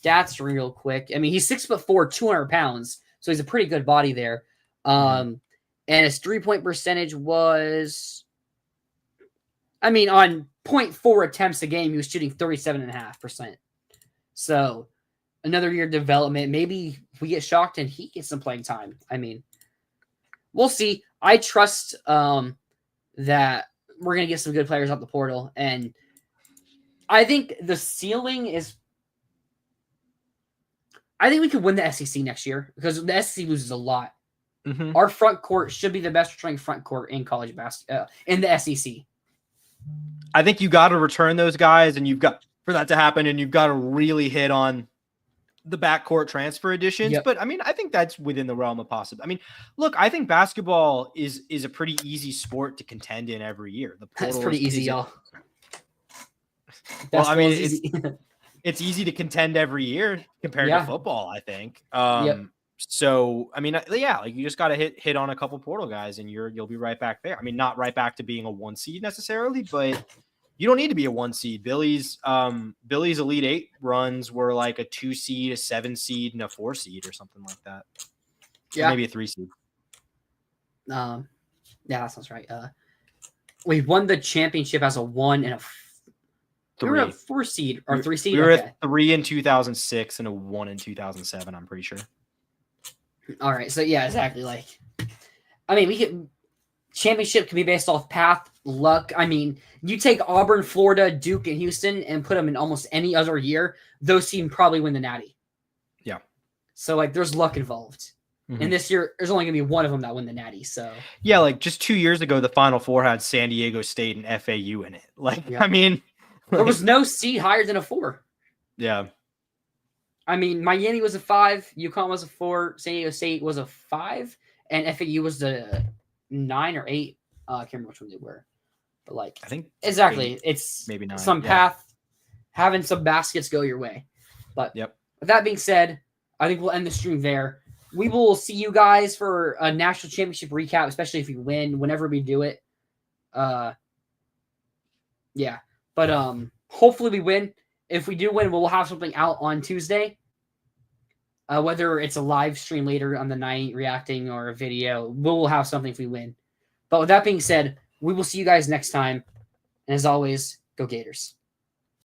stats real quick. I mean, he's 6'4", 200 pounds, so he's a pretty good body there. And his 3-point percentage was, on 0.4 attempts a game, he was shooting 37.5%. So another year of development. Maybe we get shocked and he gets some playing time. I mean, we'll see. I trust that we're going to get some good players out the portal, and I think the ceiling is, I think we could win the SEC next year because the SEC loses a lot. Mm-hmm. Our front court should be the best returning front court in college basketball in the SEC. I think you got to return those guys, and you've got for that to happen, and you've got to really hit on the backcourt transfer additions. Yep. But I mean, I think that's within the realm of possible. I mean, look, I think basketball is a pretty easy sport to contend in every year. The portal That's pretty easy, y'all. Well, I mean, it's easy to contend every year compared to football, I think. So, I mean, yeah, like, you just got to hit on a couple portal guys and you'll be right back there. I mean, not right back to being a 1 seed necessarily, but you don't need to be a 1 seed. Billy's Elite 8 runs were like a 2 seed, a 7 seed, and a 4 seed or something like that. Yeah. Or maybe a 3 seed. Yeah, that sounds right. We won the championship as a 1 and a 3. We were a 4 seed or 3 seed. We were a 3 in 2006 and a 1 in 2007. I'm pretty sure. All right, so yeah, exactly. Like, I mean, championship can be based off path, luck. I mean, you take Auburn, Florida, Duke, and Houston, and put them in almost any other year, those teams probably win the Natty. Yeah. So, like, there's luck involved. Mm-hmm. And this year, there's only gonna be one of them that win the Natty. So yeah, like just 2 years ago, the Final Four had San Diego State and FAU in it. Like, I mean, there was no seed higher than a 4. Yeah. I mean, Miami was a 5, UConn was a 4, San Diego State was a 5, and FAU was the 9 or 8. I can't remember which one they were. But, like, I think exactly. It's maybe 9. Some path, having some baskets go your way. But with that being said, I think we'll end the stream there. we will see you guys for a national championship recap, especially if we win, whenever we do it. Yeah. But hopefully we win. If we do win, we'll have something out on Tuesday. Whether it's a live stream later on the night reacting or a video, we'll have something if we win. But with that being said, we will see you guys next time. And as always, go Gators.